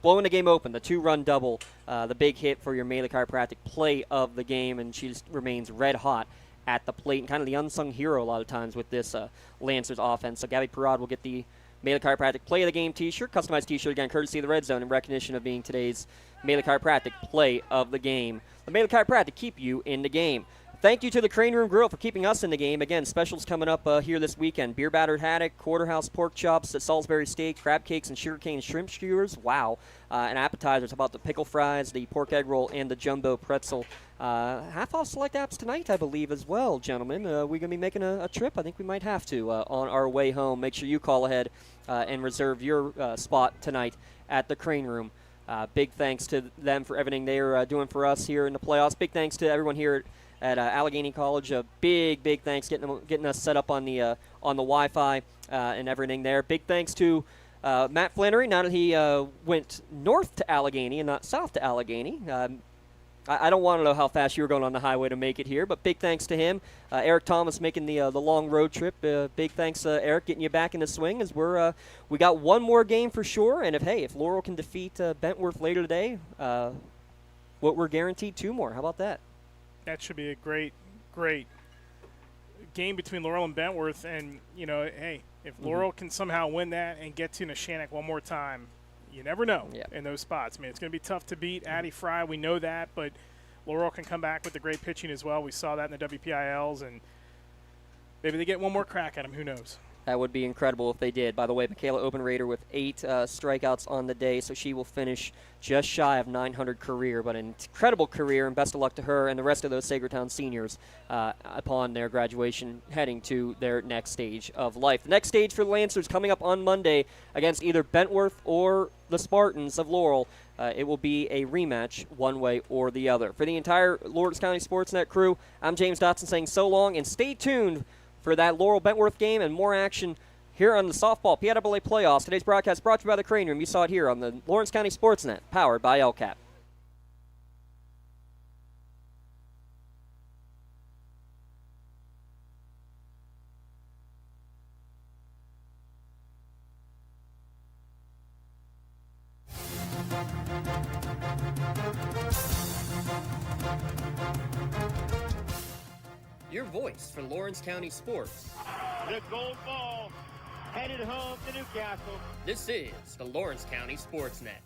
blowing the game open, the 2-run double, the big hit for your Mele Chiropractic play of the game, and she just remains red hot at the plate and kind of the unsung hero a lot of times with this Lancers offense. So Gabby Piaa will get the Mele Chiropractic Play of the Game T-shirt, customized T-shirt again, courtesy of the Red Zone in recognition of being today's Mele Chiropractic Play of the Game. The Mele Chiropractic keep you in the game. Thank you to the Crane Room Grill for keeping us in the game. Again, specials coming up here this weekend. Beer battered haddock, quarterhouse pork chops, Salisbury steak, crab cakes, and sugarcane shrimp skewers. Wow. And appetizers. How about the pickle fries, the pork egg roll, and the jumbo pretzel. Half off select apps tonight, I believe, as well, gentlemen. We're going to be making a trip. I think we might have to on our way home. Make sure you call ahead and reserve your spot tonight at the Crane Room. Big thanks to them for everything they're doing for us here in the playoffs. Big thanks to everyone here at Allegheny College. A big thanks getting us set up on the Wi-Fi and everything there. Big thanks to Matt Flannery, now that he went north to Allegheny and not south to Allegheny. I don't want to know how fast you were going on the highway to make it here, but big thanks to him. Eric Thomas making the long road trip. Big thanks, Eric, getting you back in the swing as we got one more game for sure. And if Laurel can defeat Bentworth later today, we're guaranteed 2 more. How about that? That should be a great game between Laurel and Bentworth. And, if Laurel can somehow win that and get to Neshannock one more time, you never know in those spots. I mean, it's going to be tough to beat Addie Fry. We know that, but Laurel can come back with the great pitching as well. We saw that in the WPILs, and maybe they get one more crack at him. Who knows? That would be incredible if they did. By the way, Michaela Obenrader with 8 strikeouts on the day, so she will finish just shy of 900 career, but an incredible career, and best of luck to her and the rest of those Saegertown seniors upon their graduation heading to their next stage of life. The next stage for the Lancers coming up on Monday against either Bentworth or the Spartans of Laurel. It will be a rematch one way or the other. For the entire Lawrence County SportsNet crew, I'm James Dotson saying so long, and stay tuned for that Laurel-Bentworth game and more action here on the softball PIAA playoffs. Today's broadcast brought to you by the Crane Room. You saw it here on the Lawrence County SportsNet, powered by LCAP. Your voice for Lawrence County sports. The gold ball headed home to Newcastle. This is the Lawrence County SportsNet.